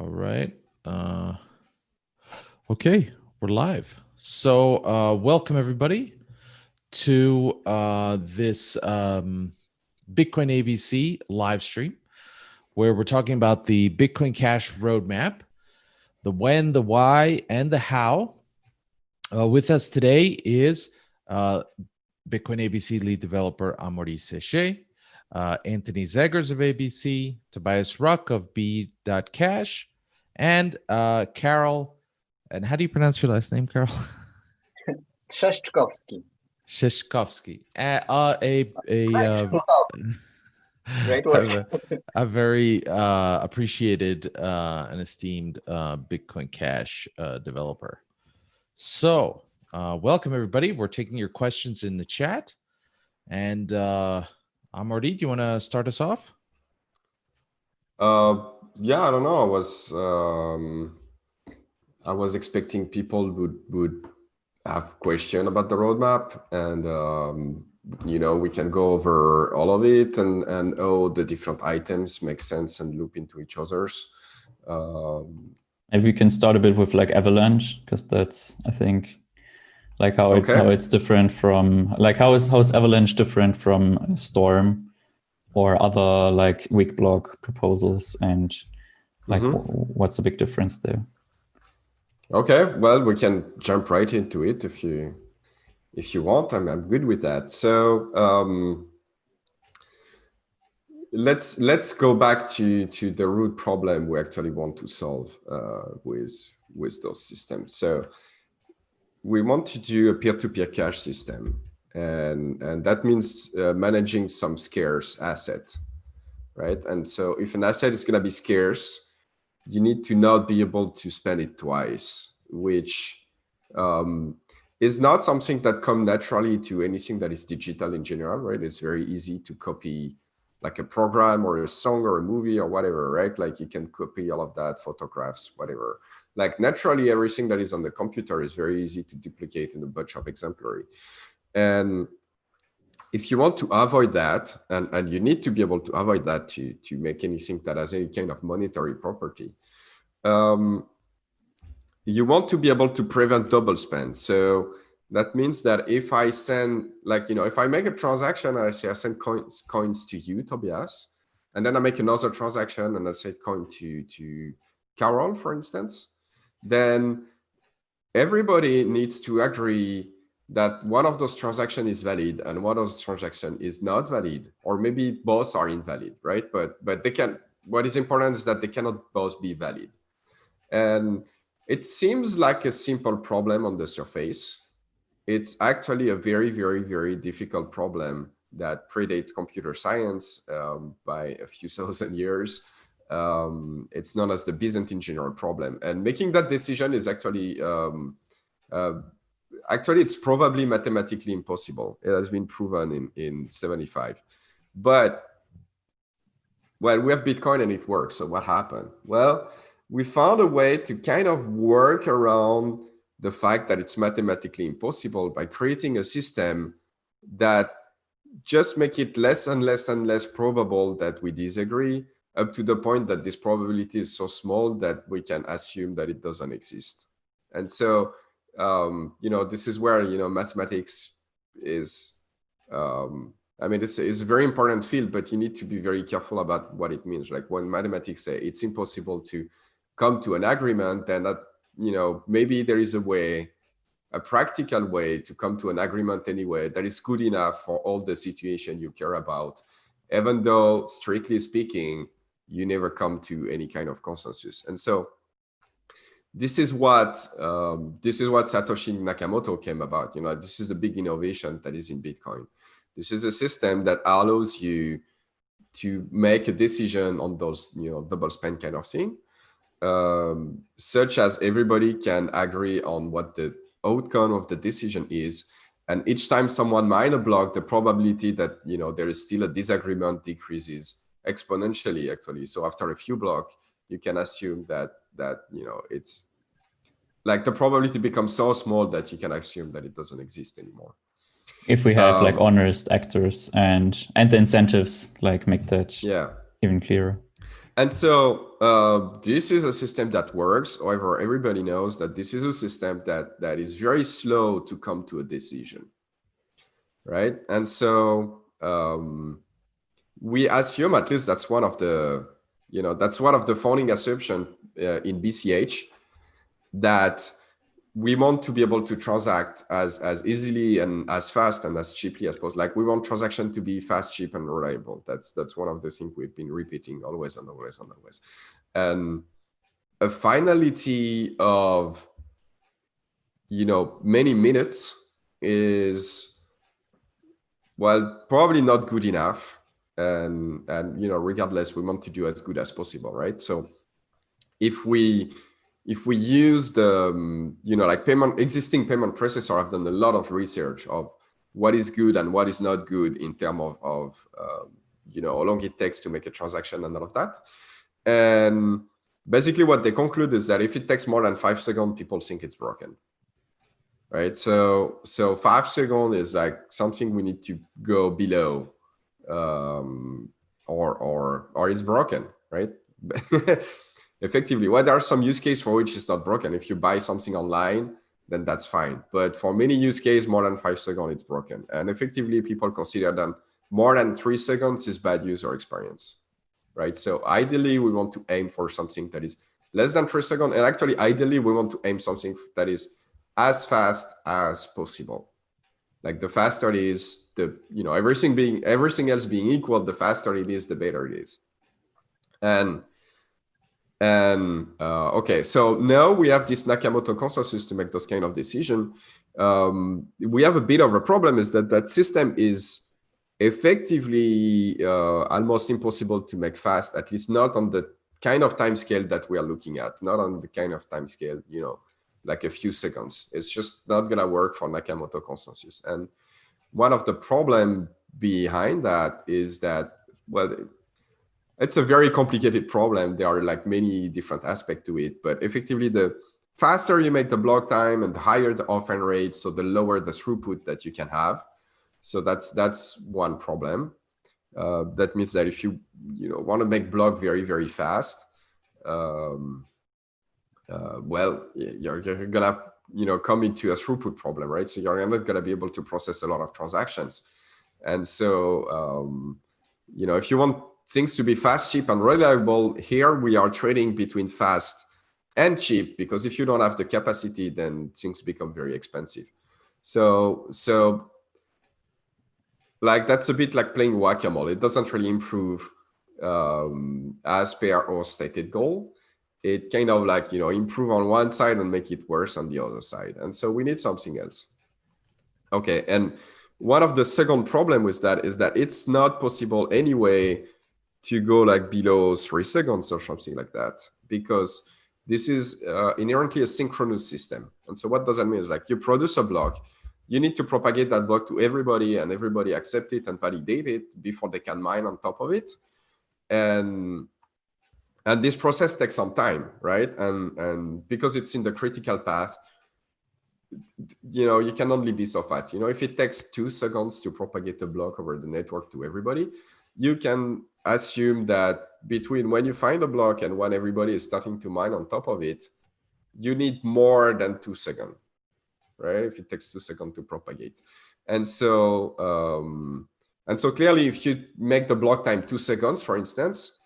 right. Okay, we're live. So welcome everybody to this Bitcoin ABC live stream, where we're talking about the Bitcoin Cash roadmap, the when, the why, and the how. With us today is Bitcoin ABC lead developer Amaury Séché, Anthony Zegers of ABC, Tobias Ruck of B.Cash, and Carol. And how do you pronounce your last name, Carol? Trzeszczkowski. Shishkovsky. Great work. A very appreciated and esteemed Bitcoin Cash developer. So, welcome everybody. We're taking your questions in the chat. And Amaury, do you want to start us off? Yeah, I don't know. I was expecting people would have question about the roadmap, and we can go over all of it and how the different items make sense and loop into each other's. Maybe we can start a bit with like Avalanche, because that's, I think, like how it's different from, like how is Avalanche different from Storm or other like weak block proposals, and like what's the big difference there? Okay, well, we can jump right into it if you want. I'm good with that. So let's go back to the root problem we actually want to solve with those systems. So we want to do a peer-to-peer cash system, and that means managing some scarce asset, right? And so if an asset is going to be scarce, you need to not be able to spend it twice, which is not something that comes naturally to anything that is digital in general, right? It's very easy to copy like a program or a song or a movie or whatever, right? Like you can copy all of that, photographs, whatever. Like naturally, everything that is on the computer is very easy to duplicate in a bunch of exemplary. And if you want to avoid that, and you need to be able to avoid that to make anything that has any kind of monetary property, you want to be able to prevent double spend. So that means that if I send, like, if I make a transaction and I say I send coins to you, Tobias, and then I make another transaction and I say coin to Carol, for instance, then everybody needs to agree that one of those transactions is valid and one of those transactions is not valid, or maybe both are invalid, right? But they can. What is important is that they cannot both be valid. And it seems like a simple problem on the surface. It's actually a very, very, very difficult problem that predates computer science by a few thousand years. It's known as the Byzantine general problem. And making that decision is actually, it's probably mathematically impossible. It has been proven in 75. But, well, we have Bitcoin and it works. So what happened? Well, we found a way to kind of work around the fact that it's mathematically impossible by creating a system that just make it less and less and less probable that we disagree, up to the point that this probability is so small that we can assume that it doesn't exist. And so, this is where, mathematics is, it's a very important field, but you need to be very careful about what it means. Like when mathematics say it's impossible to come to an agreement, then that, maybe there is a practical way to come to an agreement anyway that is good enough for all the situation you care about, even though strictly speaking, you never come to any kind of consensus. And so this is what Satoshi Nakamoto came about. This is the big innovation that is in Bitcoin. This is a system that allows you to make a decision on those, double spend kind of thing, such as everybody can agree on what the outcome of the decision is. And each time someone mine a block, the probability that, there is still a disagreement decreases exponentially, actually. So after a few blocks, you can assume that it's like the probability becomes so small that you can assume that it doesn't exist anymore. If we have like honest actors and the incentives, like make that yeah even clearer. And so this is a system that works. However, everybody knows that this is a system that is very slow to come to a decision, right? And so we assume, at least that's one of the, that's one of the founding assumption in BCH, that we want to be able to transact as easily and as fast and as cheaply as possible. Like we want transaction to be fast, cheap, and reliable. That's one of the things we've been repeating always and always and always. And a finality of, many minutes is, well, probably not good enough. And regardless, we want to do as good as possible, right? So if we use the, like existing payment processor, have done a lot of research of what is good and what is not good in terms of how long it takes to make a transaction and all of that. And basically what they conclude is that if it takes more than 5 seconds, people think it's broken, right? So 5 seconds is like something we need to go below, or it's broken, right? Effectively, well, there are some use cases for which it's not broken. If you buy something online, then that's fine. But for many use cases, more than 5 seconds, it's broken. And effectively, people consider that more than 3 seconds is bad user experience, right? So ideally, we want to aim for something that is less than 3 seconds. And actually, ideally, we want to aim something that is as fast as possible. Like the faster it is, everything else being equal, the faster it is, the better it is. And okay, so now we have this Nakamoto consensus to make those kind of decision. We have a bit of a problem, is that system is effectively almost impossible to make fast, at least not on the kind of time scale that we are looking at, not on the kind of time scale, like a few seconds. It's just not gonna work for Nakamoto consensus. And one of the problem behind that is that, well, it's a very complicated problem. There are like many different aspects to it, but effectively the faster you make the block time and the higher the offline rate, so the lower the throughput that you can have. So that's one problem. That means that if you want to make block very, very fast, well, you're gonna come into a throughput problem, right? So you're not gonna be able to process a lot of transactions. And so if you want things to be fast, cheap, and reliable, here we are trading between fast and cheap, because if you don't have the capacity, then things become very expensive. So like that's a bit like playing whack-a-mole. It doesn't really improve as per our stated goal. It kind of like improve on one side and make it worse on the other side. And so we need something else. Okay, and one of the second problem with that is that it's not possible anyway to go like below 3 seconds or something like that, because this is inherently a synchronous system. And so what does that mean? Is like you produce a block, you need to propagate that block to everybody, and everybody accept it and validate it before they can mine on top of it. And this process takes some time, right? And because it's in the critical path, you can only be so fast. If it takes 2 seconds to propagate a block over the network to everybody, you can assume that between when you find a block and when everybody is starting to mine on top of it, you need more than 2 seconds, right? If it takes 2 seconds to propagate. And so clearly, if you make the block time 2 seconds, for instance,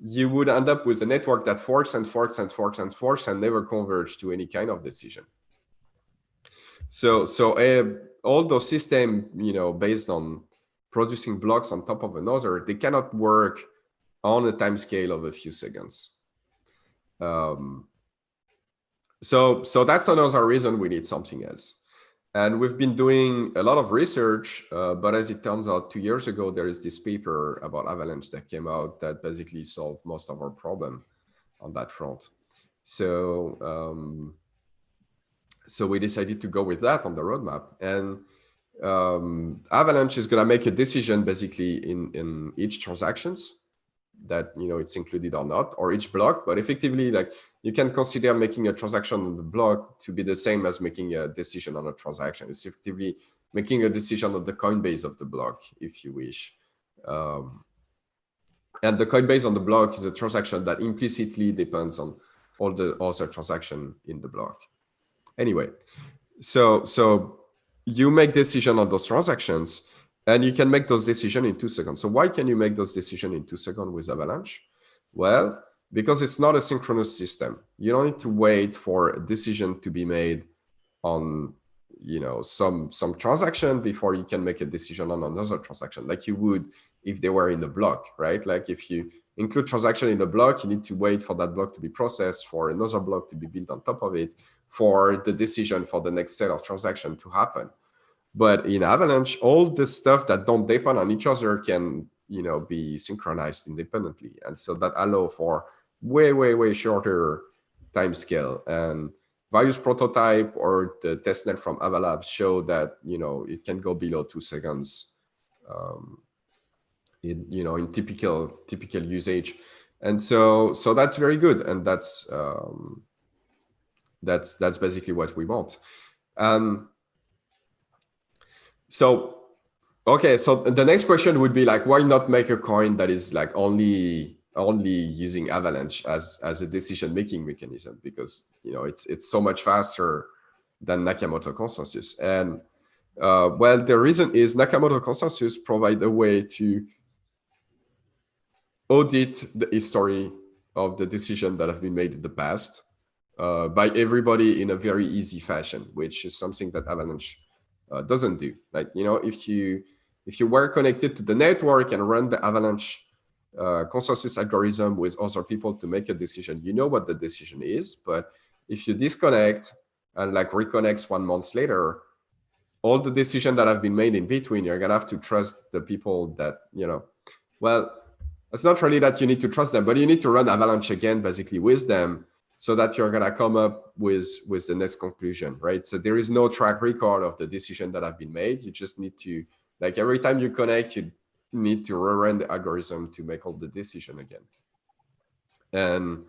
you would end up with a network that forks and forks and forks and forks and never converge to any kind of decision. So all those systems, based on producing blocks on top of another, they cannot work on a time scale of a few seconds. So that's another reason we need something else. And we've been doing a lot of research, but as it turns out, 2 years ago, there is this paper about Avalanche that came out that basically solved most of our problem on that front. So we decided to go with that on the roadmap. And Avalanche is going to make a decision basically in each transactions that it's included or not, or each block. But effectively, like you can consider making a transaction on the block to be the same as making a decision on a transaction. It's effectively making a decision on the Coinbase of the block, if you wish. And the Coinbase on the block is a transaction that implicitly depends on all the other transaction in the block. Anyway, so you make decision on those transactions, and you can make those decisions in 2 seconds. So why can you make those decisions in 2 seconds with Avalanche? Well, because it's not a synchronous system. You don't need to wait for a decision to be made on some transaction before you can make a decision on another transaction, like you would if they were in the block, right? Like if you include transaction in the block, you need to wait for that block to be processed, for another block to be built on top of it, for the decision for the next set of transaction to happen. But in Avalanche, all the stuff that don't depend on each other can be synchronized independently, and so that allow for way shorter time scale. And various prototype or the testnet from Avalabs show that it can go below 2 seconds in typical usage. And so that's very good, and that's basically what we want. So the next question would be like, why not make a coin that is like only using Avalanche as a decision-making mechanism? Because it's so much faster than Nakamoto consensus. And well, the reason is Nakamoto consensus provide a way to audit the history of the decision that have been made in the past by everybody in a very easy fashion, which is something that Avalanche doesn't do. Like, if you were connected to the network and run the Avalanche consensus algorithm with other people to make a decision, you know what the decision is. But if you disconnect and like reconnects 1 month later, all the decisions that have been made in between, you're gonna have to trust the people that, well, it's not really that you need to trust them, but you need to run Avalanche again, basically, with them, so that you're gonna come up with the next conclusion, right? So there is no track record of the decision that have been made. You just need to, like, every time you connect, you need to rerun the algorithm to make all the decision again. And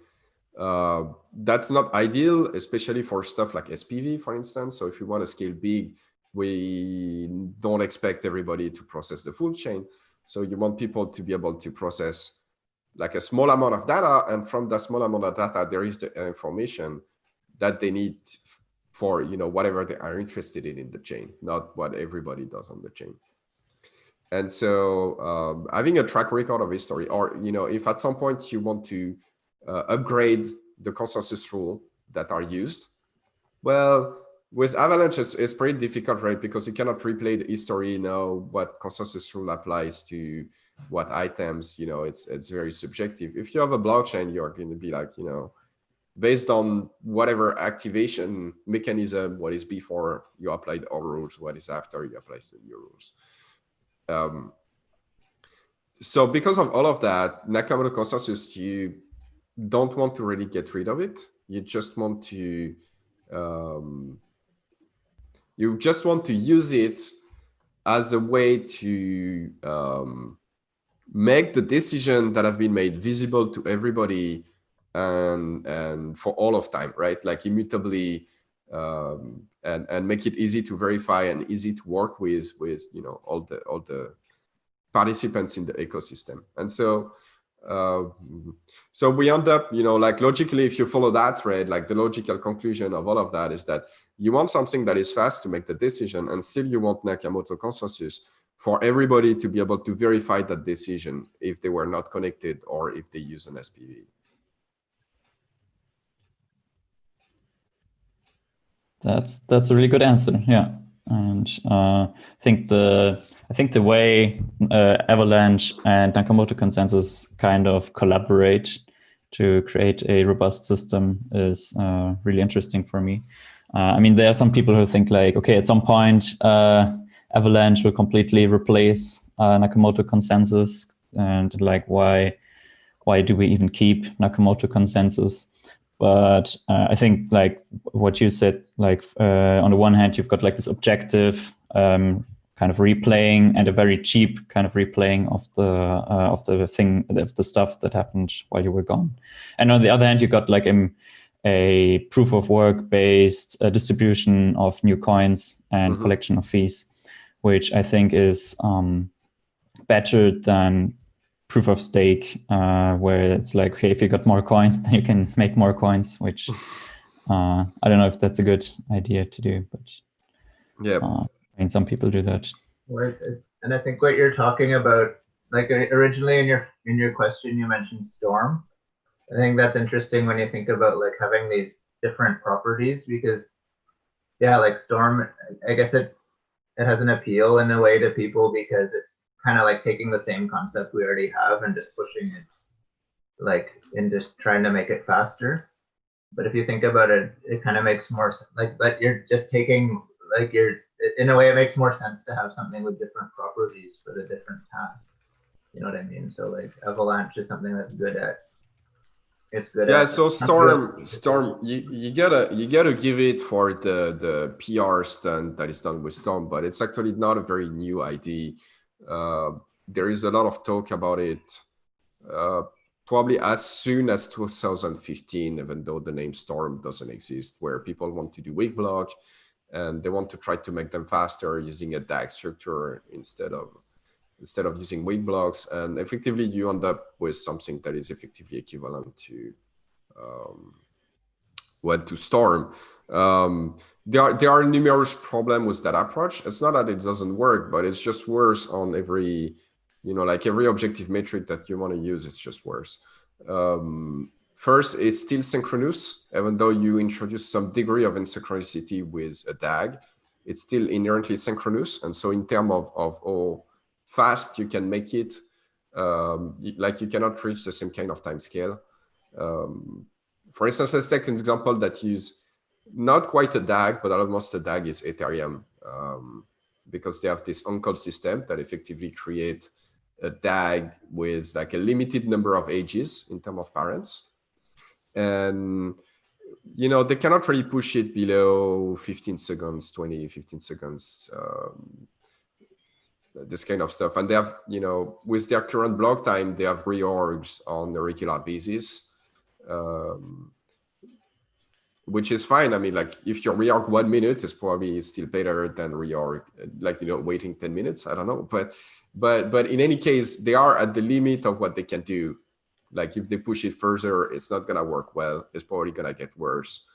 that's not ideal, especially for stuff like SPV, for instance. So if you want to scale big, we don't expect everybody to process the full chain. So you want people to be able to process like a small amount of data, and from that small amount of data, there is the information that they need for whatever they are interested in the chain, not what everybody does on the chain. And so having a track record of history, or if at some point you want to upgrade the consensus rule that are used, well, with Avalanche, it's pretty difficult, right? Because you cannot replay the history, what consensus rule applies to what items, it's very subjective. If you have a blockchain, you're going to be like, based on whatever activation mechanism, what is before you apply the old rules, what is after you apply the new rules. So because of all of that, Nakamoto consensus, you don't want to really get rid of it. You just want to use it as a way to make the decision that have been made visible to everybody and for all of time, right? Like immutably, and make it easy to verify and easy to work with all the participants in the ecosystem. And so so we end up, like logically, if you follow that thread, like the logical conclusion of all of that is that you want something that is fast to make the decision, and still you want Nakamoto consensus for everybody to be able to verify that decision if they were not connected or if they use an SPV. That's a really good answer. Yeah, and I think the way Avalanche and Nakamoto consensus kind of collaborate to create a robust system is really interesting for me. I mean, there are some people who think like, okay, at some point, Avalanche will completely replace Nakamoto consensus, and like, why do we even keep Nakamoto consensus? But I think like what you said, like on the one hand, you've got like this objective kind of replaying and a very cheap kind of replaying of the stuff that happened while you were gone. And on the other hand, you got like a proof of work based distribution of new coins and collection of fees, which I think is better than proof of stake, where it's like, okay, if you got more coins, then you can make more coins, which I don't know if that's a good idea to do, but Yeah. I mean, some people do that. And I think what you're talking about, like originally in your question, you mentioned Storm. I think that's interesting when you think about like having these different properties, because yeah, like Storm, I guess it has an appeal in a way to people because it's kind of like taking the same concept we already have and just pushing it like into trying to make it faster. But if you think about it, it kind of makes more like that you're just taking like in a way it makes more sense to have something with different properties for the different tasks. You know what I mean? So like Avalanche is something that's good at. It's good Yeah, at. so Storm, you gotta give it for the PR stunt that is done with Storm, but it's actually not a very new idea. There is a lot of talk about it, probably as soon as 2015, even though the name Storm doesn't exist, where people want to do weak block and they want to try to make them faster using a DAG structure instead of using weak blocks, and effectively you end up with something that is effectively equivalent to to Storm. There are numerous problems with that approach. It's not that it doesn't work, but it's just worse on every, like every objective metric that you want to use, it's just worse. First, it's still synchronous, even though you introduce some degree of asynchronicity with a DAG, it's still inherently synchronous. And so in terms of how fast you can make it, like you cannot reach the same kind of time scale. For instance, let's take an example that use not quite a DAG, but almost a DAG is Ethereum, because they have this on-call system that effectively create a DAG with like a limited number of ages in terms of parents. And, they cannot really push it below 15 seconds, 15 seconds, this kind of stuff. And they have, with their current block time, they have reorgs on a regular basis, which is fine. I mean, like if you reorg 1 minute, it's probably still better than reorg, like, waiting 10 minutes. I don't know. But in any case, they are at the limit of what they can do. Like if they push it further, it's not going to work well. It's probably going to get worse.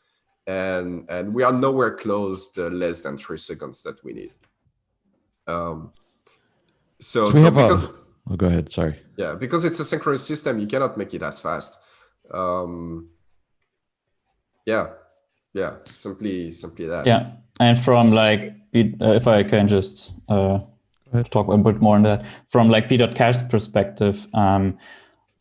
And we are nowhere close to less than 3 seconds that we need. So we have because oh, go ahead. Sorry. Yeah, because it's a synchronous system, you cannot make it as fast. Yeah, simply that. Yeah, and from like, if I can just talk a bit more on that, from like p.cash perspective,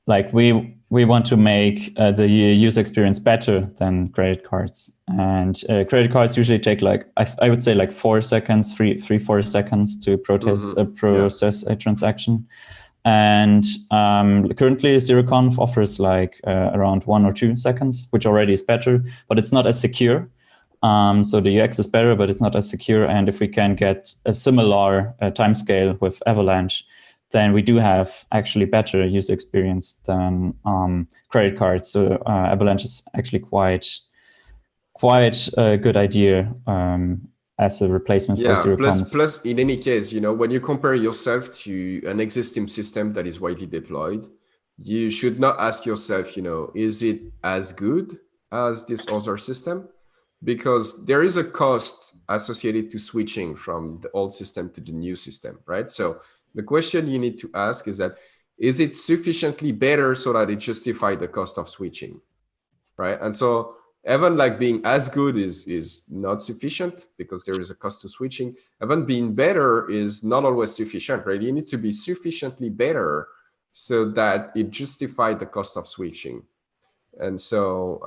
like we want to make the user experience better than credit cards, and credit cards usually take like I would say like 4 seconds, 4 seconds to process a transaction. And currently ZeroConf offers like around 1 or 2 seconds, which already is better, but it's not as secure. So the UX is better, but it's not as secure. And if we can get a similar timescale with Avalanche, then we do have actually better user experience than credit cards. So Avalanche is actually quite a good idea as a replacement for ZeroConf. Plus, in any case, when you compare yourself to an existing system that is widely deployed, you should not ask yourself, is it as good as this other system? Because there is a cost associated to switching from the old system to the new system, right? So the question you need to ask is that, is it sufficiently better so that it justifies the cost of switching, right? And so even like being as good is not sufficient because there is a cost to switching. Even being better is not always sufficient, right? You need to be sufficiently better so that it justifies the cost of switching. And so,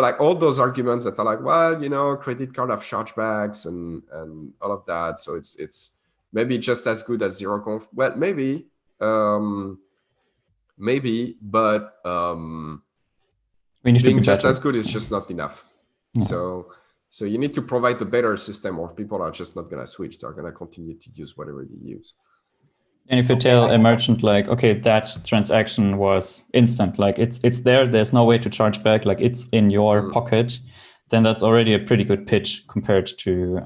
like all those arguments that are like, well, credit card have chargebacks and all of that. So it's maybe just as good as ZeroConf. Well, maybe, but being just as good is just not enough. Yeah. So you need to provide the better system, or people are just not going to switch. They're going to continue to use whatever they use. And if you tell a merchant like, okay, that transaction was instant, like it's there, there's no way to charge back, like it's in your pocket, then that's already a pretty good pitch compared to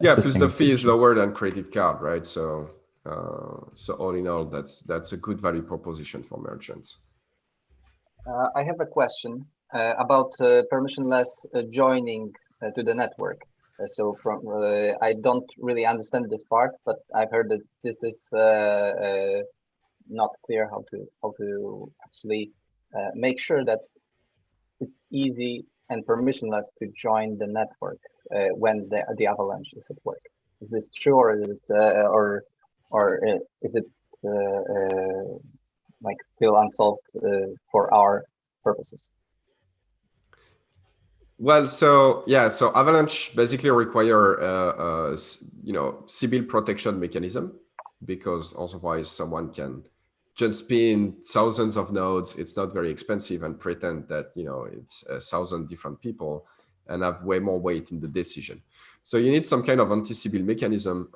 plus the fee is lower than credit card, right? So So all in all, that's a good value proposition for merchants. I have a question about permissionless joining to the network. So I don't really understand this part, but I've heard that this is not clear how to actually make sure that it's easy and permissionless to join the network when the Avalanche is at work. Is this true, or is it like still unsolved for our purposes? Well, so yeah, so Avalanche basically require Sybil protection mechanism, because otherwise someone can just spin thousands of nodes. It's not very expensive, and pretend that it's 1,000 different people and have way more weight in the decision. So you need some kind of anti-Sybil mechanism.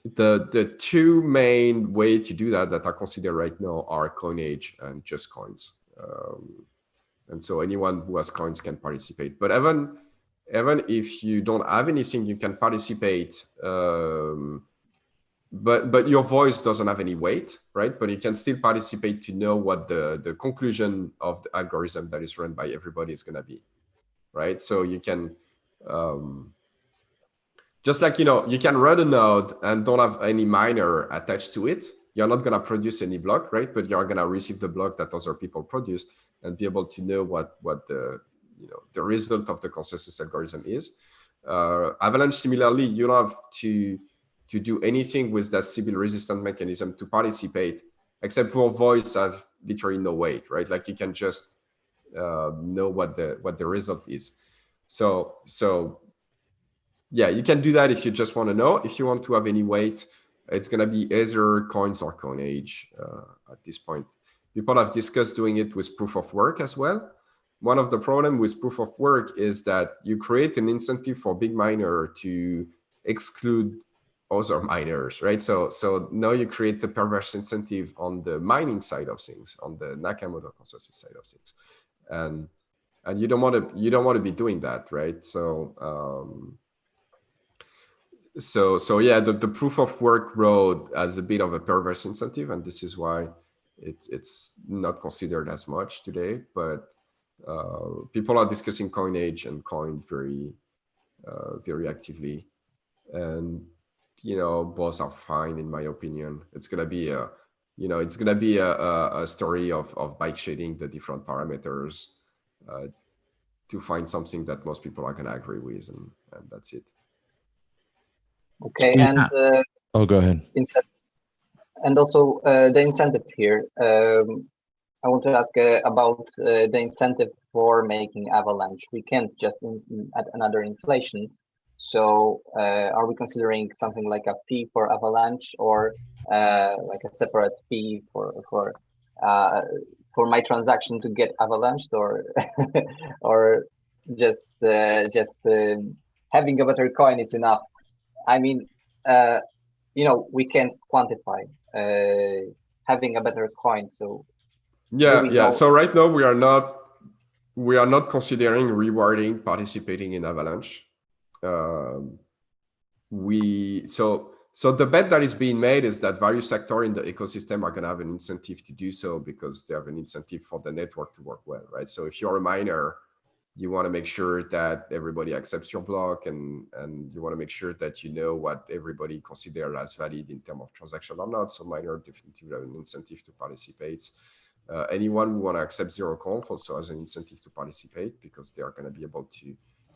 The two main way to do that are considered right now are Coinage and Just Coins. And so anyone who has coins can participate. But even if you don't have anything, you can participate. But your voice doesn't have any weight, right? But you can still participate to know what the conclusion of the algorithm that is run by everybody is going to be, right? So you can, just like, you can run a node and don't have any miner attached to it. You're not going to produce any block, right? But you're going to receive the block that other people produce and be able to know what the result of the consensus algorithm is. Avalanche, similarly, you don't have to do anything with that Sybil resistant mechanism to participate, except for voice have literally no weight, right? Like you can just know what the result is. So yeah, you can do that if you just want to know. If you want to have any weight, it's going to be either Coins or Coinage at this point. People have discussed doing it with proof of work as well. One of the problems with proof of work is that you create an incentive for big miner to exclude other miners, right? So now you create a perverse incentive on the mining side of things, on the Nakamoto consensus side of things, and you don't want to be doing that, right? So yeah, the proof of work road has a bit of a perverse incentive, and this is why it's not considered as much today. But people are discussing Coinage and Coin very actively, and both are fine in my opinion. It's gonna be a story of bike shading the different parameters to find something that most people are gonna agree with, and that's it. Okay, Yeah. and go ahead. And also the incentive here. I want to ask about the incentive for making Avalanche. We can't just add another inflation. So are we considering something like a fee for Avalanche, or like a separate fee for my transaction to get Avalanched, or or just having a better coin is enough? I mean, we can't quantify having a better coin. So yeah. So right now we are not considering rewarding participating in Avalanche. So the bet that is being made is that various sectors in the ecosystem are going to have an incentive to do so, because they have an incentive for the network to work well, right? So if you're a miner, you want to make sure that everybody accepts your block, and you want to make sure that you know what everybody considers as valid in terms of transaction or not. So miner definitely have an incentive to participate. Anyone who want to accept ZeroConf also has an incentive to participate, because they are going to be able to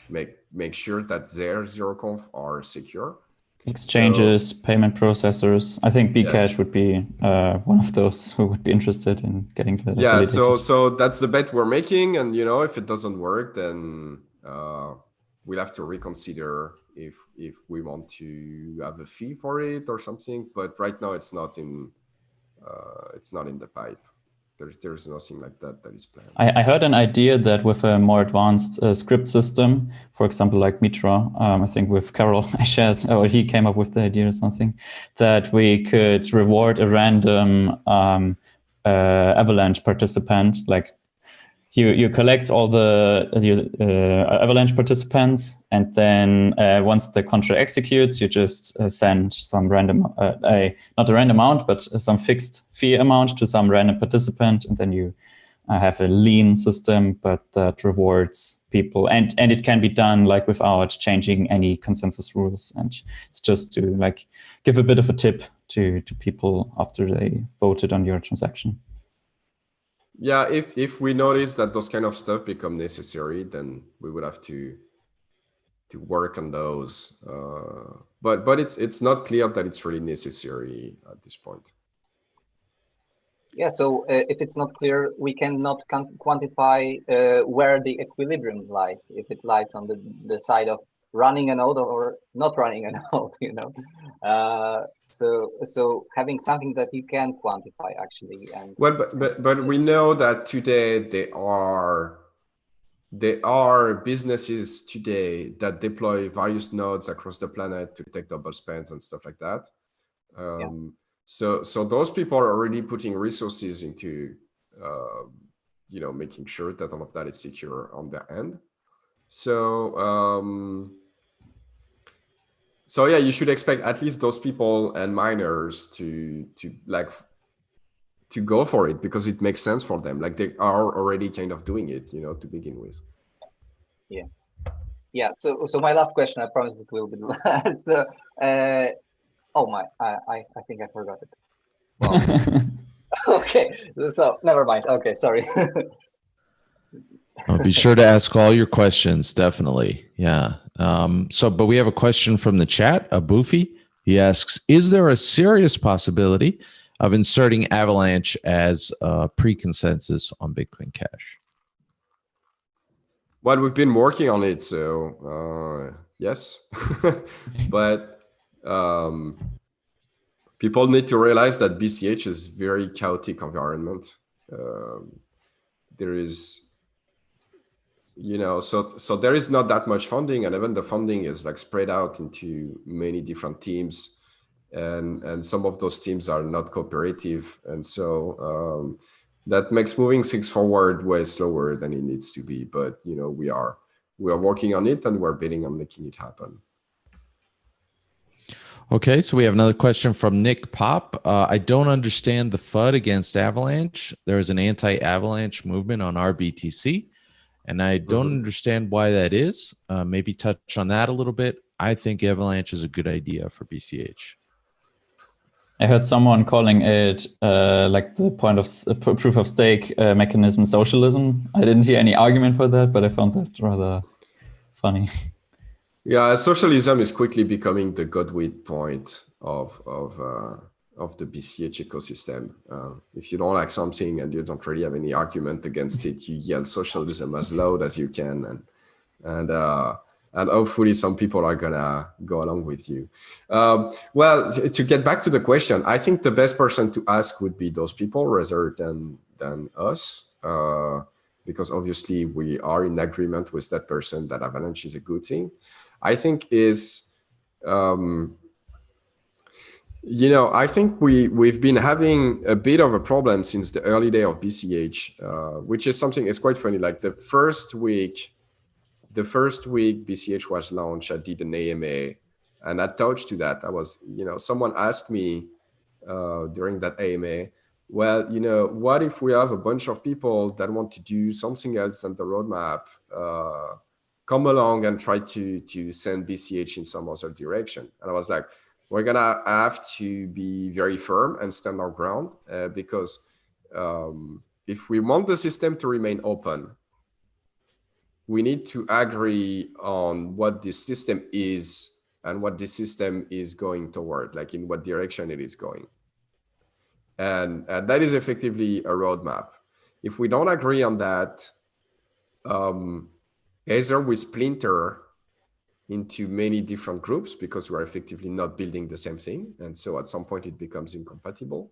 make sure that their ZeroConf are secure. Exchanges, payment processors. I think Bcash would be one of those who would be interested in getting the validated. So that's the bet we're making, and if it doesn't work, then we'll have to reconsider if we want to have a fee for it or something. But right now it's not in the pipe. There's nothing like that is planned. I heard an idea that with a more advanced script system, for example, like Mitra, I think with Carol, he came up with the idea or something, that we could reward a random Avalanche participant, like you collect all the Avalanche participants, and then once the contract executes, you just send some random, not a random amount, but some fixed fee amount to some random participant, and then you have a lean system, but that rewards people, and it can be done like without changing any consensus rules, and it's just to like give a bit of a tip to people after they voted on your transaction. Yeah, if we notice that those kind of stuff become necessary, then we would have to work on those. But it's not clear that it's really necessary at this point. Yeah, so if it's not clear, we cannot quantify where the equilibrium lies. If it lies on the side of running a node or not running a node, you know. So having something that you can quantify actually. And well, but we know that today there are businesses today that deploy various nodes across the planet to take double spends and stuff like that. So those people are already putting resources into, making sure that all of that is secure on their end. So yeah, you should expect at least those people and miners to go for it, because it makes sense for them. Like, they are already kind of doing it, to begin with. Yeah. So my last question, I promise it will be the last. So, I think I forgot it. Well, okay. So never mind. Okay, sorry. I'll be sure to ask all your questions. Definitely. Yeah. But we have a question from the chat, Abufi. He asks, is there a serious possibility of inserting Avalanche as pre-consensus on Bitcoin Cash? Well, we've been working on it, so yes. But people need to realize that BCH is a very chaotic environment. There is, so there is not that much funding, and even the funding is like spread out into many different teams, and some of those teams are not cooperative, and so that makes moving things forward way slower than it needs to be. But we are working on it, and we're betting on making it happen. Okay, so we have another question from Nick Pop. I don't understand the FUD against Avalanche. There is an anti-Avalanche movement on RBTC, and I don't understand why that is. Maybe touch on that a little bit. I think Avalanche is a good idea for BCH. I heard someone calling it like the point of proof of stake mechanism socialism. I didn't hear any argument for that, but I found that rather funny. Yeah, socialism is quickly becoming the godwit point of the BCH ecosystem. If you don't like something and you don't really have any argument against it, you yell socialism as loud as you can, and hopefully some people are gonna go along with you. Well, to get back to the question, I think the best person to ask would be those people rather than us, because obviously we are in agreement with that person that Avalanche is a good thing. I think I think we've been having a bit of a problem since the early day of BCH, which is something. It's quite funny. Like the first week BCH was launched, I did an AMA, and I touched to that. I was, someone asked me during that AMA, well, what if we have a bunch of people that want to do something else than the roadmap? Come along and try to send BCH in some other direction. And I was like, we're gonna have to be very firm and stand our ground, because if we want the system to remain open, we need to agree on what this system is and what this system is going toward, like in what direction it is going. And that is effectively a roadmap. If we don't agree on that, either we splinter into many different groups because we're effectively not building the same thing. And so at some point it becomes incompatible,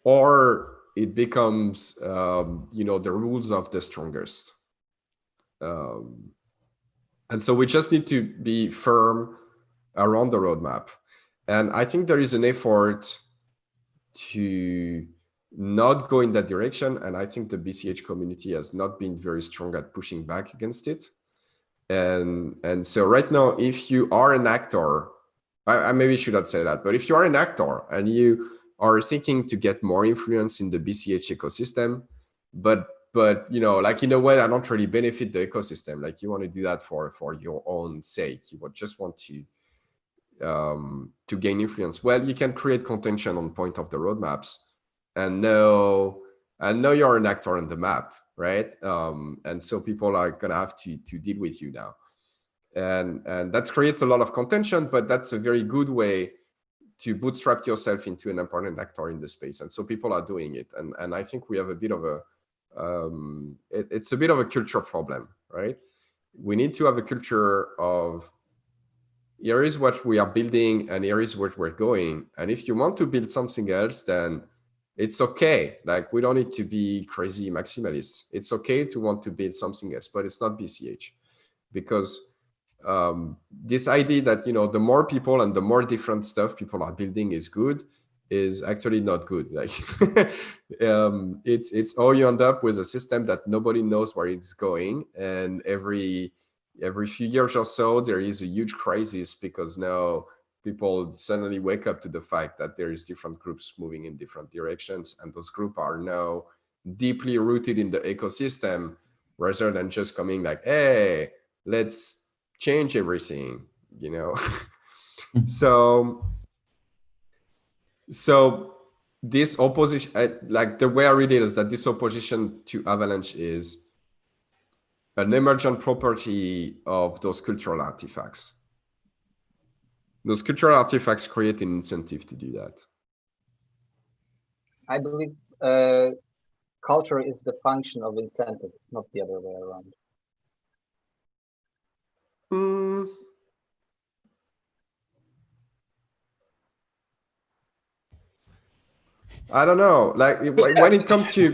or it becomes, the rules of the strongest. And so we just need to be firm around the roadmap. And I think there is an effort to not go in that direction. And I think the BCH community has not been very strong at pushing back against it. And so right now, if you are an actor, I maybe should not say that, but if you are an actor and you are thinking to get more influence in the BCH ecosystem, but you know, like in a way that don't really benefit the ecosystem, like you want to do that for your own sake, you would just want to gain influence, well, you can create contention on point of the roadmaps and know you're an actor on the map, right? And so people are gonna have to deal with you now, and that creates a lot of contention, but that's a very good way to bootstrap yourself into an important actor in the space. And so people are doing it, and I think we have a bit of a it's a bit of a culture problem, right? We need to have a culture of, here is what we are building and here is where we're going, and if you want to build something else, then it's okay. Like, we don't need to be crazy maximalists. It's okay to want to build something else, but it's not BCH. Because this idea that, you know, the more people and the more different stuff people are building is good is actually not good. Like, it's how you end up with a system that nobody knows where it's going, and every few years or so there is a huge crisis, because now people suddenly wake up to the fact that there is different groups moving in different directions, and those groups are now deeply rooted in the ecosystem, rather than just coming like, hey, let's change everything, you know. So this opposition, like the way I read it is that this opposition to Avalanche is an emergent property of those cultural artifacts. Those cultural artifacts create an incentive to do that. I believe culture is the function of incentives, not the other way around. I don't know. Like, when it comes to,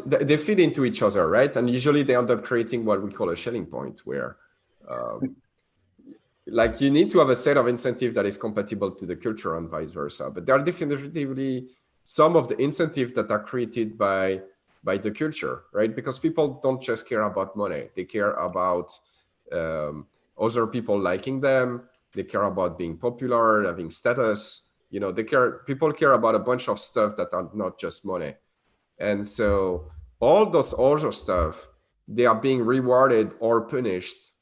they feed into each other, right? And usually they end up creating what we call a Schelling point, where like, you need to have a set of incentive that is compatible to the culture and vice versa. But there are definitively some of the incentives that are created by the culture, right? Because people don't just care about money. They care about other people liking them. They care about being popular, having status. You know, people care about a bunch of stuff that are not just money. And so all those other stuff, they are being rewarded or punished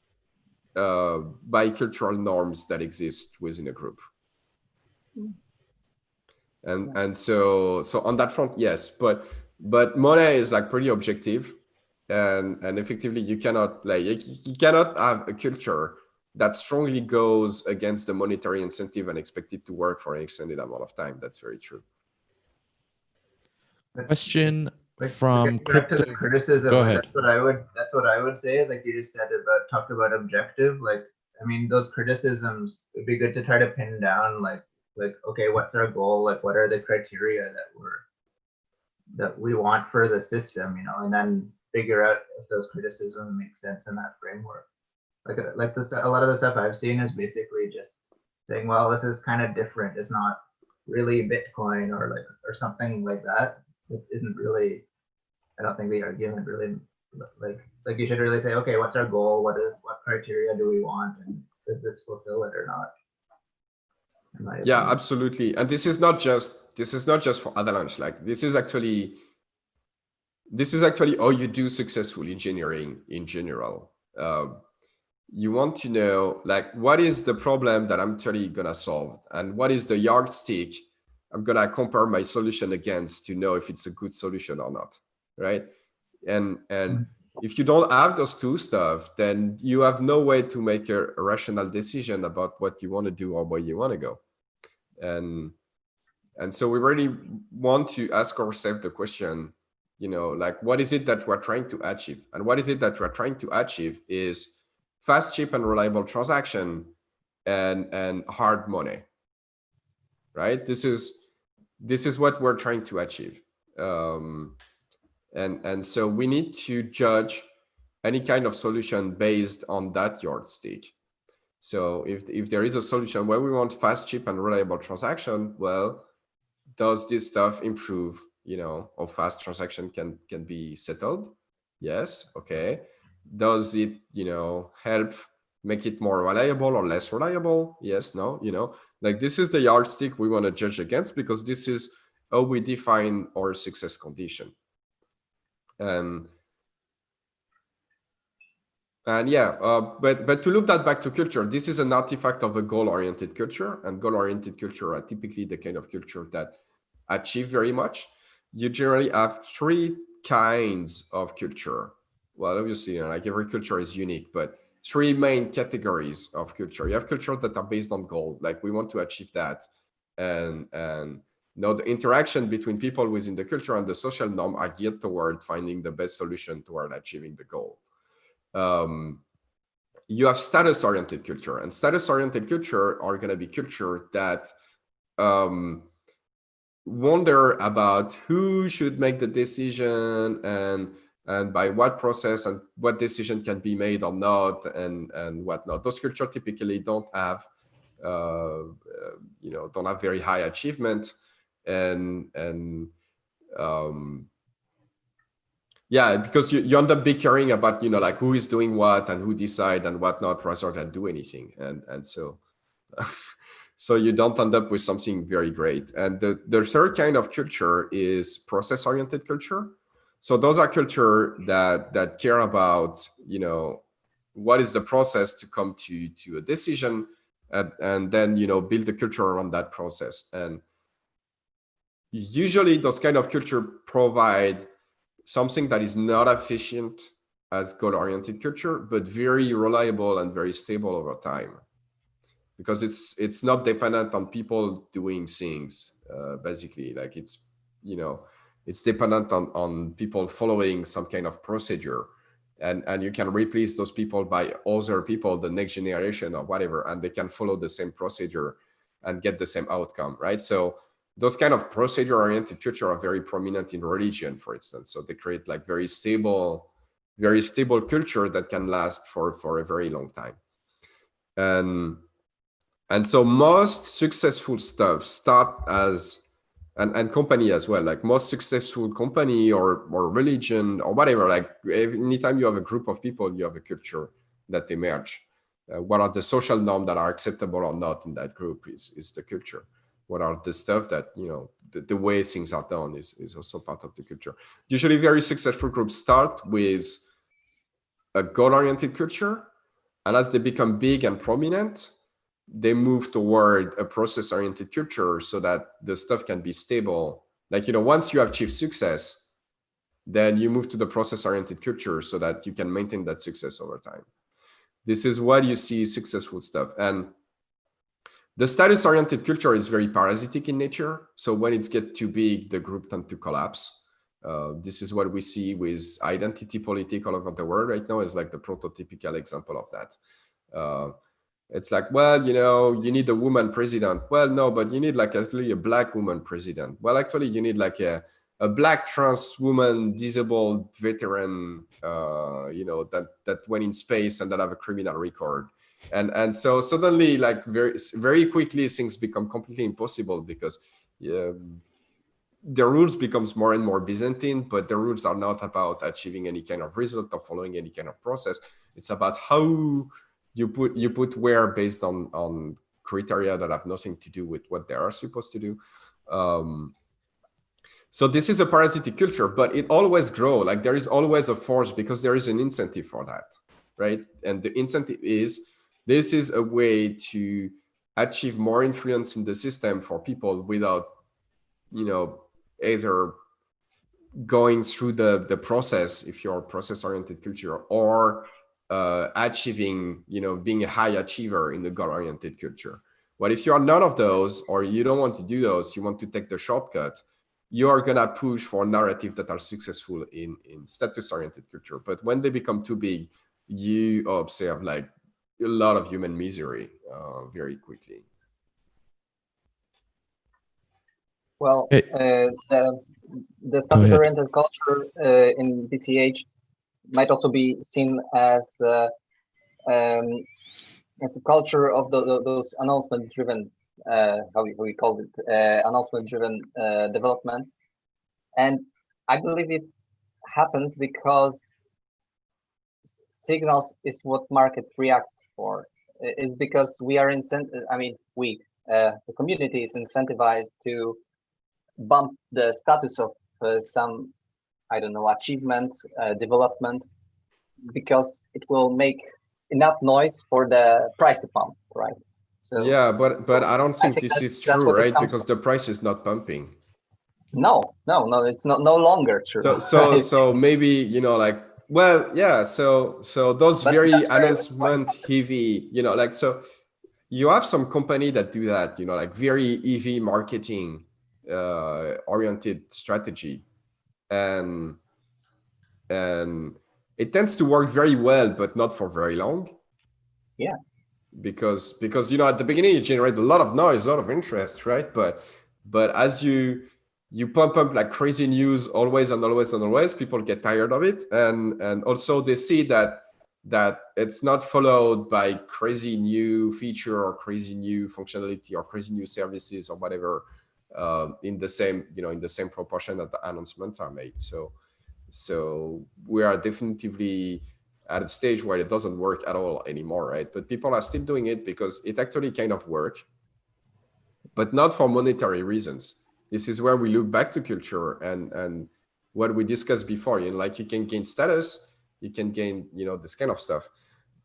by cultural norms that exist within a group. And so on that front, yes, but money is like pretty objective, and effectively you cannot, like, you cannot have a culture that strongly goes against the monetary incentive and expect it to work for an extended amount of time. That's very true. Question Like, from back to the Crypto. criticism. Go like, ahead. That's what I would say. Like you just said about, talked about objective. Like, I mean, those criticisms, it'd be good to try to pin down, like, okay, what's our goal? Like, what are the criteria that we want for the system, you know, and then figure out if those criticisms make sense in that framework. Like this, a lot of the stuff I've seen is basically just saying, well, this is kind of different. It's not really Bitcoin or something like that. It isn't really, I don't think the argument really, like you should really say, okay, what's our goal? What criteria do we want? And does this fulfill it or not? Yeah, absolutely. And this is not just for Avalanche. Like, this is actually how you do successful engineering in general. You want to know, like, what is the problem that I'm actually gonna solve, and what is the yardstick I'm gonna compare my solution against to know if it's a good solution or not, right? And if you don't have those two stuff, then you have no way to make a rational decision about what you want to do or where you want to go. And so we really want to ask ourselves the question, you know, like, what is it that we're trying to achieve? And what is it that we're trying to achieve is fast, cheap, and reliable transaction and hard money, right? This is what we're trying to achieve. And so we need to judge any kind of solution based on that yardstick. So if there is a solution where we want fast, cheap, and reliable transaction, well, does this stuff improve how fast transaction can be settled? Yes. Okay. Does it, help make it more reliable or less reliable? Yes. No. Like this is the yardstick we want to judge against, because this is how we define our success condition. And yeah, but to loop that back to culture, this is an artifact of a goal-oriented culture, and goal-oriented culture are typically the kind of culture that achieve very much. You generally have three kinds of culture. Well, obviously, like every culture is unique, but three main categories of culture. You have culture that are based on goal, like we want to achieve that, and the interaction between people within the culture and the social norm are geared toward finding the best solution toward achieving the goal. You have status-oriented culture, and status-oriented culture are going to be culture that wonder about who should make the decision and by what process and what decision can be made or not, and whatnot. Those culture typically don't have don't have very high achievement, and yeah, because you end up caring about like who is doing what and who decide and whatnot, rather than do anything, and so so you don't end up with something very great. And the third kind of culture is process-oriented culture. So those are culture that care about what is the process to come to a decision, and then build the culture around that process. And usually those kind of culture provide something that is not efficient as goal-oriented culture, but very reliable and very stable over time, because it's not dependent on people doing things. Basically, like it's dependent on people following some kind of procedure, and you can replace those people by other people, the next generation or whatever, and they can follow the same procedure and get the same outcome, right? So those kind of procedure-oriented culture are very prominent in religion, for instance. So they create like very stable culture that can last for a very long time. And so most successful stuff start as, and company as well, like most successful company or religion or whatever, like anytime you have a group of people, you have a culture that emerge. What are the social norms that are acceptable or not in that group is the culture. What are the stuff that, the way things are done is also part of the culture. Usually very successful groups start with a goal-oriented culture, and as they become big and prominent, they move toward a process-oriented culture so that the stuff can be stable. Like, once you have achieved success, then you move to the process-oriented culture so that you can maintain that success over time. This is what you see successful stuff. And the status-oriented culture is very parasitic in nature. So when it gets too big, the group tends to collapse. This is what we see with identity politics all over the world right now. Is like the prototypical example of that. It's like, well, you need a woman president. Well, no, but you need like actually a black woman president. Well, actually, you need like a black trans woman, disabled veteran, that went in space and that have a criminal record. And so suddenly, like very, very quickly, things become completely impossible because the rules becomes more and more Byzantine, but the rules are not about achieving any kind of result or following any kind of process. It's about how you put where based on criteria that have nothing to do with what they are supposed to do. So this is a parasitic culture, but it always grows. Like there is always a force because there is an incentive for that, right? And the incentive is, this is a way to achieve more influence in the system for people without, either going through the process, if you're a process-oriented culture, or achieving, being a high achiever in the goal-oriented culture. But if you are none of those, or you don't want to do those, you want to take the shortcut, you are going to push for narratives that are successful in status-oriented culture. But when they become too big, you observe like a lot of human misery very quickly. Well, Hey. the status-oriented culture in BCH might also be seen as a culture of those announcement-driven, how we call it, announcement-driven development. And I believe it happens because signals is what market reacts for. Is because we are the community is incentivized to bump the status of some, I don't know, achievement, development, because it will make enough noise for the price to pump, right? So yeah, but I don't think this is true, right? Because the price is not pumping. No, it's no longer true. So maybe, you know, like, well, yeah, so those very announcement heavy, you know, like, so you have some company that do that, you know, like very EV marketing oriented strategy, and it tends to work very well, but not for very long. Yeah. Because you know, at the beginning you generate a lot of noise, a lot of interest, right? But as you pump up like crazy news always and always and always, people get tired of it, and also they see that it's not followed by crazy new feature or crazy new functionality or crazy new services or whatever, in the same, you know, in the same proportion that the announcements are made. So we are definitively at a stage where it doesn't work at all anymore, right? But people are still doing it because it actually kind of works, but not for monetary reasons. This is where we look back to culture and what we discussed before. You know, like, you can gain status, you can gain, you know, this kind of stuff,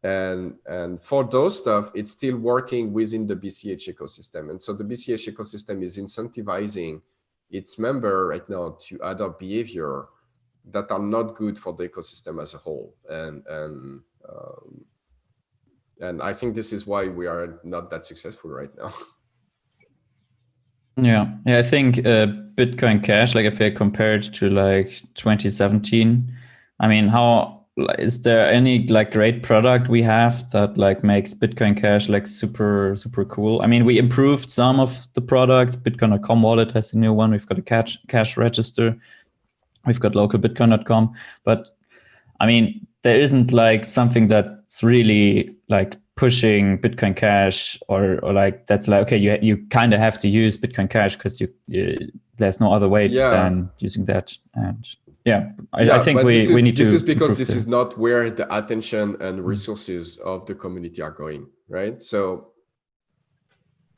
and for those stuff, it's still working within the BCH ecosystem. And so the BCH ecosystem is incentivizing its member right now to adopt behavior that are not good for the ecosystem as a whole. And I think this is why we are not that successful right now. Yeah, I think Bitcoin Cash, like if I compare it to like 2017, I mean, is there any like great product we have that like makes Bitcoin Cash like super cool? I mean, we improved some of the products. Bitcoin.com wallet has a new one. We've got a cash register. We've got localbitcoin.com, but I mean, there isn't like something that's really like pushing Bitcoin Cash or like that's like, okay, you kind of have to use Bitcoin Cash because there's no other way than using that. And I think we need to. This is because this is not where the attention and resources of the community are going, right? So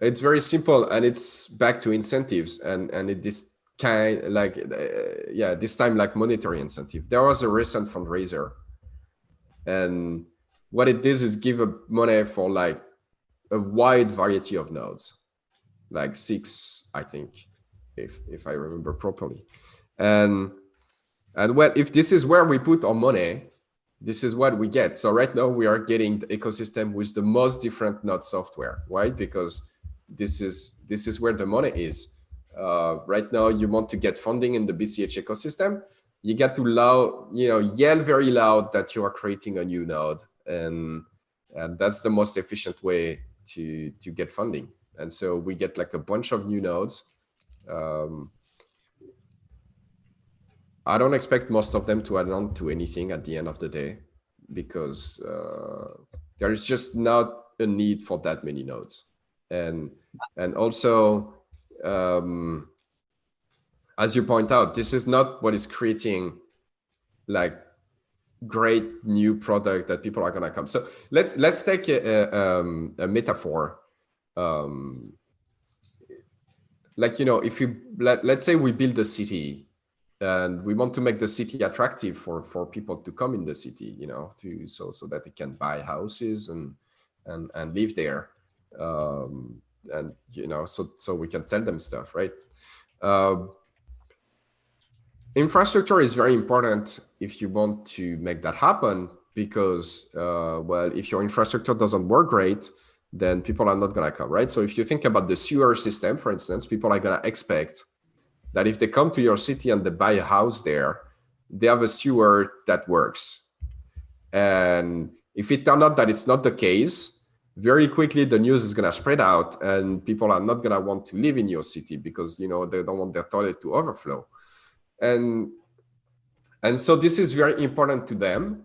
it's very simple, and it's back to incentives, and this kind like this time like monetary incentive. There was a recent fundraiser, and what it is give a money for like a wide variety of nodes, like 6, I think, if I remember properly. And well, if this is where we put our money, this is what we get. So right now we are getting the ecosystem with the most different node software, right? Because this is where the money is. Right now, you want to get funding in the BCH ecosystem, you get to yell very loud that you are creating a new node, and that's the most efficient way to get funding. And so we get like a bunch of new nodes. I don't expect most of them to add on to anything at the end of the day, because there is just not a need for that many nodes. And also, as you point out, this is not what is creating like great new product that people are gonna come. So let's take a metaphor. Like, you know, if you let's say we build a city, and we want to make the city attractive for people to come in the city, you know, so that they can buy houses and live there, and you know, so we can tell them stuff, right? Infrastructure is very important if you want to make that happen, because well, if your infrastructure doesn't work great, then people are not gonna come, right? So if you think about the sewer system, for instance, people are gonna expect that if they come to your city and they buy a house there, they have a sewer that works. And if it turns out that it's not the case, very quickly the news is gonna spread out, and people are not gonna want to live in your city because, you know, they don't want their toilet to overflow. And so this is very important to them.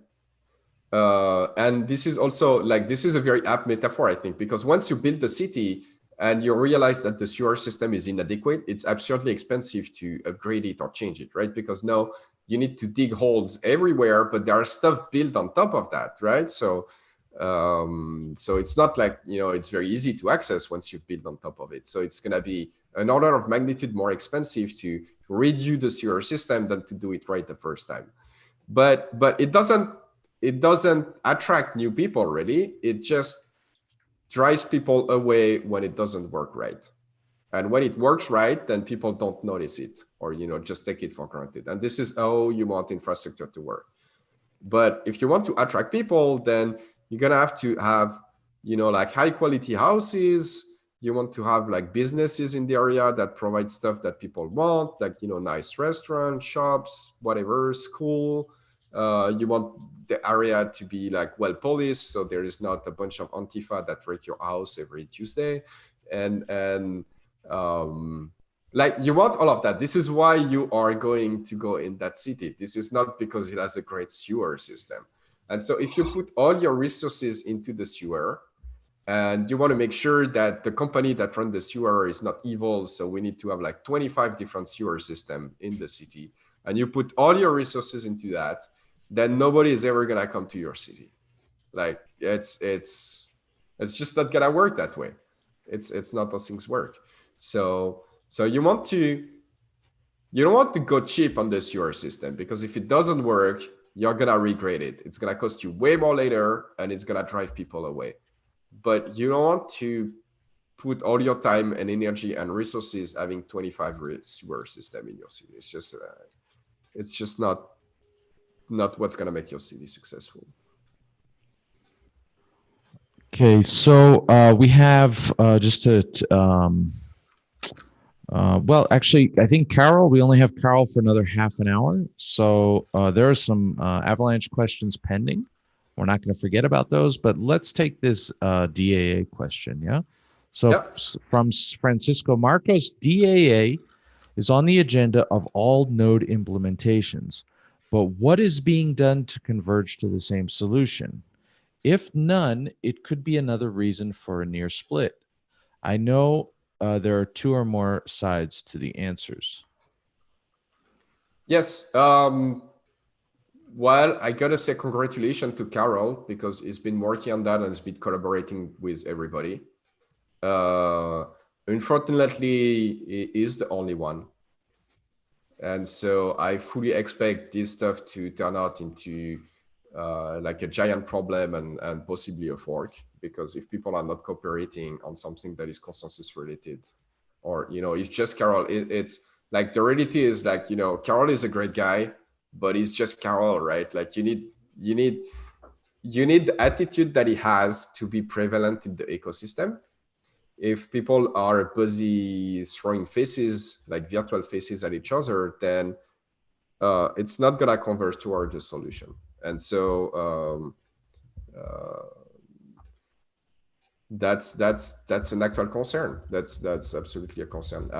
And this is also like, this is a very apt metaphor, I think, because once you build the city, and you realize that the sewer system is inadequate, it's absurdly expensive to upgrade it or change it, right? Because now you need to dig holes everywhere, but there are stuff built on top of that, right? So it's not like, it's very easy to access once you've built on top of it. So it's going to be an order of magnitude more expensive to redo the sewer system than to do it right the first time. But it doesn't attract new people really. It just drives people away when it doesn't work right. And when it works right, then people don't notice it, or just take it for granted. And this is how you want infrastructure to work. But if you want to attract people, then you're gonna have to have, like high quality houses. You want to have like businesses in the area that provide stuff that people want, like nice restaurants, shops, whatever, school. You want the area to be like well policed, so there is not a bunch of Antifa that wreck your house every Tuesday, and like you want all of that. This is why you are going to go in that city. This is not because it has a great sewer system. And so if you put all your resources into the sewer, and you want to make sure that the company that runs the sewer is not evil, so we need to have like 25 different sewer systems in the city, and you put all your resources into that, then nobody is ever gonna come to your city. Like it's just not gonna work that way. It's not how things work. So you don't want to go cheap on the sewer system, because if it doesn't work, you're gonna regret it. It's gonna cost you way more later, and it's gonna drive people away. But you don't want to put all your time and energy and resources having 25 sewer system in your city. It's just not what's gonna make your city successful. Okay, so we have well, actually, I think Carol, we only have Carol for another half an hour. So there are some Avalanche questions pending. We're not going to forget about those, but let's take this DAA question, yeah? So from Francisco Marcos, DAA is on the agenda of all node implementations, but what is being done to converge to the same solution? If none, it could be another reason for a near split. I know there are two or more sides to the answers. Yes. Well, I gotta say congratulations to Carol, because he's been working on that and has been collaborating with everybody. Unfortunately, he is the only one. And so I fully expect this stuff to turn out into like a giant problem and possibly a fork, because if people are not cooperating on something that is consensus related, or if just Carol, it's like the reality is like, Carol is a great guy, but he's just Carol, right? Like you need the attitude that he has to be prevalent in the ecosystem. If people are busy throwing faces, like virtual faces at each other, then it's not gonna converge toward the solution. And so that's an actual concern. That's absolutely a concern.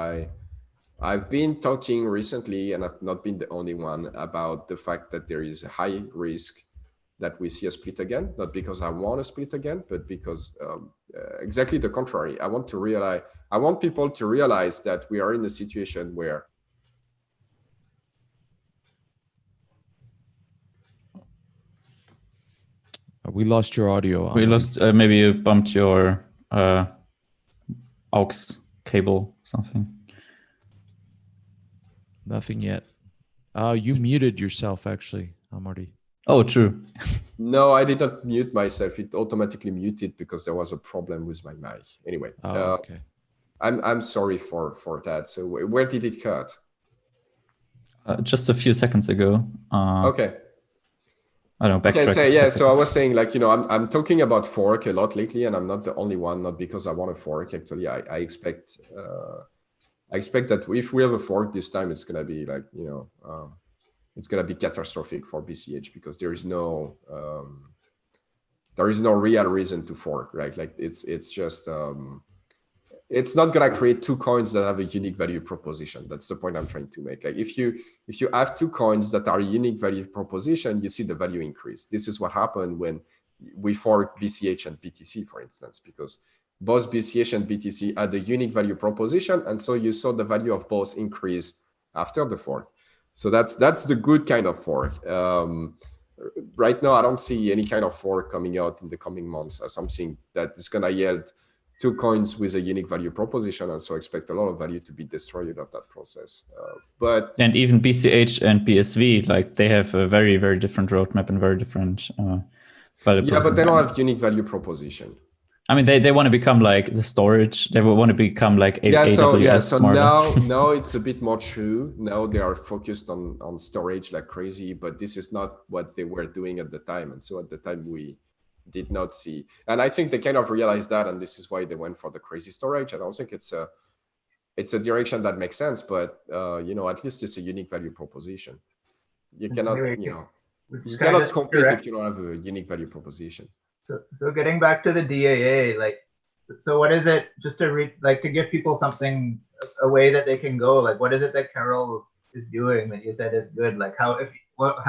I've been talking recently, and I've not been the only one, about the fact that there is a high risk that we see a split again, not because I want to split again, but because exactly the contrary. I want people to realize that we are in a situation where we lost your audio. We lost, maybe you bumped your aux cable, something. Nothing yet. You muted yourself, actually, Marty. Oh, true. No, I did not mute myself. It automatically muted because there was a problem with my mic. Anyway, okay. I'm sorry for that. So where did it cut? Just a few seconds ago. Okay. I don't know. Okay, so I was saying, like, I'm talking about fork a lot lately, and I'm not the only one. Not because I want a fork. Actually, I expect that if we have a fork this time, it's gonna be like, it's gonna be catastrophic for BCH, because there is no real reason to fork, right? Like it's just it's not gonna create two coins that have a unique value proposition. That's the point I'm trying to make. Like if you have two coins that are unique value proposition, you see the value increase. This is what happened when we forked BCH and BTC, for instance, because both BCH and BTC had a unique value proposition, and so you saw the value of both increase after the fork. So that's the good kind of fork. Right now, I don't see any kind of fork coming out in the coming months as something that is going to yield 2 coins with a unique value proposition, and so expect a lot of value to be destroyed of that process. And even BCH and BSV, like they have a very, very different roadmap and very different value. Yeah, but they don't have unique value proposition. I mean, they want to become like the storage. They want to become like AWS. So so now it's a bit more true. Now they are focused on storage like crazy, but this is not what they were doing at the time. And so at the time we did not see. And I think they kind of realized that, and this is why they went for the crazy storage. I don't think it's a direction that makes sense, but at least it's a unique value proposition. You cannot, you cannot compete if you don't have a unique value proposition. So getting back to the DAA, like, so what is it, just to to give people something, a way that they can go, like, what is it that Carol is doing that you said is good? Like, how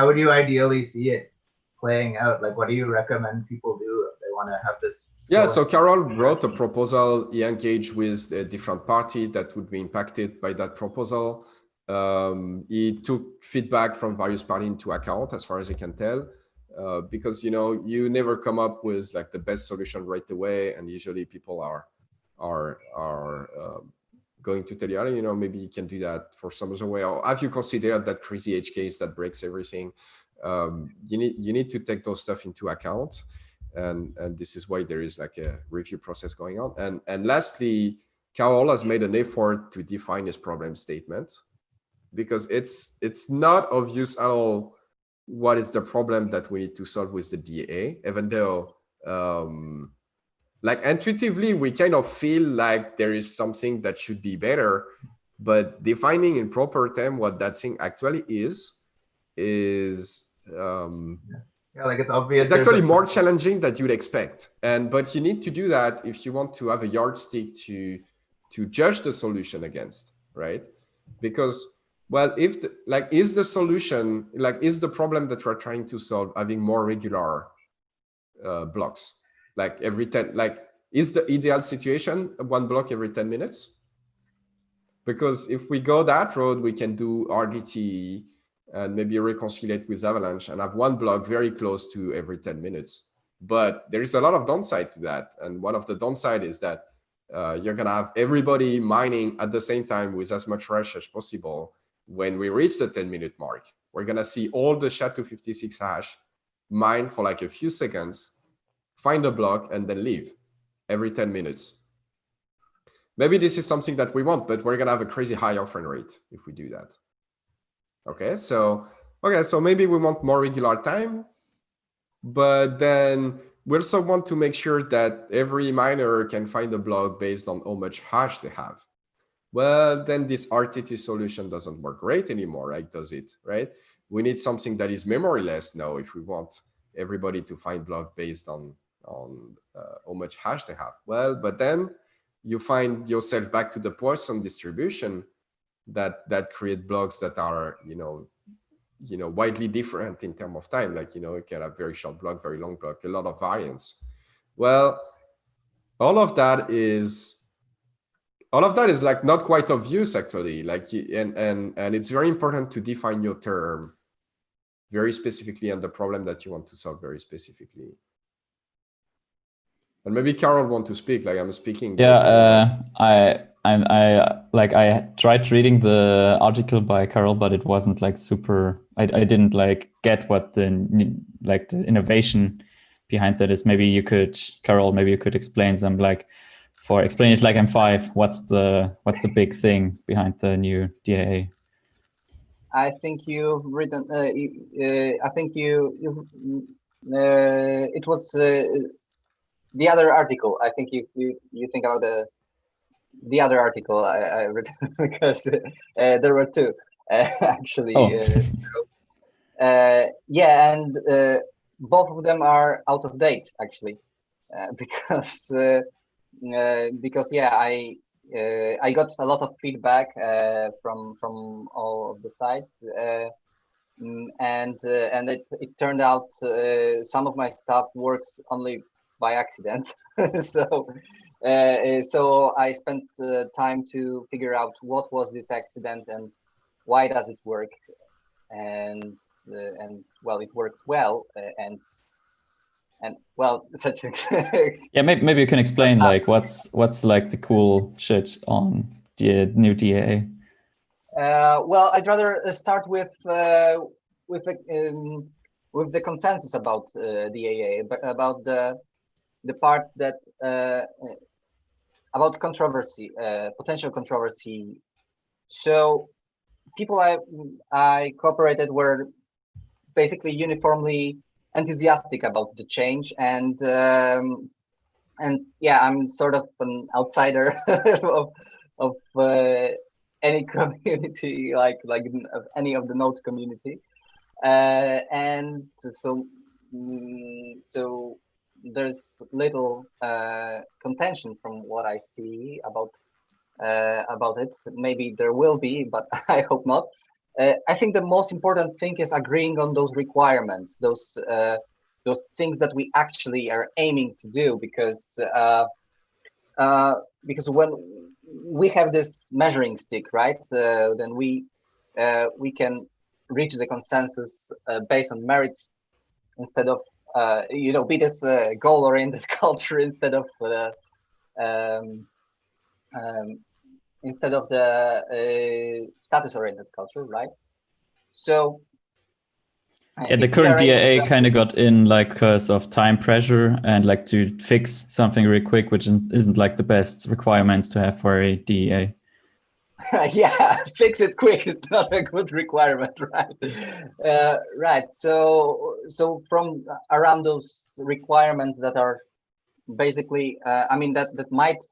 would you ideally see it playing out? Like, what do you recommend people do if they want to have this? Yeah, so Carol wrote a proposal. He engaged with a different party that would be impacted by that proposal. He took feedback from various parties into account, as far as I can tell. Because you never come up with like the best solution right away, and usually people are going to tell you, maybe you can do that for some other way. Or have you considered that crazy edge case that breaks everything? You need to take those stuff into account, and this is why there is like a review process going on. And lastly, Carol has made an effort to define his problem statement, because it's not obvious at all what is the problem that we need to solve with the DAA, even though like intuitively we kind of feel like there is something that should be better, but defining in proper term what that thing actually is like it's obvious. It's actually more challenging than you'd expect. But you need to do that if you want to have a yardstick to judge the solution against, right? Because well, if is the solution, is the problem that we're trying to solve having more regular blocks, like every 10, is the ideal situation 1 block every 10 minutes? Because if we go that road, we can do RDT and maybe reconcile with Avalanche and have 1 block very close to every 10 minutes. But there is a lot of downside to that. And one of the downside is that you're going to have everybody mining at the same time with as much rush as possible. When we reach the 10-minute mark, we're going to see all the SHA-256 hash mine for like a few seconds, find a block, and then leave every 10 minutes. Maybe this is something that we want, but we're going to have a crazy high offering rate if we do that. Okay, so maybe we want more regular time, but then we also want to make sure that every miner can find a block based on how much hash they have. Well, then this RTT solution doesn't work great anymore, right? Does it, right? We need something that is memoryless now if we want everybody to find block based on how much hash they have. Well, but then you find yourself back to the Poisson distribution that create blocks that are, widely different in terms of time. Like, you can have very short block, very long block, a lot of variance. Well, all of that is like not quite obvious actually, and it's very important to define your term very specifically and the problem that you want to solve very specifically. And maybe Carol want to speak, like I'm speaking. Yeah, I tried reading the article by Carol, but it wasn't like super. I didn't like get what the innovation behind that is. Maybe you could, Carol, maybe you could explain some explain it like M5. What's the big thing behind the new DAA? I think you've written. I think it was the other article. I think you think about the other article I read because there were 2 actually. Oh. Yeah, and both of them are out of date actually, because yeah, I got a lot of feedback from all of the sites, and it turned out some of my stuff works only by accident. So So I spent time to figure out what was this accident and why does it work, and well, it works well, and well, such Yeah, maybe you can explain like what's like the cool shit on the new DAA. Well, I'd rather start with the consensus about DAA, but about the part that about controversy, potential controversy. So people I cooperated were basically uniformly enthusiastic about the change, and yeah, I'm sort of an outsider of any community, like of any of the Node community, and so so there's little contention from what I see about it. Maybe there will be, but I hope not. I think the most important thing is agreeing on those requirements, those things that we actually are aiming to do, because when we have this measuring stick, right, then we can reach the consensus based on merits instead of be this goal-oriented culture instead of the status-oriented culture, right? So yeah, the current DAA kind of got in like because of time pressure and like to fix something really quick, which isn't like the best requirements to have for a DAA. Yeah, fix it quick. It's not a good requirement, right? Right. So from around those requirements that are basically, I mean, that might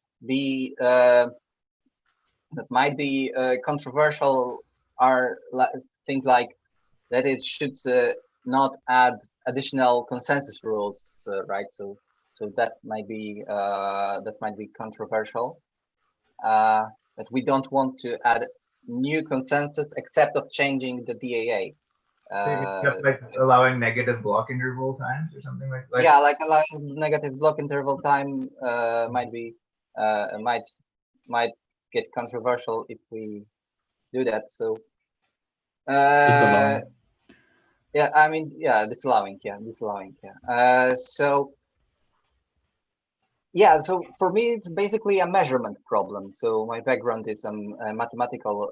be controversial, are things like that it should not add additional consensus rules, right? So that might be controversial. That we don't want to add new consensus except of changing the DAA. Like allowing negative block interval times or something like that. Yeah, like allowing negative block interval time might get controversial if we do that. So yeah, I mean, yeah, disallowing. So for me, it's basically a measurement problem. So my background is a mathematical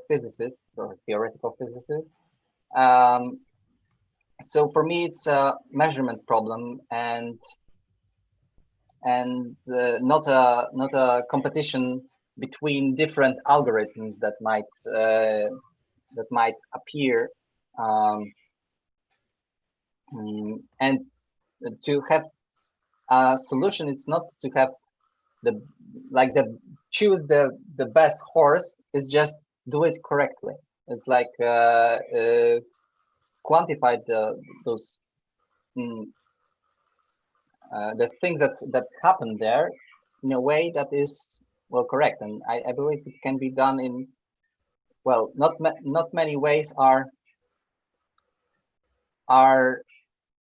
physicist or theoretical physicist. So for me, it's a measurement problem and not a competition between different algorithms that might appear. And to have a solution, it's not to have choose the best horse. It's just do it correctly. It's like quantify those the things that happen there in a way that is well correct, and I believe it can be done in, well, not many ways are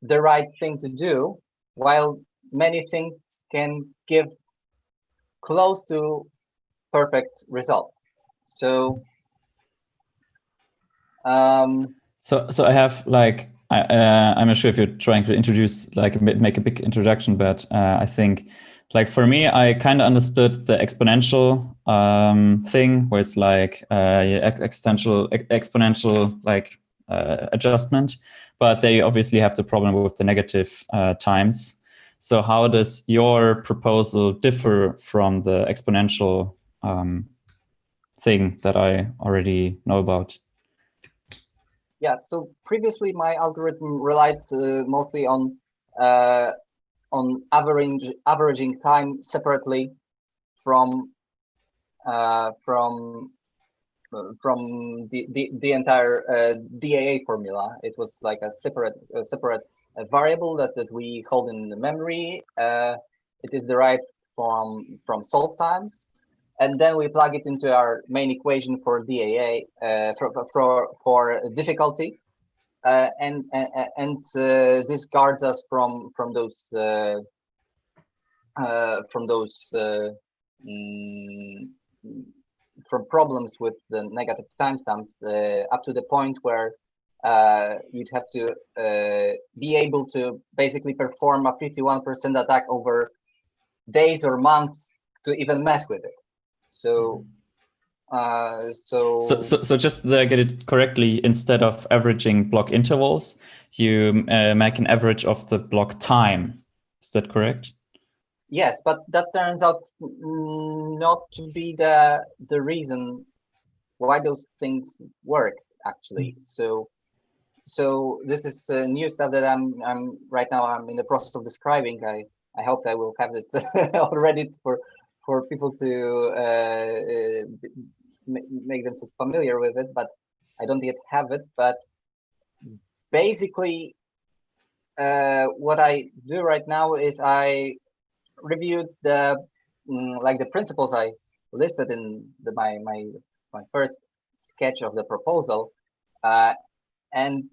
the right thing to do, while many things can give close to perfect results. So so I have like I'm not sure if you're trying to introduce like make a big introduction, but I think like for me, I kind of understood the exponential thing where it's like exponential like adjustment, but they obviously have the problem with the negative times. So how does your proposal differ from the exponential thing that I already know about? Yeah, so previously my algorithm relied mostly on averaging time separately from the entire DAA formula. It was like a separate variable that we hold in the memory. It is derived from solve times, and then we plug it into our main equation for DAA for difficulty, and this guards us from those from those from problems with the negative timestamps up to the point where you'd have to be able to basically perform a 51% attack over days or months to even mess with it. So so just that I get it correctly, instead of averaging block intervals, you make an average of the block time. Is that correct? yes, but that turns out not to be the reason why those things work actually. So this is new stuff that I'm right now I'm in the process of describing. I hope I will have it already for people to make themselves familiar with it, but I don't yet have it. But basically, what I do right now is I reviewed the like the principles I listed in my first sketch of the proposal, and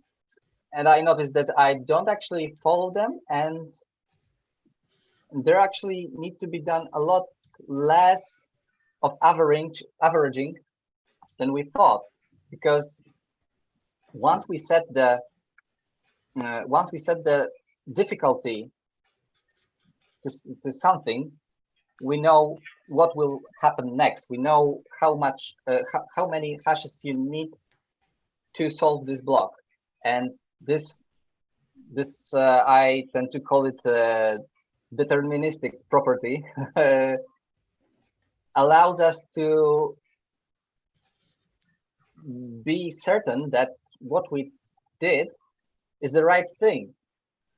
I noticed that I don't actually follow them, and there actually need to be done a lot less of averaging than we thought, because once we set the difficulty to something, we know what will happen next. We know how much how many hashes you need to solve this block, and this I tend to call it deterministic property allows us to be certain that what we did is the right thing,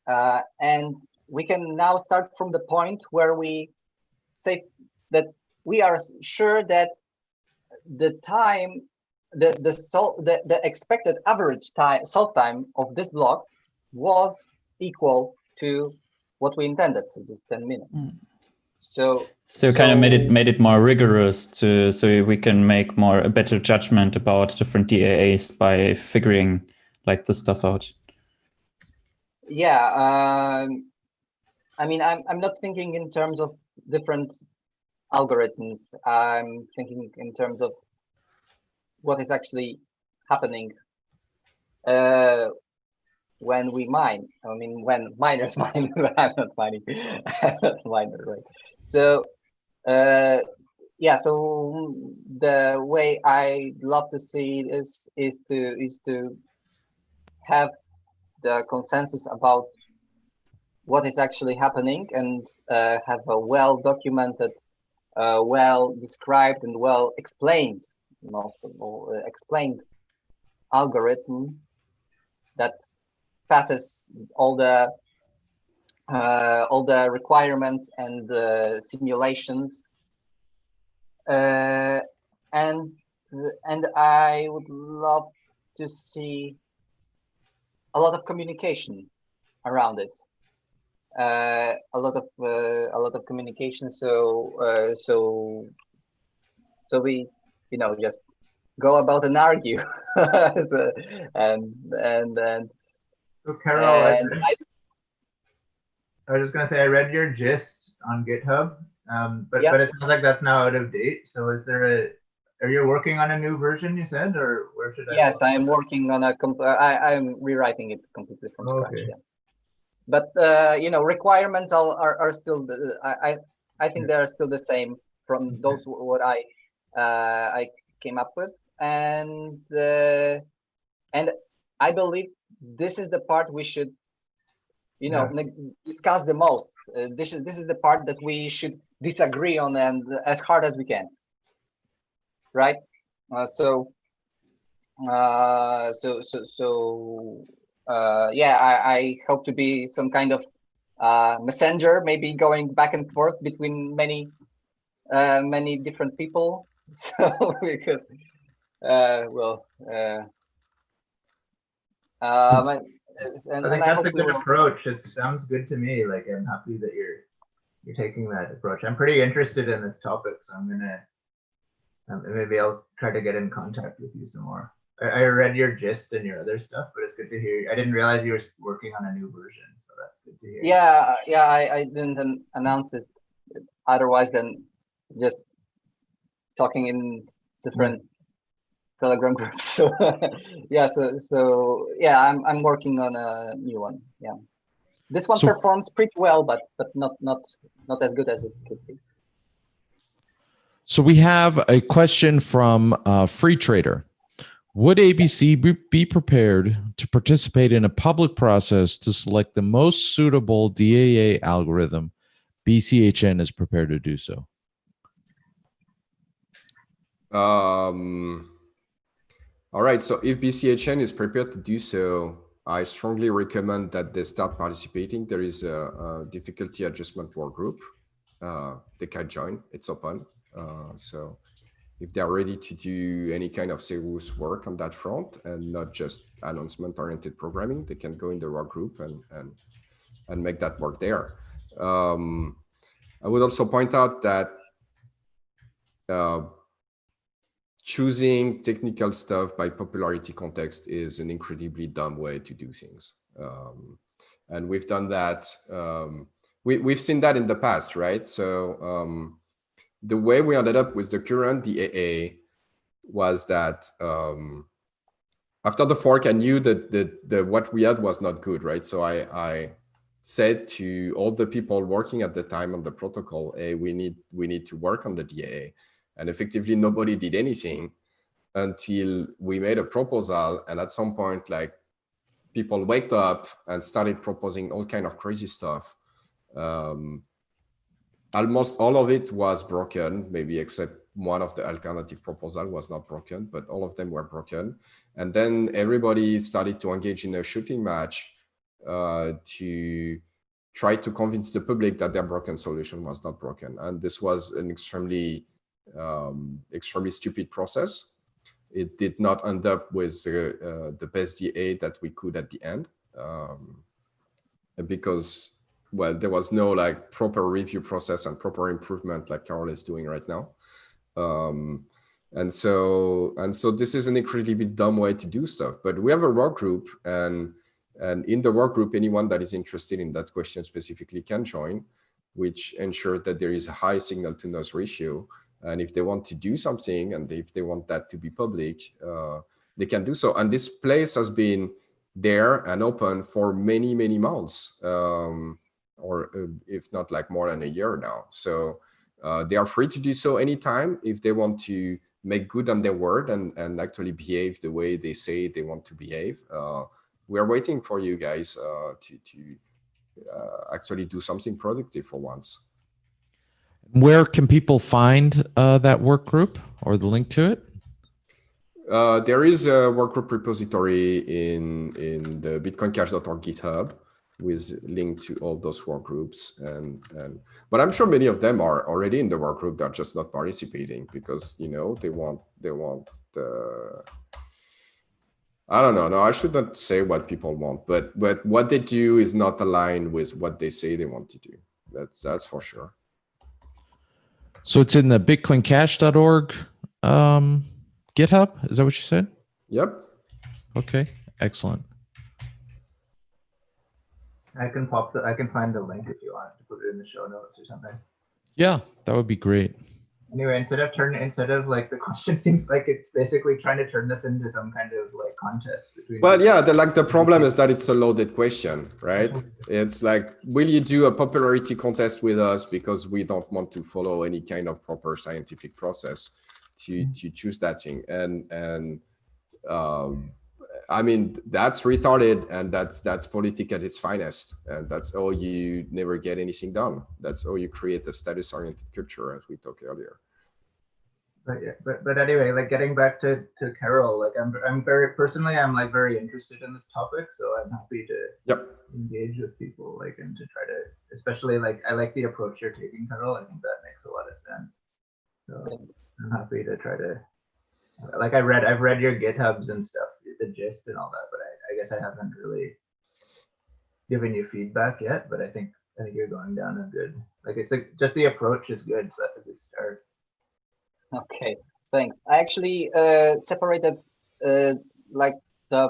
and we can now start from the point where we say that we are sure that the time, the expected average time solve time of this block was equal to what we intended, so just 10 minutes. So kind of made it more rigorous so we can make a better judgment about different DAAs by figuring like this stuff out. Yeah, I mean, I'm not thinking in terms of different algorithms. I'm thinking in terms of what is actually happening when we mine. I mean, when miners mine. I'm not mining. I'm not a miner, right? So yeah, so the way I love to see it is to have the consensus about what is actually happening, and have a well documented, well described, and well explained, explained algorithm that passes all the requirements and the simulations, and I would love to see a lot of communication around it. A lot of communication, so we just go about and argue. and so Carol, I was just gonna say I read your gist on GitHub, but it sounds like that's now out of date. So are you working on a new version, you said, or where should I? Yes, I am working on I'm rewriting it completely from scratch. Yeah. But requirements are still I think they are still the same from those what I came up with, and I believe this is the part we should discuss the most. This is the part that we should disagree on, and as hard as we can, right? I hope to be some kind of messenger, maybe going back and forth between many different people. So because I think that's a good approach. It sounds good to me. Like, I'm happy that you're taking that approach. I'm pretty interested in this topic, so I'm gonna maybe I'll try to get in contact with you some more. I read your gist and your other stuff, but it's good to hear. I didn't realize you were working on a new version, so that's good to hear. Yeah, I didn't announce it otherwise than just talking in different Telegram groups. So yeah, so yeah, I'm working on a new one. Yeah, this one performs pretty well, but not as good as it could be. So we have a question from Free Trader. Would ABC be prepared to participate in a public process to select the most suitable DAA algorithm? BCHN is prepared to do so. All right, so if BCHN is prepared to do so, I strongly recommend that they start participating. There is a difficulty adjustment work group. They can join, it's open. So if they're ready to do any kind of serious work on that front and not just announcement-oriented programming, they can go in the work group and make that work there. I would also point out that choosing technical stuff by popularity context is an incredibly dumb way to do things. And we've done that. We've seen that in the past, right? So the way we ended up with the current DAA was that after the fork, I knew that what we had was not good, right? So I said to all the people working at the time on the protocol, hey, we need to work on the DAA. And effectively, nobody did anything until we made a proposal. And at some point, like, people waked up and started proposing all kind of crazy stuff. Almost all of it was broken, maybe except one of the alternative proposal was not broken, but all of them were broken. And then everybody started to engage in a shooting match to try to convince the public that their broken solution was not broken. And this was an extremely stupid process. It did not end up with the best DA that we could at the end, because, well, there was no like proper review process and proper improvement like Carol is doing right now. And so this is an incredibly dumb way to do stuff. But we have a work group, and in the work group, anyone that is interested in that question specifically can join, which ensures that there is a high signal to noise ratio. And if they want to do something, and if they want that to be public, they can do so. And this place has been there and open for many, many months, or if not like more than a year now. So they are free to do so anytime if they want to make good on their word and actually behave the way they say they want to behave. We are waiting for you guys to actually do something productive for once. Where can people find that work group or the link to it? There is a workgroup repository in the bitcoincash.org GitHub with link to all those work groups, but I'm sure many of them are already in the work group. They're just not participating because, you know, they want I don't know. No, I should not say what people want, but what they do is not aligned with what they say they want to do. That's for sure. So it's in the bitcoincash.org GitHub. Is that what you said? Yep. Okay, excellent. I can find the link if you want to put it in the show notes or something. Yeah, that would be great. Anyway, instead of like the question seems like it's basically trying to turn this into some kind of like contest between. Well, yeah, the problem is that it's a loaded question, right? It's like, will you do a popularity contest with us because we don't want to follow any kind of proper scientific process to choose that thing? And I mean, that's retarded, and that's politics at its finest, and that's how you never get anything done. That's how you create a status-oriented culture, as we talked earlier. But yeah, but anyway, like getting back to Carol, like I'm like very interested in this topic, so I'm happy to engage with people, like, and to try to, especially like I like the approach you're taking, Carol. I think that makes a lot of sense. So I'm happy to try to, like, I've read your GitHubs and stuff, the gist and all that, but I guess I haven't really given you feedback yet. But I think you're going down a good, like, it's like just the approach is good, so that's a good start. Okay, thanks. I actually separated like the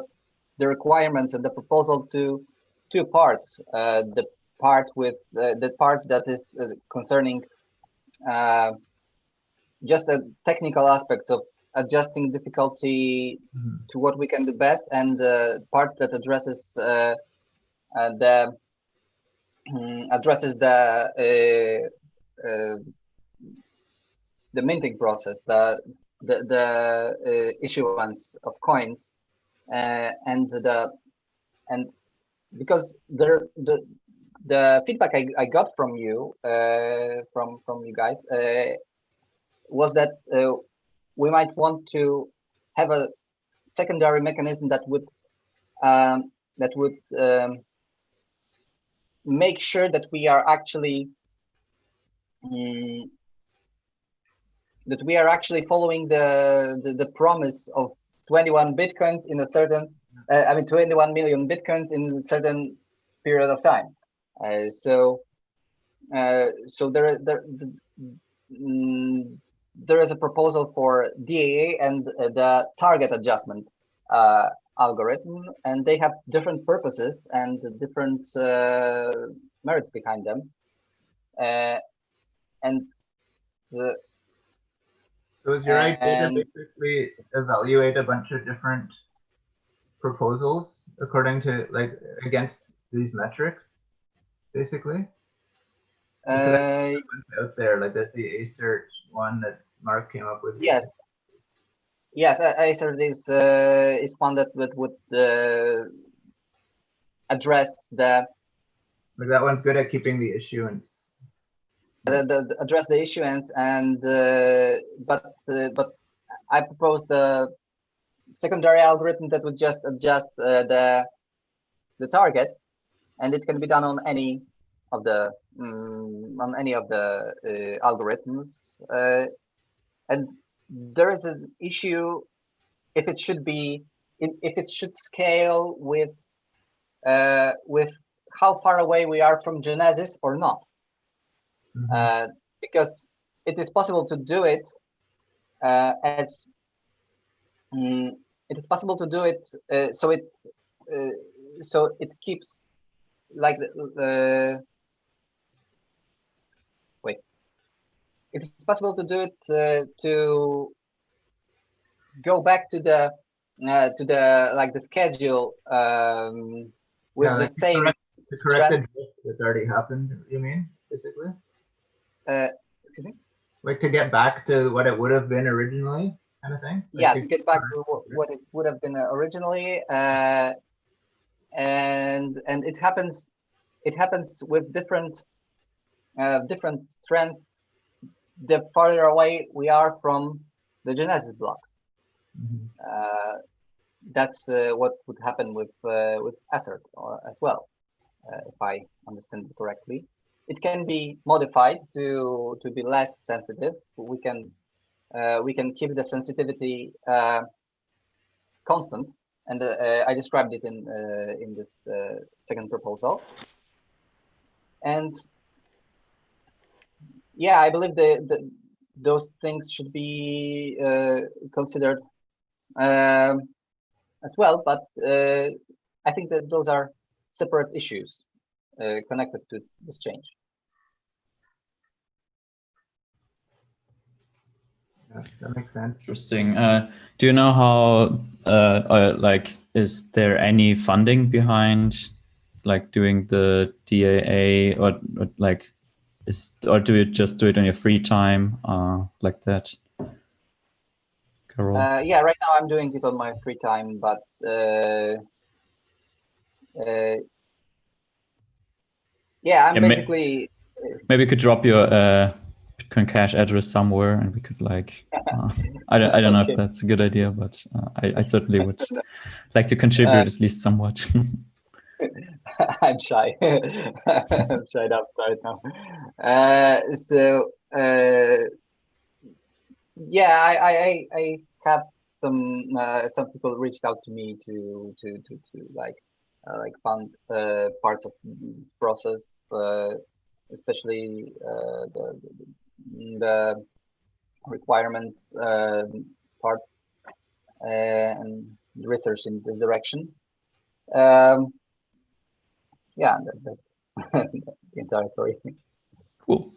requirements and the proposal to two parts. The part with the part that is concerning just the technical aspects of adjusting difficulty to what we can do best, and the part that addresses the minting process, the issuance of coins, and because the feedback I got from you from you guys was that we might want to have a secondary mechanism that would make sure that we are actually following the promise of 21 bitcoins in a certain 21 million bitcoins in a certain period of time. So there is a proposal for DAA and the target adjustment algorithm, and they have different purposes and different merits behind them. So is your idea to basically evaluate a bunch of different proposals according to against these metrics, basically? Out there, like there's the ACERT one that Mark came up with. Yes, ACERT is one that would address the. Like that one's good at keeping the issuance. Address the issuance, and but I proposed the secondary algorithm that would just adjust the target, and it can be done on any of the algorithms, and there is an issue if it should scale with how far away we are from Genesis or not. Because it is possible to do it so it keeps like it's possible to do it to go back to the schedule with the same corrected drift that's already happened, you mean, basically? Excuse me? Like to get back to what it would have been originally, kind of thing? Yeah, to get back to what it would have been originally, and it happens with different strength the farther away we are from the Genesis block. That's what would happen with ACERT as well, if I understand it correctly. It can be modified to be less sensitive. We can keep the sensitivity constant, and I described it in this second proposal. And yeah, I believe those things should be considered as well, but I think that those are separate issues connected to this change. Yeah, that makes sense. Interesting. Do you know how, is there any funding behind, doing the DAA, or do you just do it on your free time, like that? Carol? Yeah, right now I'm doing it on my free time, but yeah, I'm basically. Maybe you could drop your Bitcoin Cash address somewhere, and we could I don't know if that's a good idea, but I certainly would like to contribute at least somewhat. I'm shy. I'm shy outside now. Yeah, I have some people reached out to me to fund parts of this process, especially the requirements part and research in this direction. Yeah, that's the entire story. Cool.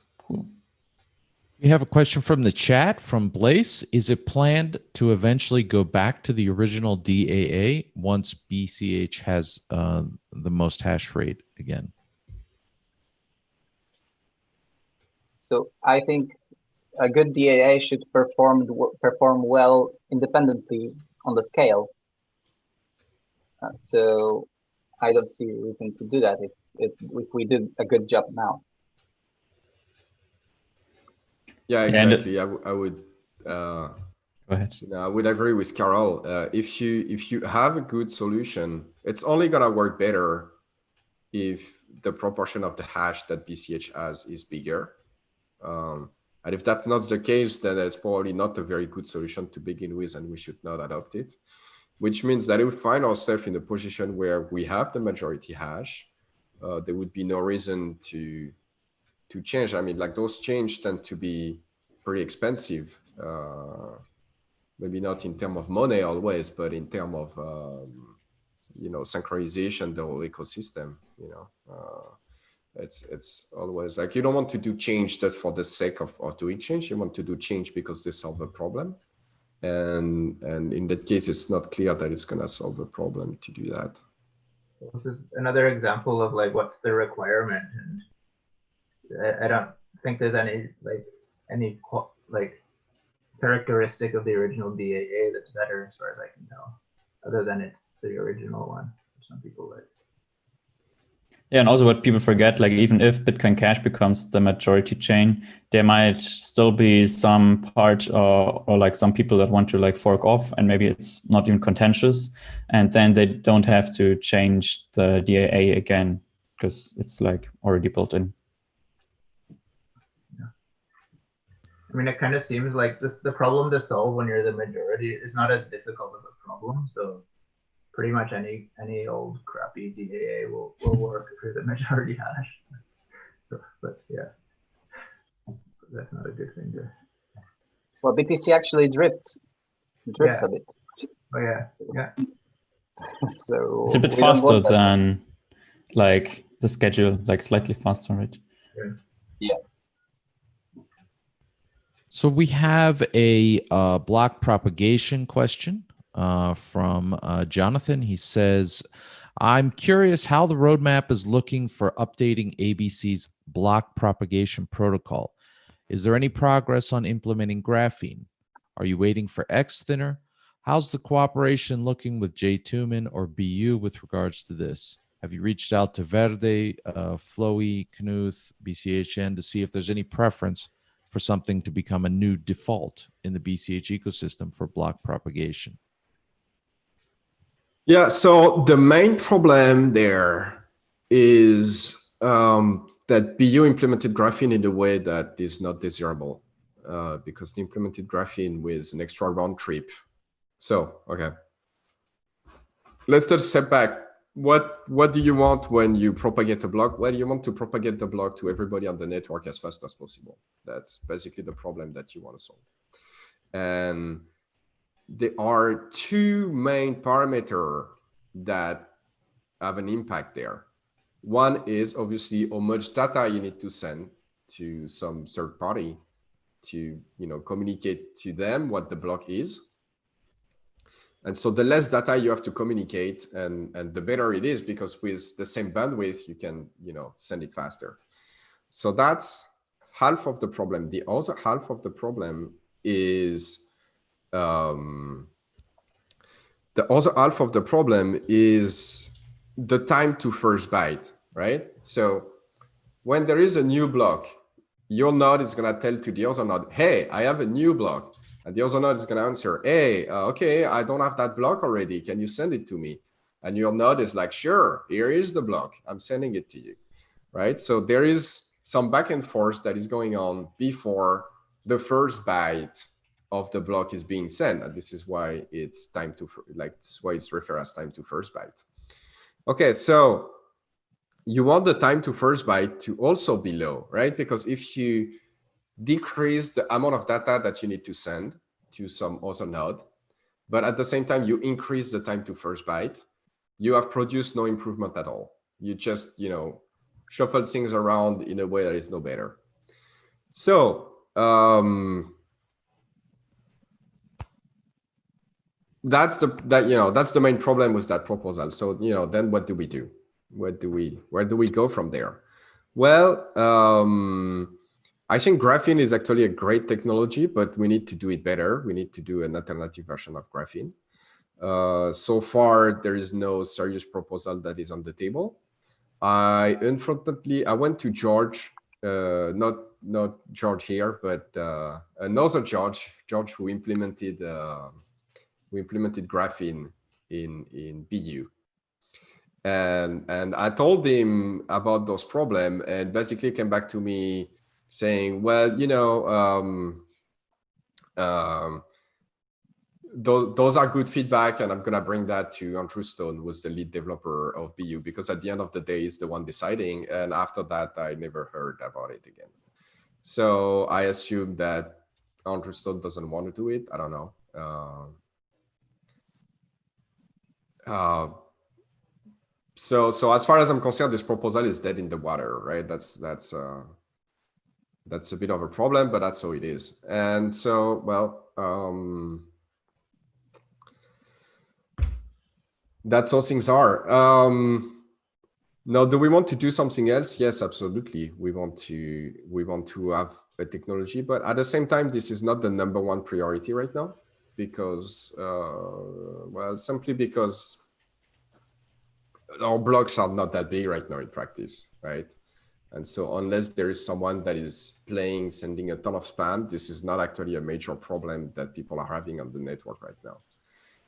We have a question from the chat from Blaze. Is it planned to eventually go back to the original DAA once BCH has the most hash rate again? So I think a good DAA should perform well independently on the scale. So I don't see a reason to do that if we did a good job now. Yeah, exactly. I would. Go ahead. I would agree with Carol. If you have a good solution, it's only gonna work better if the proportion of the hash that BCH has is bigger. And if that's not the case, then it's probably not a very good solution to begin with, and we should not adopt it. Which means that if we find ourselves in a position where we have the majority hash, there would be no reason to change. I mean, like those changes tend to be pretty expensive. Maybe not in terms of money always, but in terms of synchronization, the whole ecosystem. It's always like you don't want to do change just for the sake of doing change. You want to do change because they solve a problem. And in that case, it's not clear that it's going to solve a problem to do that. This is another example of like what's the requirement, and I don't think there's any characteristic of the original DAA that's better as far as I can tell, other than it's the original one. Some people like. Yeah, and also what people forget, like even if Bitcoin Cash becomes the majority chain, there might still be some part or like some people that want to like fork off, and maybe it's not even contentious, and then they don't have to change the DAA again because it's like already built in. Yeah. I mean, it kind of seems like the problem to solve when you're the majority is not as difficult of a problem. So pretty much any old crappy DAA will work if you're the majority hash. So, but yeah, that's not a good thing to. Well, BTC actually drifts a bit. Oh yeah, yeah. So it's a bit faster than like the schedule, like slightly faster, right? Yeah. So we have a block propagation question from Jonathan. He says, I'm curious how the roadmap is looking for updating ABC's block propagation protocol. Is there any progress on implementing graphene? Are you waiting for X thinner? How's the cooperation looking with J2min or BU with regards to this? Have you reached out to Verde, Flowy, Knuth, BCHN to see if there's any preference for something to become a new default in the BCH ecosystem for block propagation? Yeah, so the main problem there is that BU implemented graphene in a way that is not desirable because they implemented graphene with an extra round trip. So, okay. Let's take a step back. What do you want when you propagate a block? Well, you want to propagate the block to everybody on the network as fast as possible. That's basically the problem that you want to solve. And there are two main parameters that have an impact there. One is obviously how much data you need to send to some third party to communicate to them what the block is. And so the less data you have to communicate, and the better it is, because with the same bandwidth, you can send it faster. So that's half of the problem. The other half of the problem is the time to first byte, right? So when there is a new block, your node is going to tell to the other node, hey, I have a new block. And the other node is going to answer, hey, okay, I don't have that block already. Can you send it to me? And your node is like, sure, here is the block. I'm sending it to you, right? So there is some back and forth that is going on before the first byte of the block is being sent. And this is why it's time to, that's why it's referred as time to first byte. Okay, so you want the time to first byte to also be low, right? Because if you decrease the amount of data that you need to send to some other node, but at the same time, you increase the time to first byte, you have produced no improvement at all. You just, shuffle things around in a way that is no better. So that's the main problem with that proposal. So then what do we do? Where do we go from there? Well, I think graphene is actually a great technology, but we need to do it better. We need to do an alternative version of graphene. So far, there is no serious proposal that is on the table. Unfortunately, I went to George, not George here, but another George who implemented graphene in BU. And I told him about those problems, and basically came back to me saying, well, those are good feedback, and I'm going to bring that to Andrew Stone, who was the lead developer of BU, because at the end of the day, he's the one deciding. And after that, I never heard about it again. So I assume that Andrew Stone doesn't want to do it. I don't know. So as far as I'm concerned, this proposal is dead in the water, right? That's a bit of a problem, but that's how it is. And so, well, that's how things are. Now, do we want to do something else? Yes, absolutely. We want to have a technology, but at the same time, this is not the #1 priority right now, because, well, simply because our blocks are not that big right now in practice, right? And so unless there is someone that is sending a ton of spam, this is not actually a major problem that people are having on the network right now.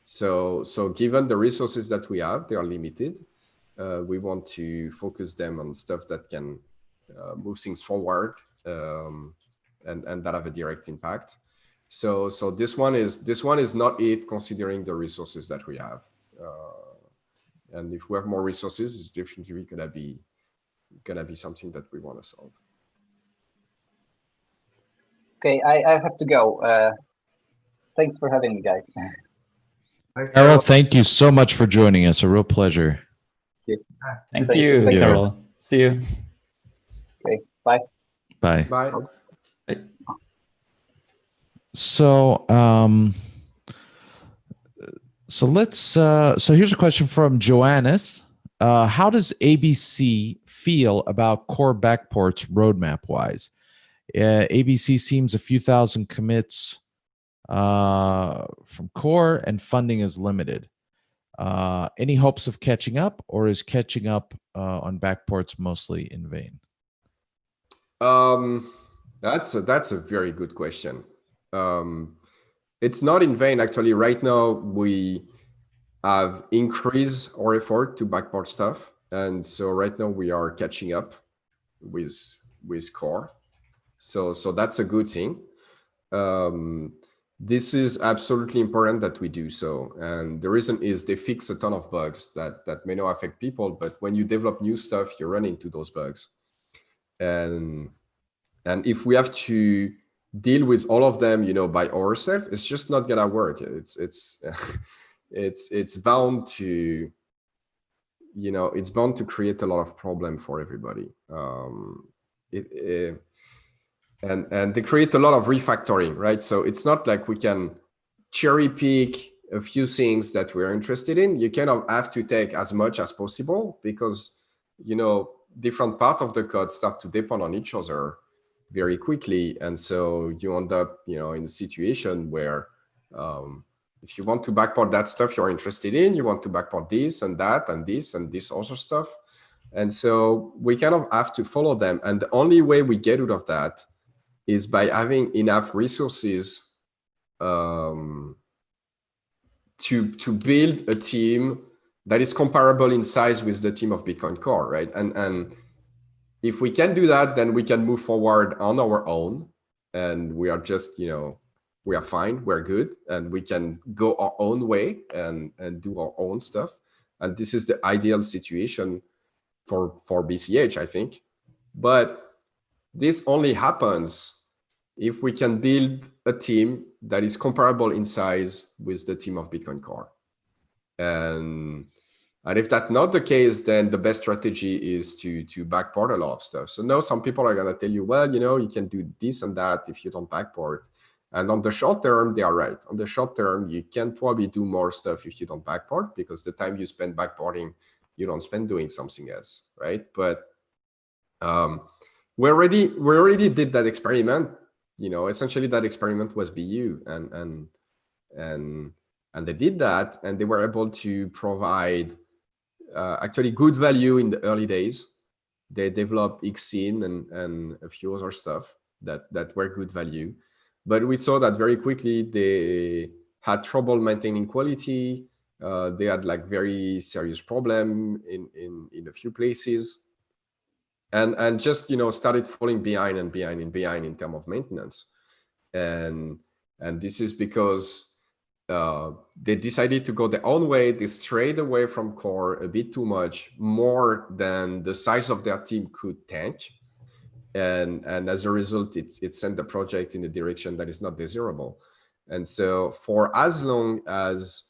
So given the resources that we have, they are limited. We want to focus them on stuff that can move things forward and that have a direct impact. So this one is not it, considering the resources that we have. And if we have more resources, it's definitely gonna be something that we want to solve. Okay, I have to go. Thanks for having me, guys. Carol, thank you so much for joining us. A real pleasure. Thank you, Carol. See you. Okay, bye. Bye. Bye. So, so here's a question from Joannis. How does ABC feel about core backports roadmap wise? ABC seems a few thousand commits from core, and funding is limited. Any hopes of catching up, or is catching up on backports mostly in vain? That's a very good question. It's not in vain, actually. Right now, we have increased our effort to backport stuff, and so right now we are catching up with core. So that's a good thing. This is absolutely important that we do so, and the reason is they fix a ton of bugs that may not affect people, but when you develop new stuff, you run into those bugs, and if we have to deal with all of them, by ourselves, it's just not gonna work. It's bound to, it's bound to create a lot of problem for everybody. And they create a lot of refactoring, right? So it's not like we can cherry pick a few things that we're interested in. You kind of have to take as much as possible, because, different parts of the code start to depend on each other very quickly. And so you end up, in a situation where if you want to backport that stuff you're interested in, you want to backport this and that and this other stuff. And so we kind of have to follow them. And the only way we get out of that is by having enough resources to build a team that is comparable in size with the team of Bitcoin Core, right? And if we can do that, then we can move forward on our own, and we are just, we are fine, we're good, and we can go our own way and do our own stuff. And this is the ideal situation for BCH, I think. But this only happens if we can build a team that is comparable in size with the team of Bitcoin Core. And And if that's not the case, then the best strategy is to backport a lot of stuff. So now some people are going to tell you, well, you can do this and that if you don't backport. And on the short term, they are right. On the short term, you can probably do more stuff if you don't backport, because the time you spend backporting, you don't spend doing something else, right? But we already did that experiment. Essentially that experiment was BU, and they did that, and they were able to provide actually good value in the early days. They developed Xcene and a few other stuff that were good value. But we saw that very quickly they had trouble maintaining quality. They had like very serious problem in a few places. And just started falling behind in terms of maintenance. And this is because they decided to go their own way. They strayed away from core a bit too much, more than the size of their team could tank. And as a result, it sent the project in a direction that is not desirable. And so for as long as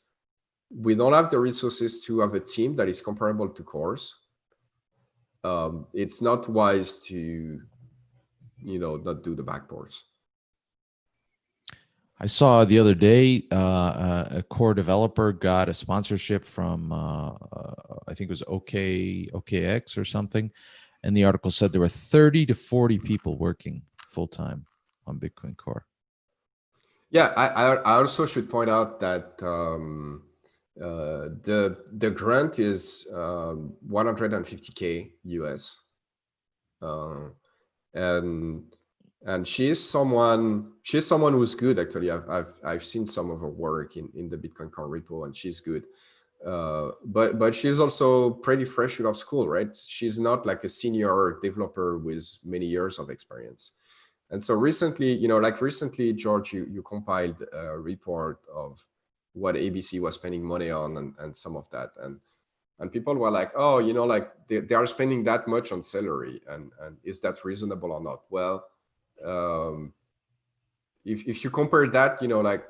we don't have the resources to have a team that is comparable to cores, it's not wise to not do the backports. I saw the other day a core developer got a sponsorship from I think it was OKX or something, and the article said there were 30 to 40 people working full time on Bitcoin Core. Yeah, I also should point out that the grant is 150K US, and she's someone who's good. Actually, I've seen some of her work in the Bitcoin Core repo, and she's good. But she's also pretty fresh out of school, right? She's not like a senior developer with many years of experience. And so recently, George, you compiled a report of what ABC was spending money on and some of that. And people were like, oh, like they are spending that much on salary. And is that reasonable or not? Well, if you compare that, like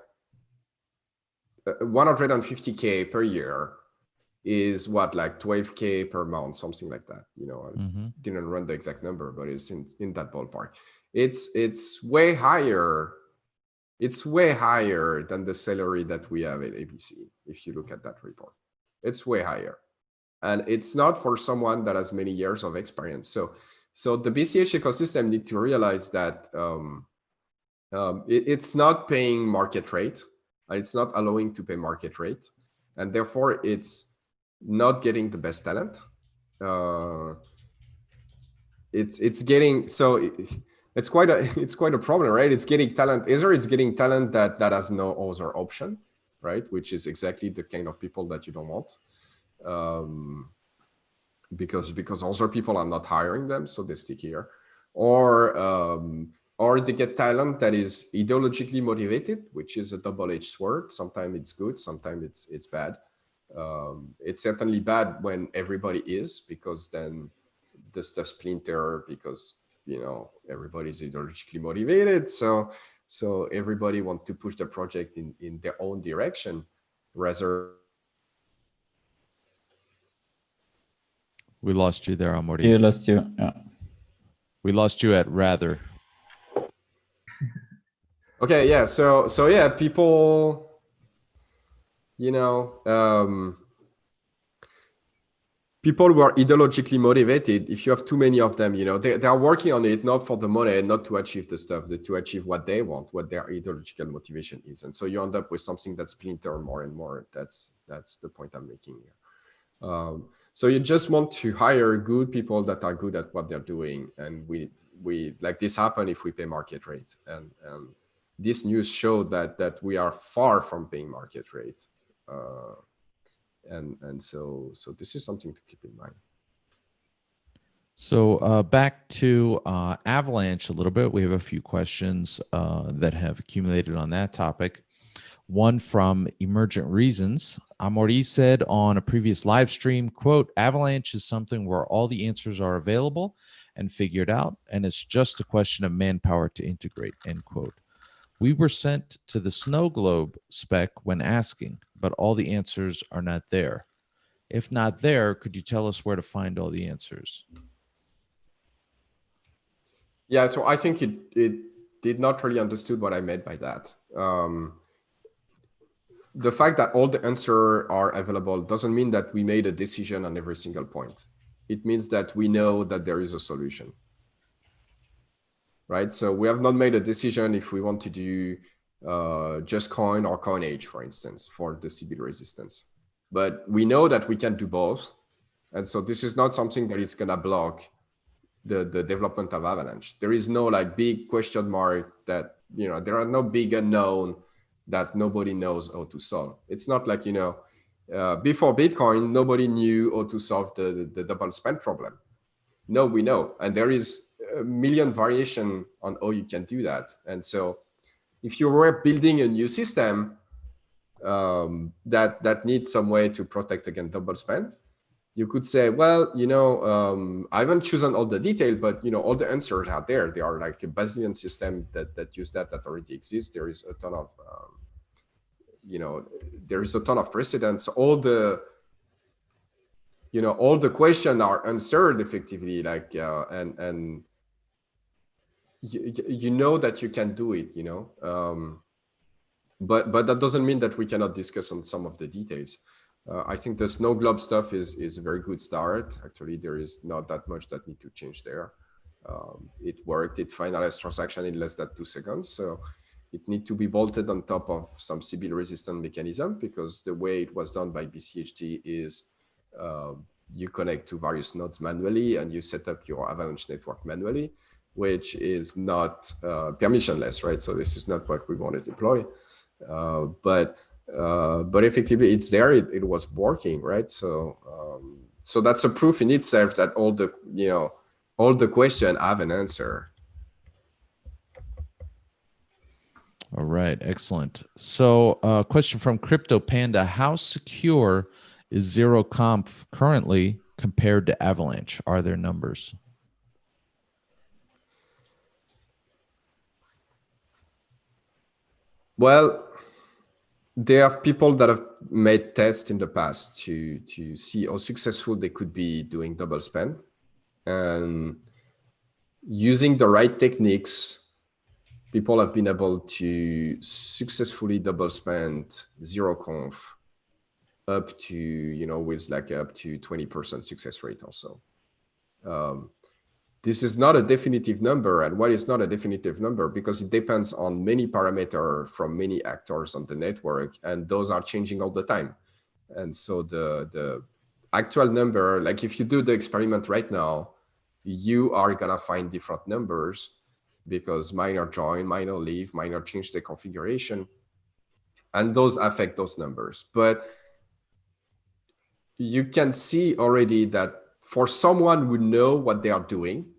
150K per year is what, like 12K per month, something like that. I didn't run the exact number, but it's in that ballpark. It's way higher. It's way higher than the salary that we have at ABC. If you look at that report, it's way higher, and it's not for someone that has many years of experience. So the BCH ecosystem need to realize that it's not paying market rate, and it's not allowing to pay market rate, and therefore it's not getting the best talent. It's getting so. It's quite a problem, right? It's getting talent. It's getting talent that has no other option, right? Which is exactly the kind of people that you don't want, because other people are not hiring them, so they stick here, or they get talent that is ideologically motivated, which is a double-edged sword. Sometimes it's good, sometimes it's bad. It's certainly bad when everybody is, because then the stuff splinter, because everybody's ideologically motivated, so everybody wants to push the project in their own direction rather. We lost you there, Amaury. You lost you. Yeah. We lost you at rather. Okay, yeah. So yeah, people, people who are ideologically motivated, if you have too many of them, they are working on it not for the money, not to achieve the stuff, but to achieve what they want, what their ideological motivation is. And so you end up with something that's splinter more and more. That's the point I'm making here. So you just want to hire good people that are good at what they're doing. And we like this happen if we pay market rate. And this news showed that we are far from paying market rate. And so this is something to keep in mind. So back to Avalanche a little bit. We have a few questions that have accumulated on that topic. One from Emergent Reasons. Amaury said on a previous live stream, quote, Avalanche is something where all the answers are available and figured out, and it's just a question of manpower to integrate, end quote. We were sent to the snow globe spec when asking, but all the answers are not there. If not there, could you tell us where to find all the answers? Yeah, so I think it did not really understood what I meant by that. The fact that all the answers are available doesn't mean that we made a decision on every single point. It means that we know that there is a solution, right? So we have not made a decision if we want to do just coin or coinage, for instance, for the Sibyl resistance. But we know that we can do both. And so this is not something that is going to block the development of Avalanche. There is no like big question mark that, you know, there are no big unknown that nobody knows how to solve. It's not like, you know, before Bitcoin, nobody knew how to solve the double spend problem. No, we know. And there is a million variation on how you can do that. And so if you were building a new system that needs some way to protect against double spend, you could say, well, you know, I haven't chosen all the detail, but, you know, all the answers are there. They are like a Baselian system that use that already exists. There is a ton of, you know, there is a ton of precedents. All the, you know, all the questions are answered effectively, like, and you know that you can do it, you know, but that doesn't mean that we cannot discuss on some of the details. I think the snow globe stuff is a very good start. Actually, there is not that much that need to change there. It worked. It finalized transaction in less than 2 seconds. So it need to be bolted on top of some Sibyl resistant mechanism, because the way it was done by BCHT is you connect to various nodes manually and you set up your Avalanche network manually, which is not permissionless, right? So this is not what we want to deploy. But effectively it's there. It was working, right? So so that's a proof in itself that all the, you know, all the questions have an answer. All right, excellent. So question from Crypto Panda: how secure is ZeroConf currently compared to Avalanche? Are there numbers? Well, there are people that have made tests in the past to see how successful they could be doing double spend, and using the right techniques, people have been able to successfully double spend ZeroConf up to, you know, with like up to 20% success rate also. This is not a definitive number. And why is not a definitive number? Because it depends on many parameters from many actors on the network, and those are changing all the time. And so the actual number, like if you do the experiment right now, you are gonna find different numbers because miner join, miner leave, miner change the configuration, and those affect those numbers. But you can see already that for someone who know what they are doing,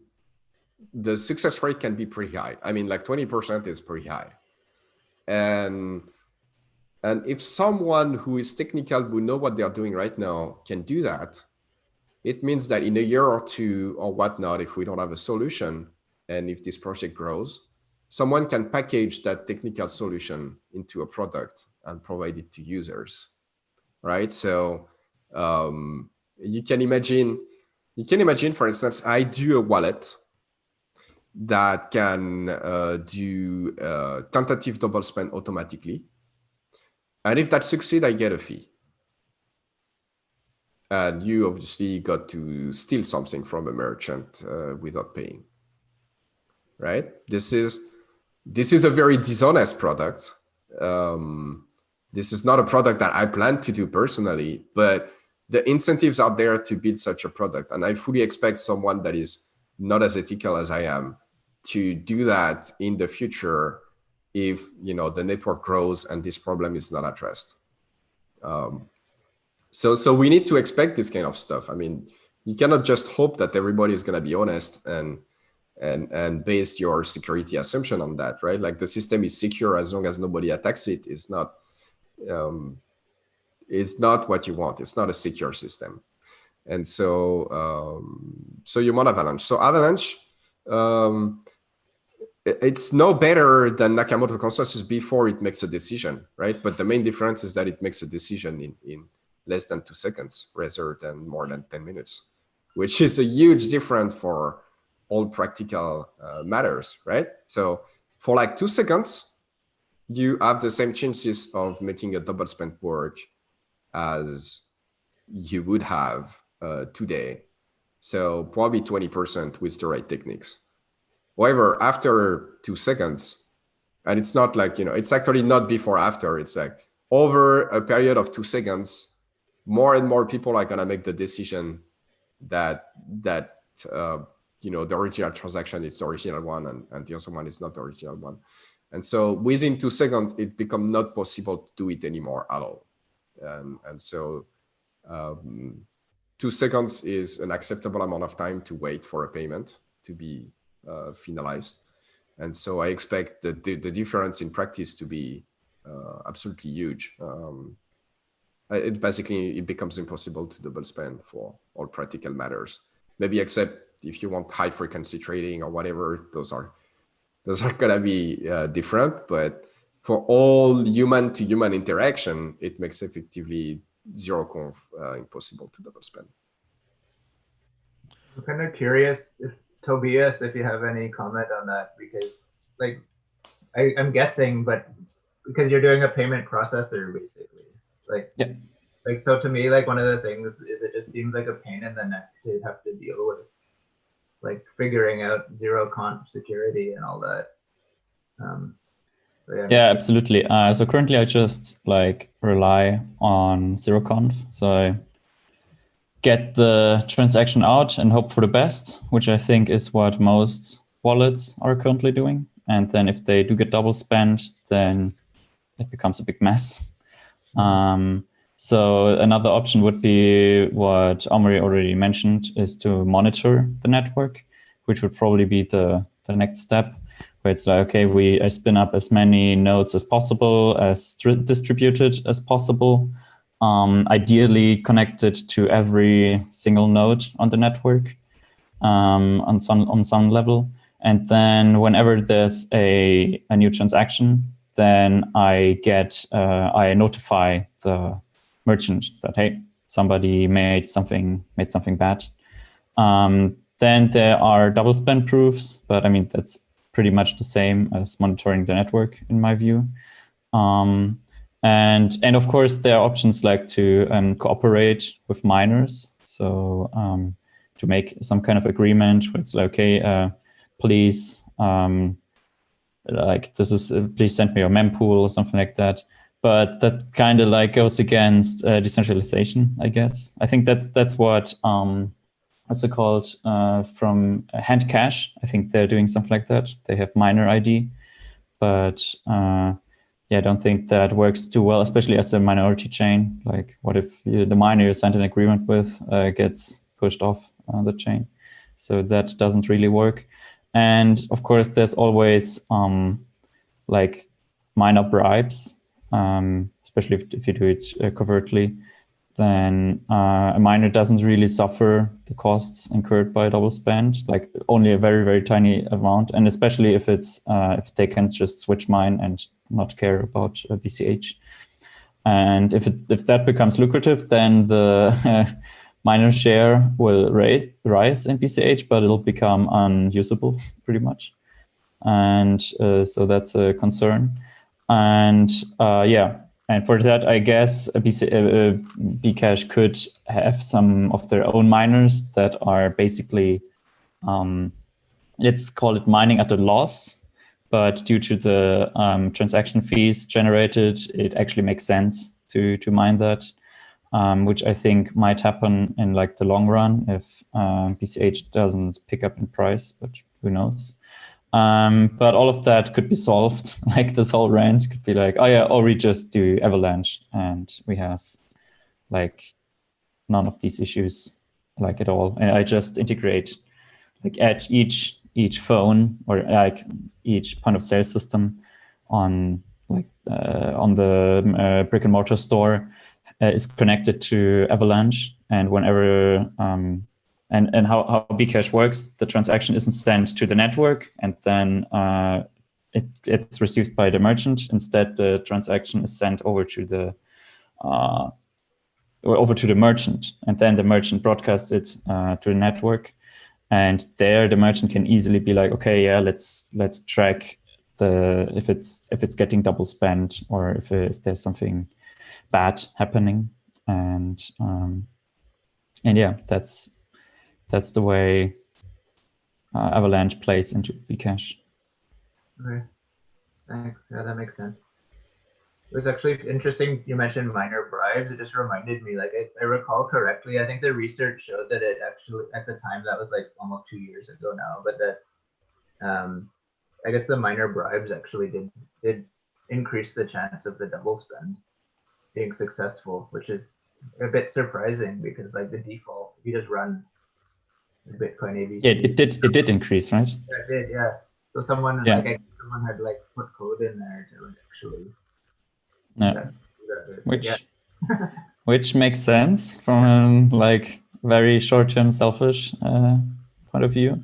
the success rate can be pretty high. I mean, like 20% is pretty high. And if someone who is technical, who know what they are doing right now, can do that, it means that in a year or two or whatnot, if we don't have a solution, and if this project grows, someone can package that technical solution into a product and provide it to users, right? So you can imagine, for instance, I do a wallet that can do tentative double spend automatically. And if that succeeds, I get a fee. And you obviously got to steal something from a merchant without paying, right? This is a very dishonest product. This is not a product that I plan to do personally, but the incentives are there to build such a product. And I fully expect someone that is not as ethical as I am to do that in the future if, you know, the network grows and this problem is not addressed. So we need to expect this kind of stuff. I mean, you cannot just hope that everybody is going to be honest and base your security assumption on that, right? Like the system is secure as long as nobody attacks it. Is not what you want. It's not a secure system. And so so you want Avalanche. So Avalanche, it's no better than Nakamoto consensus before it makes a decision, right? But the main difference is that it makes a decision less than 2 seconds rather than more than 10 minutes, which is a huge difference for all practical matters, right? So for like 2 seconds, you have the same chances of making a double spend work as you would have today. So probably 20% with the right techniques. However, after 2 seconds, and it's not like, it's actually not before after, it's like over a period of 2 seconds, more and more people are going to make the decision that the original transaction is the original one and the other one is not the original one. And so within 2 seconds, it becomes not possible to do it anymore at all. And so 2 seconds is an acceptable amount of time to wait for a payment to be finalized. And so I expect the difference in practice to be absolutely huge. It becomes impossible to double spend for all practical matters. Maybe except if you want high frequency trading or whatever, those are gonna be different. But for all human to human interaction, it makes effectively zero conf impossible to double spend. I'm kind of curious if Tobias, if you have any comment on that, because like I'm guessing, but because you're doing a payment processor basically, like yeah. Like, so to me, like one of the things is it just seems like a pain in the neck to have to deal with, like figuring out zero conf security and all that. So yeah. Yeah, absolutely. So currently I just like rely on zero conf. So I get the transaction out and hope for the best, which I think is what most wallets are currently doing. And then if they do get double spent, then it becomes a big mess. So another option would be what Omri already mentioned, is to monitor the network, which would probably be the next step, where it's like, okay, I spin up as many nodes as possible, as distributed as possible, ideally connected to every single node on the network on some level. And then whenever there's a new transaction, then I notify the merchant that, hey, somebody made something bad. Then there are double spend proofs, but I mean, that's pretty much the same as monitoring the network in my view. And of course, there are options like to cooperate with miners. So to make some kind of agreement where it's like, okay, please, like this is, please send me your mempool or something like that. But that kind of like goes against decentralization, I guess. I think that's what what's it called, from Hand Cash. I think they're doing something like that. They have miner ID, but yeah, I don't think that works too well, especially as a minority chain. Like, what if the miner you signed an agreement with gets pushed off the chain? So that doesn't really work. And of course, there's always like miner bribes, especially if you do it covertly. Then a miner doesn't really suffer the costs incurred by double spend, like only a very, very tiny amount. And especially if it's if they can just switch mine and not care about BCH. And if that becomes lucrative, then the miner share will rise in BCH, but it'll become unusable pretty much. And so that's a concern. And yeah. And for that, I guess Bcash could have some of their own miners that are basically, let's call it mining at a loss. But due to the transaction fees generated, it actually makes sense to mine that, which I think might happen in like the long run if BCH doesn't pick up in price, but who knows. But all of that could be solved. Like this whole rant could be like, oh yeah, or we just do Avalanche and we have like none of these issues like at all. And I just integrate like at each phone or like each point of sale system on like on the brick and mortar store is connected to Avalanche, and whenever and how Bcash works, the transaction isn't sent to the network and then it's received by the merchant. Instead, the transaction is sent over to the over to the merchant, and then the merchant broadcasts it to the network. And there, the merchant can easily be like, okay, yeah, let's track if it's getting double spent, or if there's something bad happening, and yeah, that's the way Avalanche plays into Bcash. Okay, thanks. Yeah, that makes sense. It was actually interesting you mentioned minor bribes. It just reminded me, like, I recall correctly, I think the research showed that it actually, at the time, that was like almost 2 years ago now, but that I guess the minor bribes actually did increase the chance of the double spend being successful, which is a bit surprising because like the default, if you just run the Bitcoin ABC. Yeah, it did increase, right? Yeah, it did, yeah. So someone Yeah. like someone had like put code in there to like actually Yeah. Which yeah. which makes sense from like very short-term selfish point of view,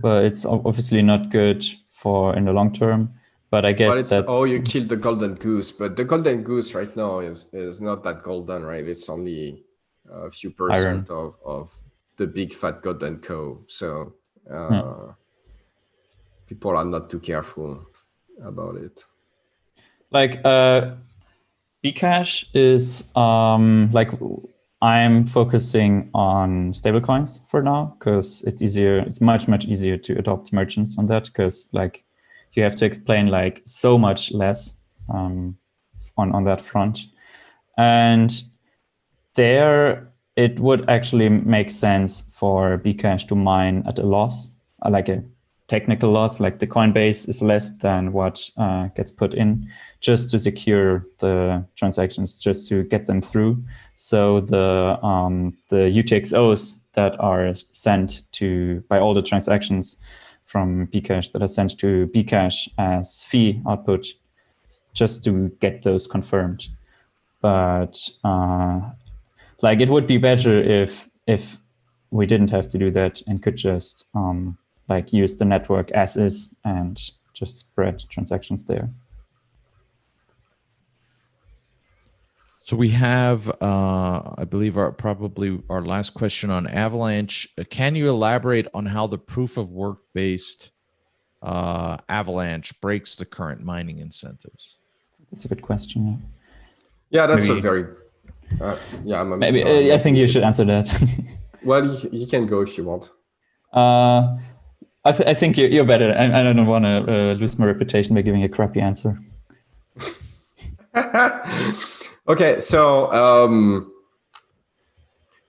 but it's obviously not good for in the long term. But I guess that's you killed the golden goose, but the golden goose right now is not that golden, right? It's only a few percent of the big fat golden cow. So people are not too careful about it. Like Bcash is like I'm focusing on stablecoins for now because it's easier. It's much easier to adopt merchants on that because like you have to explain like so much less on that front, and there it would actually make sense for Bcash to mine at a loss, like a technical loss, like the Coinbase is less than what gets put in, just to secure the transactions, just to get them through. So the UTXOs that are sent to by all the transactions from Bcash that are sent to Bcash as fee output, just to get those confirmed. But like it would be better if we didn't have to do that and could just like use the network as is and just spread transactions there. So we have, I believe, probably our last question on Avalanche. Can you elaborate on how the proof of work based Avalanche breaks the current mining incentives? That's a good question. Yeah, that's a very yeah. Maybe I think you should answer that. Well, you can go if you want. I think you're better. I don't want to lose my reputation by giving a crappy answer. Okay, so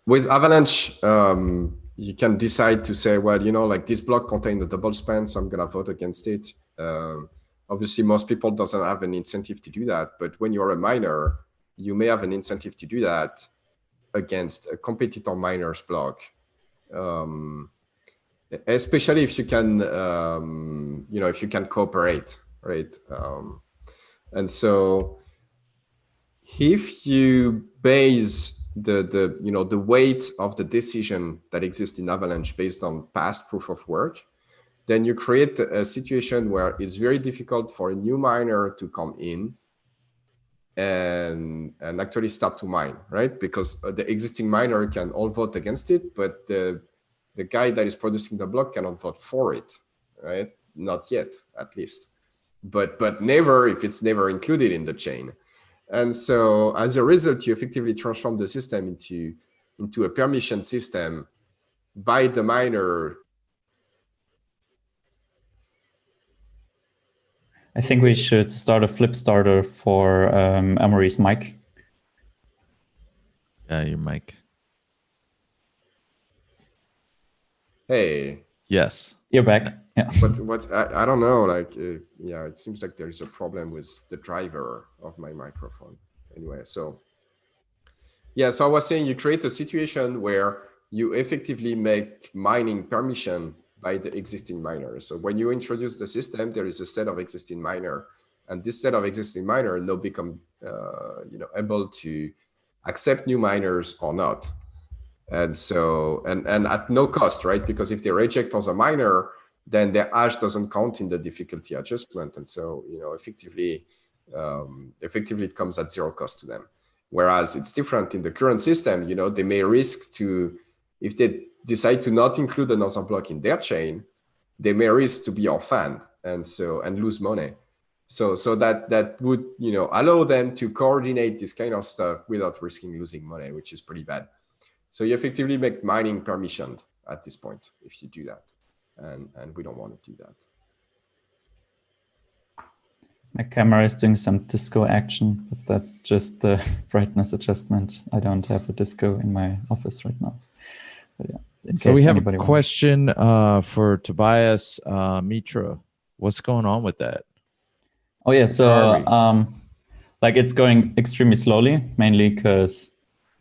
with Avalanche, you can decide to say, well, you know, like this block contains a double spend, so I'm going to vote against it. Obviously, most people doesn't have an incentive to do that. But when you're a miner, you may have an incentive to do that against a competitor miner's block. Especially if you can, you know, if you can cooperate, right? And so if you base the weight of the decision that exists in Avalanche based on past proof of work, then you create a situation where it's very difficult for a new miner to come in and actually start to mine, right? Because the existing miner can all vote against it, but the guy that is producing the block cannot vote for it, right? Not yet, at least. But never if it's never included in the chain. And so as a result, you effectively transform the system into a permission system by the miner. I think we should start a flip starter for Amory's mic. Yeah, your mic. Hey. Yes. You're back. Yeah. But I don't know. Like, yeah, it seems like there is a problem with the driver of my microphone. Anyway, so yeah, so I was saying you create a situation where you effectively make mining permission by the existing miners. So when you introduce the system, there is a set of existing miner, and this set of existing miner now become able to accept new miners or not. And so and at no cost, right? Because if they reject as a miner, then their hash doesn't count in the difficulty adjustment, and so effectively it comes at zero cost to them. Whereas it's different in the current system. They may risk to, if they decide to not include another block in their chain, they may risk to be orphaned and lose money. So that would allow them to coordinate this kind of stuff without risking losing money, which is pretty bad. So you effectively make mining permissioned at this point if you do that, and we don't want to do that. My camera is doing some disco action, but that's just the brightness adjustment. I don't have a disco in my office right now. But yeah, so we have a question for Tobias Mitra. What's going on with that? Oh yeah, so like it's going extremely slowly, mainly because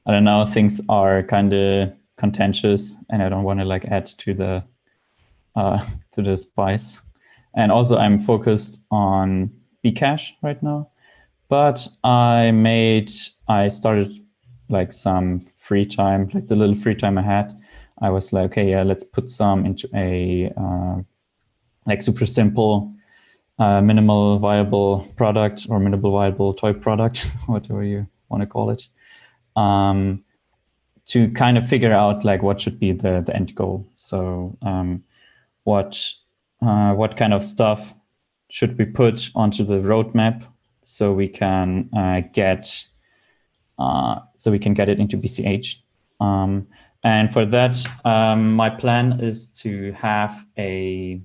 I don't know, things are kind of contentious, and I don't want to like add to the spice. And also, I'm focused on Bcash right now, but I started like some free time, like the little free time I had. I was like, okay, yeah, let's put some into a like super simple, minimal viable product or minimal viable toy product, whatever you want to call it, to kind of figure out like what should be the end goal. So what kind of stuff should we put onto the roadmap so we can get it into BCH. And for that, my plan is to have a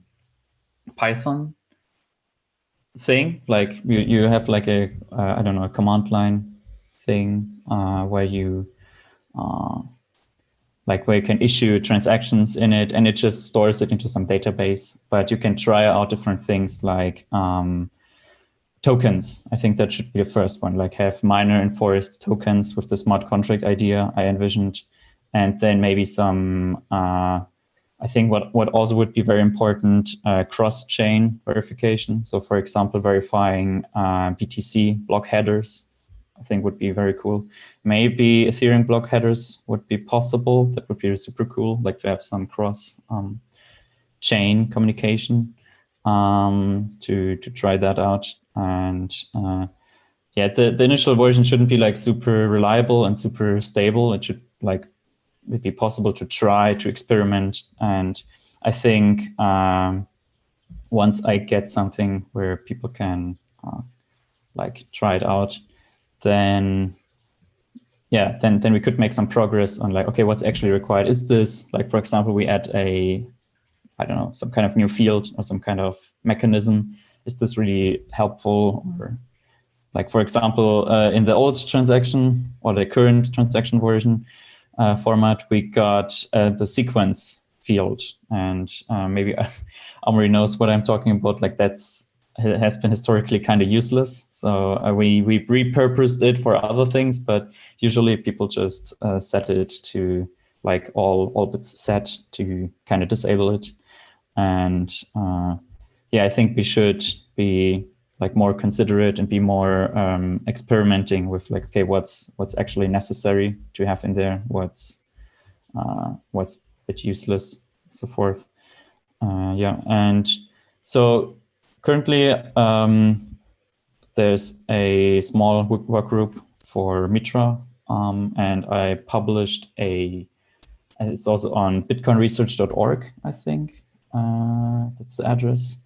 Python thing, like you have like a I don't know, a command line thing where you where you can issue transactions in it, and it just stores it into some database. But you can try out different things like tokens. I think that should be the first one, like have miner enforced tokens with the smart contract idea I envisioned, and then maybe some I think what also would be very important, cross-chain verification. So for example, verifying BTC block headers, I think would be very cool. Maybe Ethereum block headers would be possible. That would be super cool, like to have some cross-chain communication to try that out. And yeah, the initial version shouldn't be like super reliable and super stable. It should like it'd be possible to try to experiment. And I think once I get something where people can like try it out, then yeah, then we could make some progress on like, okay, what's actually required? Is this like, for example, we add I don't know, some kind of new field or some kind of mechanism. Is this really helpful? Or like, for example, in the old transaction or the current transaction version format, we got the sequence field, and maybe Amaury knows what I'm talking about. Like has been historically kind of useless. So we repurposed it for other things, but usually people just set it to like all bits set to kind of disable it. And yeah, I think we should be like more considerate and be more experimenting with like, okay, what's actually necessary to have in there, what's a bit useless, and so forth. Yeah, and so currently there's a small work group for Mitra, and I published it's also on bitcoinresearch.org, I think. That's the address,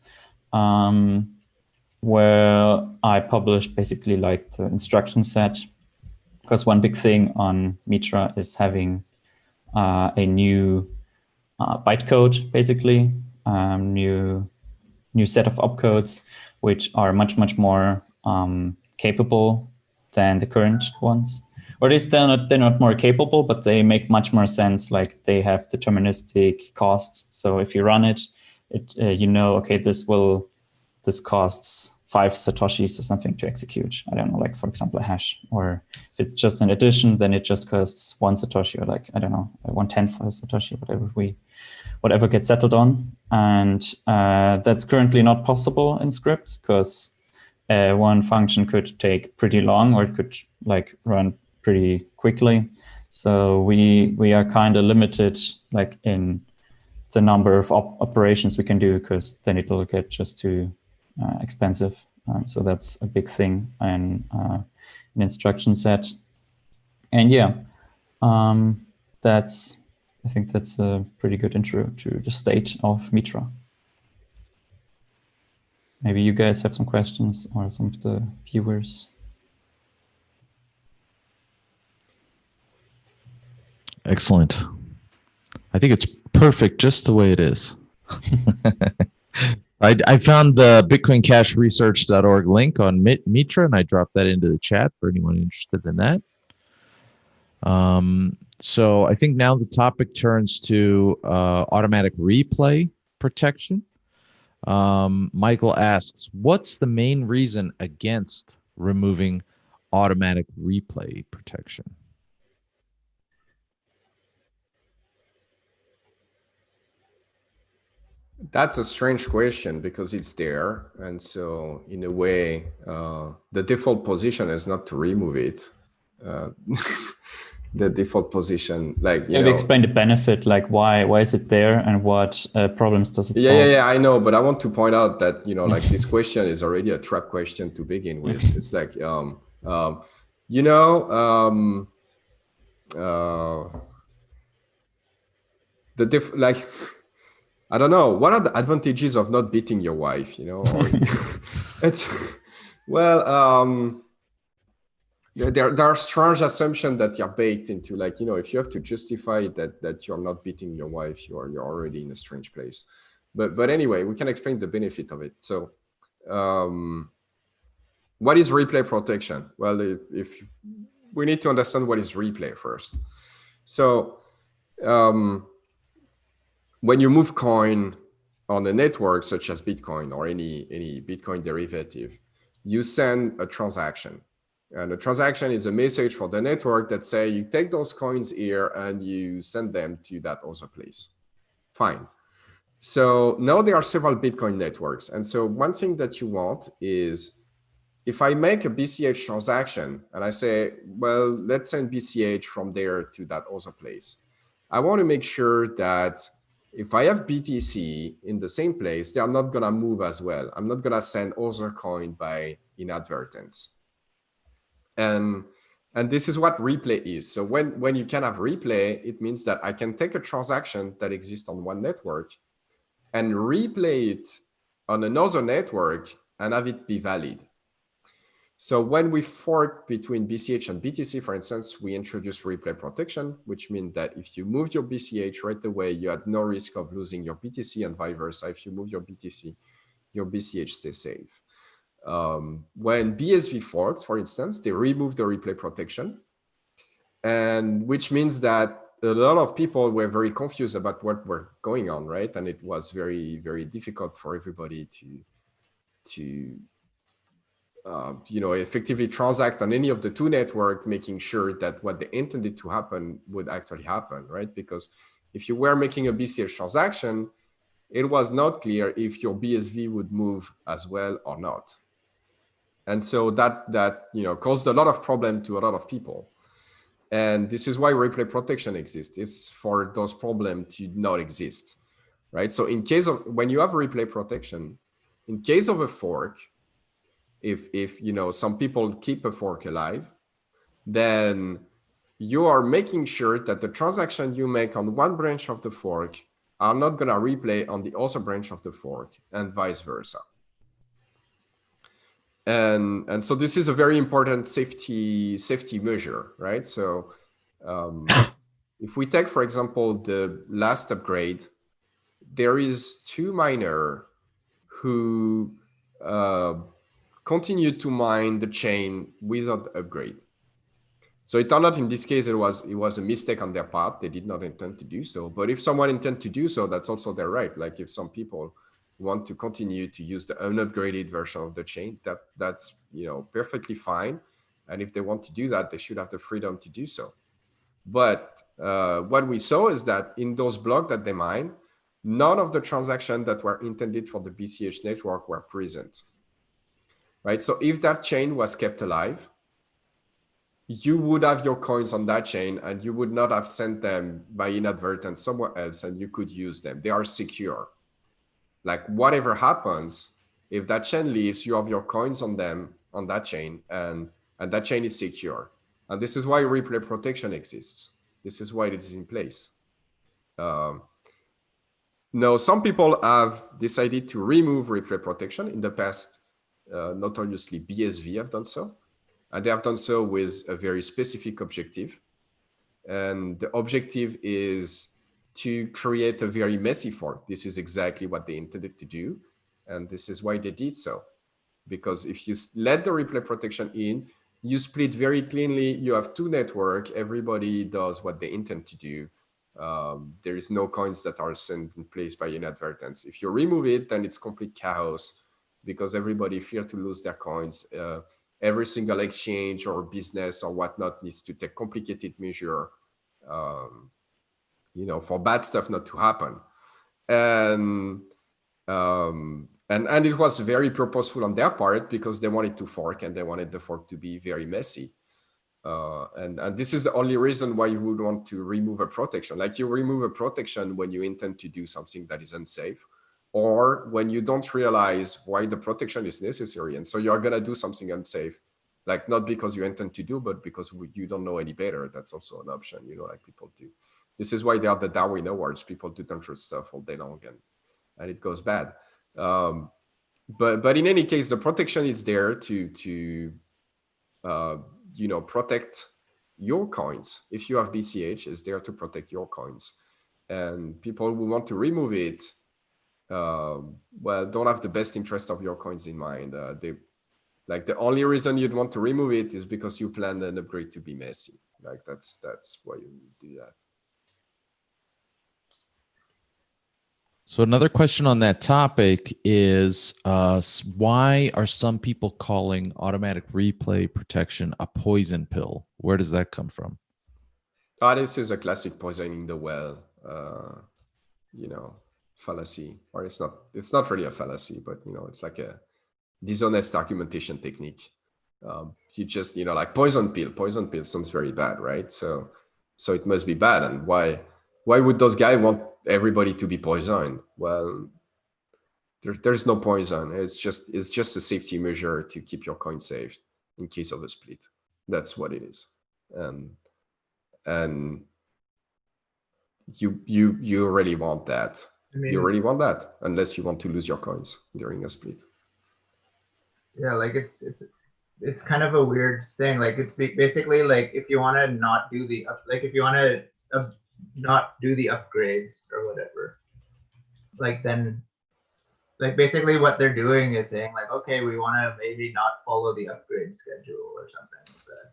where I published basically like the instruction set, because one big thing on Mitra is having a new bytecode, basically, new set of opcodes, which are much more capable than the current ones. Or at least they're not more capable, but they make much more sense. Like they have deterministic costs. So if you run it, you know, okay, this costs 5 Satoshis or something to execute. I don't know, like for example, a hash. Or if it's just an addition, then it just costs 1 Satoshi, or like, I don't know, 1/10 of a Satoshi, whatever gets settled on. And that's currently not possible in script, because one function could take pretty long, or it could like run pretty quickly. So we are kind of limited like in the number of operations we can do, because then it will get just too expensive. So that's a big thing in an instruction set. And yeah, I think that's a pretty good intro to the state of Mitra. Maybe you guys have some questions, or some of the viewers. Excellent. I think it's perfect just the way it is. I found the BitcoinCashResearch.org link on Mitra, and I dropped that into the chat for anyone interested in that. So I think now the topic turns to automatic replay protection. Michael asks, what's the main reason against removing automatic replay protection? That's a strange question because it's there. And so in a way, the default position is not to remove it. The default position, like, you know, explain the benefit, like why is it there, and what problems does it solve? Yeah, I know, but I want to point out that, you know, like this question is already a trap question to begin with. It's like, you know, like, I don't know, what are the advantages of not beating your wife, you know? Or, it's, well, there are strange assumptions that you're baked into, like, you know, if you have to justify that you're not beating your wife, you're already in a strange place. But anyway, we can explain the benefit of it. So what is replay protection? Well, if we need to understand what is replay first. So when you move coin on a network such as Bitcoin or any Bitcoin derivative, you send a transaction. And a transaction is a message for the network that say you take those coins here and you send them to that other place. Fine. So now there are several Bitcoin networks. And so one thing that you want is, if I make a BCH transaction and I say, well, let's send BCH from there to that other place, I want to make sure that if I have BTC in the same place, they are not going to move as well. I'm not going to send other coin by inadvertence. And this is what replay is. So when you can have replay, it means that I can take a transaction that exists on one network and replay it on another network and have it be valid. So when we fork between BCH and BTC, for instance, we introduce replay protection, which means that if you move your BCH right away, you had no risk of losing your BTC, and vice versa. If you move your BTC, your BCH stays safe. When BSV forked, for instance, they removed the replay protection, and which means that a lot of people were very confused about what were going on, right? And it was very, very difficult for everybody to you know, effectively transact on any of the two networks, making sure that what they intended to happen would actually happen, right? Because if you were making a BCH transaction, it was not clear if your BSV would move as well or not. And so that you know, caused a lot of problem to a lot of people. And this is why replay protection exists. It's for those problems to not exist, right? So in case of, when you have replay protection, in case of a fork, if you know, some people keep a fork alive, then you are making sure that the transaction you make on one branch of the fork are not going to replay on the other branch of the fork, and vice versa. And so this is a very important safety measure, right? So if we take, for example, the last upgrade, there is two miners who continue to mine the chain without the upgrade. So it turned out in this case, it was a mistake on their part. They did not intend to do so. But if someone intends to do so, that's also their right. Like if some people want to continue to use the unupgraded version of the chain, that's, you know, perfectly fine. And if they want to do that, they should have the freedom to do so. But what we saw is that in those blocks that they mine, none of the transactions that were intended for the BCH network were present, right? So if that chain was kept alive, you would have your coins on that chain and you would not have sent them by inadvertence somewhere else, and you could use them. They are secure. Like whatever happens, if that chain leaves, you have your coins on them, on that chain, and that chain is secure. And this is why replay protection exists. This is why it is in place. Now, some people have decided to remove replay protection. In the past, notoriously BSV have done so. And they have done so with a very specific objective. And the objective is to create a very messy fork. This is exactly what they intended to do. And this is why they did so. Because if you let the replay protection in, you split very cleanly. You have two networks. Everybody does what they intend to do. There is no coins that are sent in place by inadvertence. If you remove it, then it's complete chaos because everybody fears to lose their coins. Every single exchange or business or whatnot needs to take complicated measure, for bad stuff not to happen. And it was very purposeful on their part because they wanted to fork and they wanted the fork to be very messy. And this is the only reason why you would want to remove a protection. Like you remove a protection when you intend to do something that is unsafe, or when you don't realize why the protection is necessary. And so you're going to do something unsafe, like not because you intend to do, but because you don't know any better. That's also an option, like people do. This is why they are the Darwin Awards. People do dangerous stuff all day long and it goes bad. But in any case, the protection is there to protect your coins. If you have BCH, it's there to protect your coins. And people who want to remove it, don't have the best interest of your coins in mind. The only reason you'd want to remove it is because you plan an upgrade to be messy. Like that's why you do that. So another question on that topic is why are some people calling automatic replay protection a poison pill? Where does that come from? This is a classic poisoning the well, fallacy. Or it's not really a fallacy, but it's like a dishonest argumentation technique. You just, like poison pill sounds very bad, right? So it must be bad. And why would those guys want everybody to be poisoned? Well, there's no poison. It's just a safety measure to keep your coin safe in case of a split. That's what it is. And you really want that. You really want that, unless you want to lose your coins during a split. Yeah, like it's kind of a weird thing. Like it's basically like if you want to not do the not do the upgrades or whatever, like then like basically what they're doing is saying like, okay, we want to maybe not follow the upgrade schedule or something like that.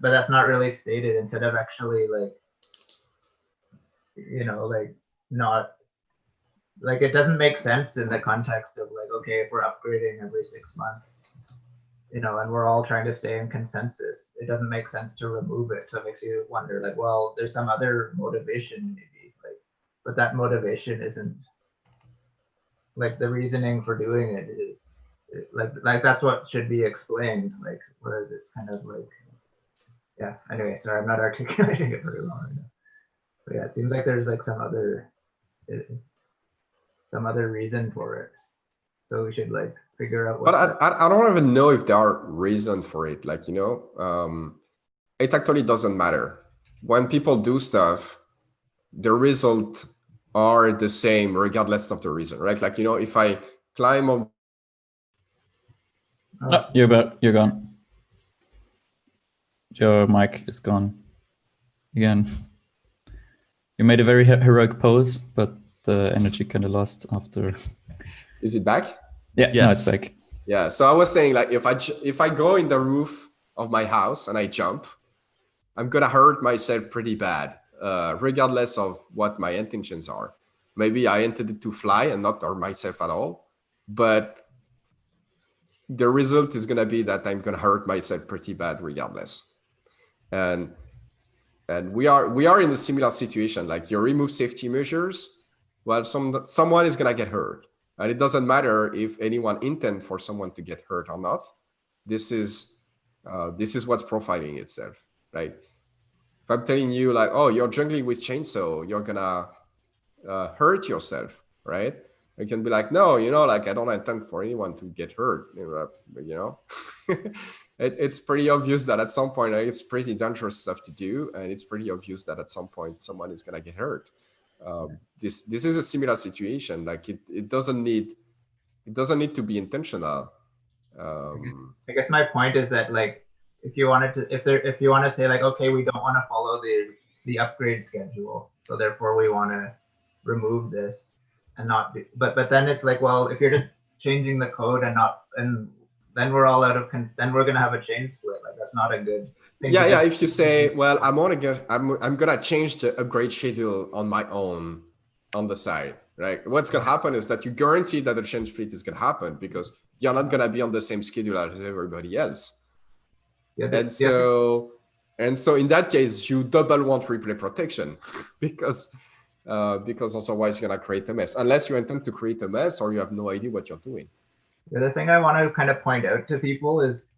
But that's not really stated. Instead of actually like, not like it doesn't make sense in the context of like, okay, if we're upgrading every 6 months, and we're all trying to stay in consensus, it doesn't make sense to remove it. So it makes you wonder like, well, there's some other motivation maybe, like, but that motivation isn't like the reasoning for doing it is like that's what should be explained. Like, whereas it's kind of like, yeah. Anyway, sorry, I'm not articulating it very well right now. But yeah, it seems like there's like some other reason for it. So we should like figure out what. But I don't even know if there are reasons for it. Like, it actually doesn't matter. When people do stuff, the result are the same regardless of the reason, right? Like, if I climb on. No, you're gone. Your mic is gone again. You made a very heroic pose, but the energy kind of lost after. Is it back? Yeah, yes. No, it's back. Yeah, so I was saying like if I go in the roof of my house and I jump, I'm gonna hurt myself pretty bad, regardless of what my intentions are. Maybe I intended to fly and not hurt myself at all, but the result is gonna be that I'm gonna hurt myself pretty bad regardless. And we are in a similar situation. Like you remove safety measures, well, someone is gonna get hurt. And it doesn't matter if anyone intend for someone to get hurt or not. This is what's profiling itself, right? If I'm telling you like, oh, you're jungling with chainsaw, you're gonna hurt yourself, right? You can be like, no, like I don't intend for anyone to get hurt, it's pretty obvious that at some point it's pretty dangerous stuff to do, and it's pretty obvious that at some point someone is gonna get hurt. This is a similar situation. Like it doesn't need to be intentional. I guess my point is that like if you want to say like, okay, we don't want to follow the upgrade schedule, so therefore we want to remove this and not be, but then it's like, well, if you're just changing the code and then we're all out of then we're gonna have a chain split. Like that's not a good thing. Yeah. If you say, well, I'm gonna change the upgrade schedule on my own on the side, right? What's gonna happen is that you guarantee that the chain split is gonna happen because you're not gonna be on the same schedule as everybody else. And so in that case, you double want replay protection because otherwise you're gonna create a mess. Unless you intend to create a mess or you have no idea what you're doing. The other thing I want to kind of point out to people is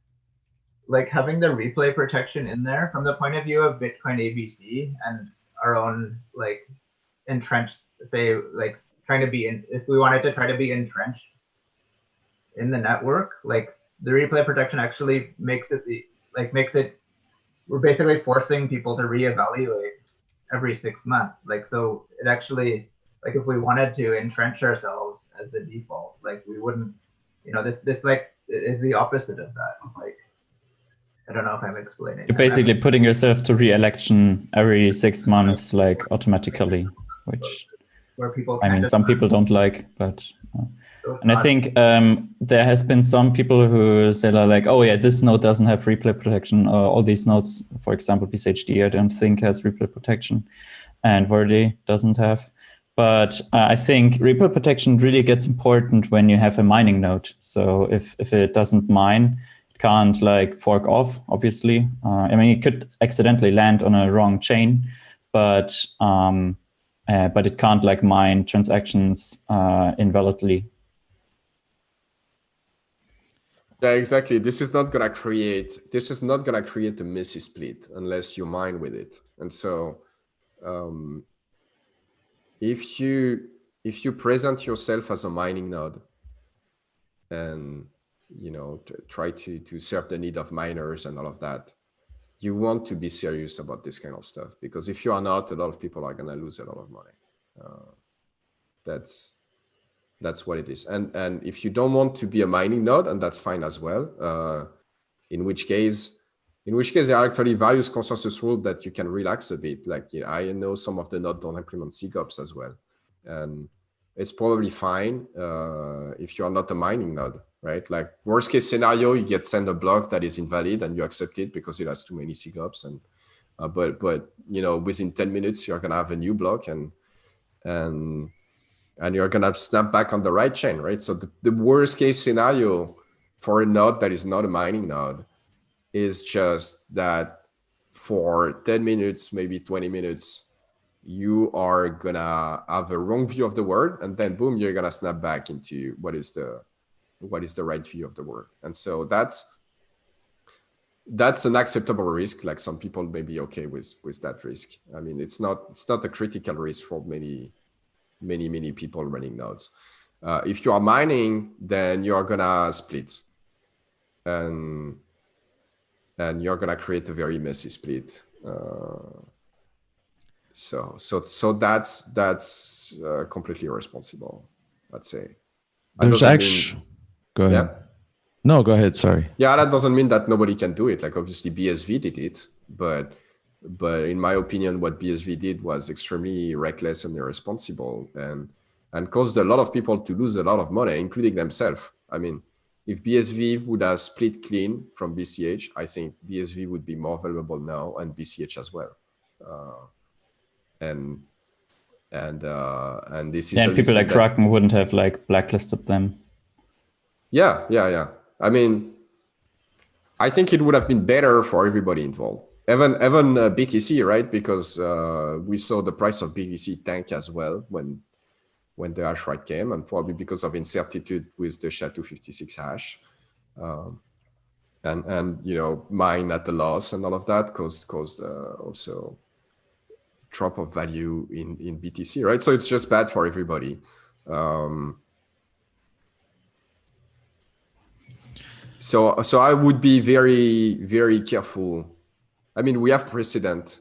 like having the replay protection in there from the point of view of Bitcoin ABC and our own like entrenched, say like trying to be in, if we wanted to try to be entrenched in the network, like the replay protection actually makes it we're basically forcing people to reevaluate every 6 months. Like, so it actually, like if we wanted to entrench ourselves as the default, like we wouldn't, this like is the opposite of that. Like, I don't know if I'm explaining. You're basically putting yourself to re-election every 6 months, like automatically, which where people, I mean, some people don't like, but. And I think there has been some people who say like, oh yeah, this node doesn't have replay protection. All these nodes, for example, BCHD, I don't think has replay protection, and Verde doesn't have. But I think replay protection really gets important when you have a mining node. So if it doesn't mine, it can't like fork off, obviously. I mean, it could accidentally land on a wrong chain, but it can't like mine transactions invalidly. Yeah, exactly. This is not gonna create a messy split unless you mine with it. And so if you present yourself as a mining node and try to serve the need of miners and all of that, you want to be serious about this kind of stuff, because if you are not, a lot of people are gonna lose a lot of money. That's what it is. And if you don't want to be a mining node, and that's fine as well, in which case there are actually various consensus rules that you can relax a bit. Like, I know some of the nodes don't implement SIGOPS as well, and it's probably fine if you are not a mining node, right? Like worst case scenario, you get sent a block that is invalid and you accept it because it has too many SIGOPS, and but within 10 minutes you're gonna have a new block and you're gonna snap back on the right chain, right? So the worst case scenario for a node that is not a mining node is just that for 10 minutes, maybe 20 minutes, you are gonna have a wrong view of the world, and then boom, you're gonna snap back into what is the right view of the world. And so that's an acceptable risk. Like some people may be okay with that risk. I mean, it's not a critical risk for many people running nodes. If you are mining, then you are gonna split, and you're gonna create a very messy split. So that's completely irresponsible, I'd say. There's actually. Go ahead. Yeah? No, go ahead. Sorry. Yeah, that doesn't mean that nobody can do it. Like obviously BSV did it, but in my opinion, what BSV did was extremely reckless and irresponsible, and caused a lot of people to lose a lot of money, including themselves. I mean, if BSV would have split clean from BCH, I think BSV would be more valuable now, and BCH as well. And this is people like Kraken wouldn't have like blacklisted them. Yeah. I mean, I think it would have been better for everybody involved. Even BTC, right? Because we saw the price of BTC tank as well when the hash rate came, and probably because of uncertainty with the SHA-256 hash, and mine at the loss and all of that caused also drop of value in BTC, right? So it's just bad for everybody. So I would be very, very careful. I mean, we have precedent.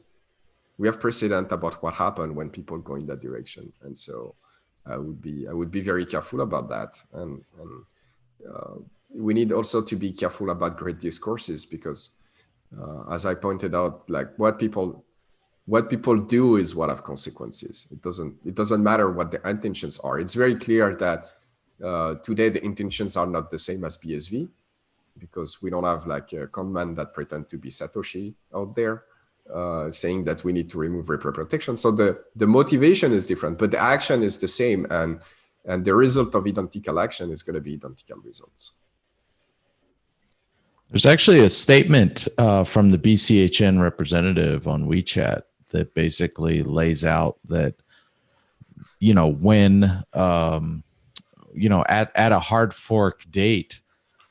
We have precedent about what happened when people go in that direction, and so I would be very careful about that. And we need also to be careful about great discourses because, as I pointed out, like what people do is what have consequences. It doesn't matter what the intentions are. It's very clear that today the intentions are not the same as BSV, because we don't have like a conman that pretend to be Satoshi out there saying that we need to remove replay protection. So the motivation is different, but the action is the same, and the result of identical action is going to be identical results. There's actually a statement from the BCHN representative on WeChat that basically lays out that, when, at a hard fork date,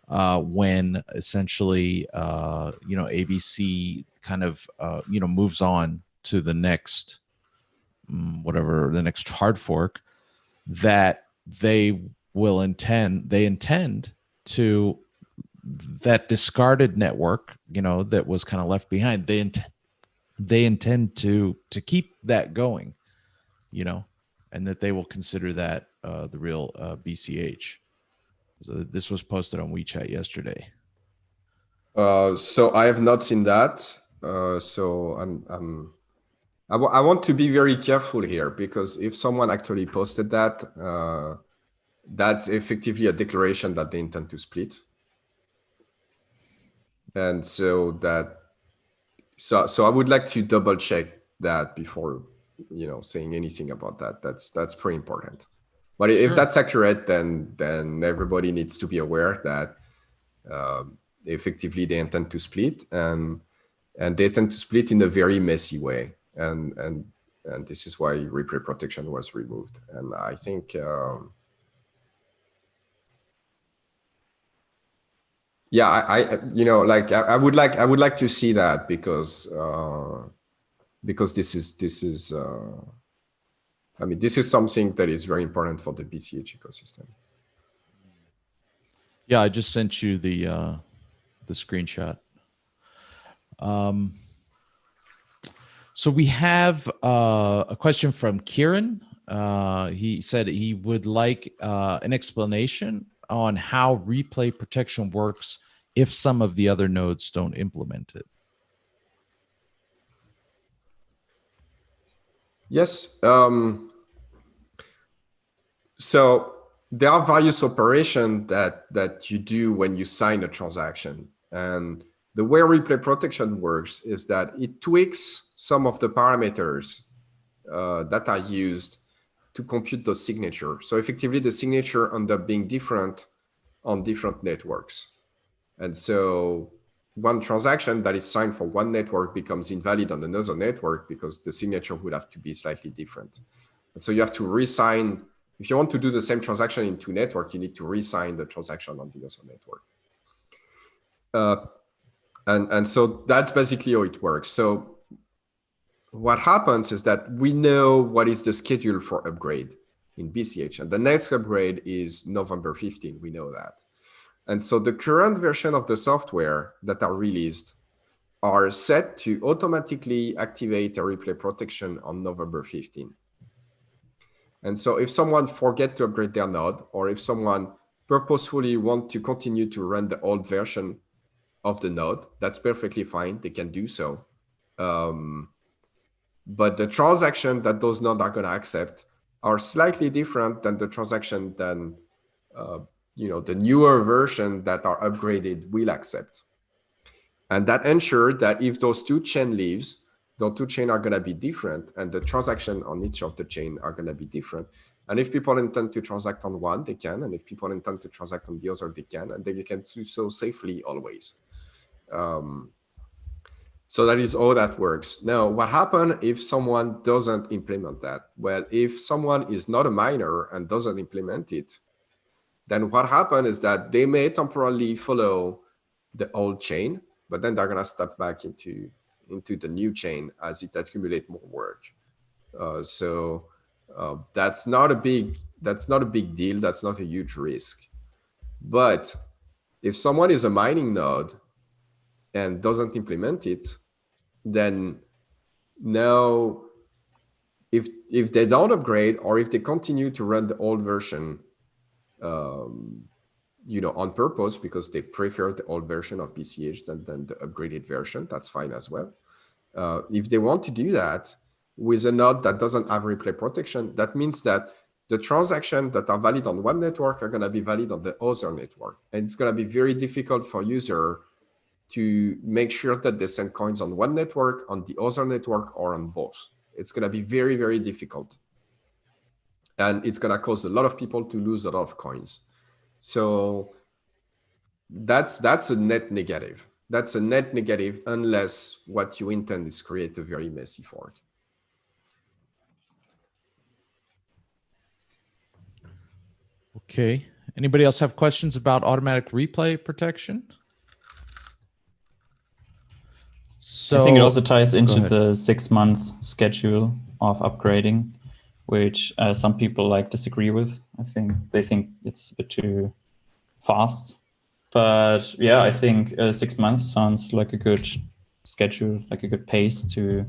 when essentially, ABC kind of, moves on to the next, whatever the next hard fork, that they intend to, that discarded network, that was kind of left behind, they intend to keep that going, and that they will consider that the real BCH. So this was posted on WeChat yesterday. So I have not seen that. So I want to be very careful here, because if someone actually posted that, that's effectively a declaration that they intend to split. And so I would like to double check that before, saying anything about that. That's pretty important. But if Sure. that's accurate, then everybody needs to be aware that effectively they intend to split, and they tend to split in a very messy way, and this is why replay protection was removed. And I think yeah, I would like to see that, because this is I mean, this is something that is very important for the BCH ecosystem. Yeah, I just sent you the screenshot. So we have a question from Kieran. He said he would like an explanation on how replay protection works if some of the other nodes don't implement it. Yes. So there are various operations that you do when you sign a transaction. And the way replay protection works is that it tweaks some of the parameters that are used to compute the signature. So effectively, the signature ends up being different on different networks. And so one transaction that is signed for one network becomes invalid on another network because the signature would have to be slightly different. And so you have to re-sign. If you want to do the same transaction in two networks, you need to re-sign the transaction on the other network. And so that's basically how it works. So what happens is that we know what is the schedule for upgrade in BCH. And the next upgrade is November 15. We know that. And so the current version of the software that are released are set to automatically activate a replay protection on November 15. And so if someone forget to upgrade their node, or if someone purposefully want to continue to run the old version of the node, that's perfectly fine. They can do so. But the transaction that those nodes are going to accept are slightly different than the transaction than the newer version that are upgraded will accept. And that ensures that if those two chain leaves, those two chains are going to be different, and the transaction on each of the chain are going to be different. And if people intend to transact on one, they can. And if people intend to transact on the other, they can. And they can do so safely always. So that is how that works. Now, what happens if someone doesn't implement that? Well, if someone is not a miner and doesn't implement it, then what happens is that they may temporarily follow the old chain, but then they're going to step back into the new chain as it accumulates more work. So that's not a big deal. That's not a huge risk. But If someone is a mining node and doesn't implement it, then now if they don't upgrade, or if they continue to run the old version, you know, on purpose because they prefer the old version of BCH than the upgraded version, that's fine as well. If they want to do that with a node that doesn't have replay protection, that means that the transactions that are valid on one network are going to be valid on the other network. And it's going to be very difficult for user to make sure that they send coins on one network, on the other network, or on both. It's going to be very, very difficult. And it's going to cause a lot of people to lose a lot of coins. So that's a net negative. That's a net negative unless what you intend is create a very messy fork. Okay. Anybody else have questions about automatic replay protection? So I think it also ties into ahead. the 6-month schedule of upgrading, which some people like disagree with. I think they think it's a bit too fast. But yeah, I think 6 months sounds like a good schedule, like a good pace to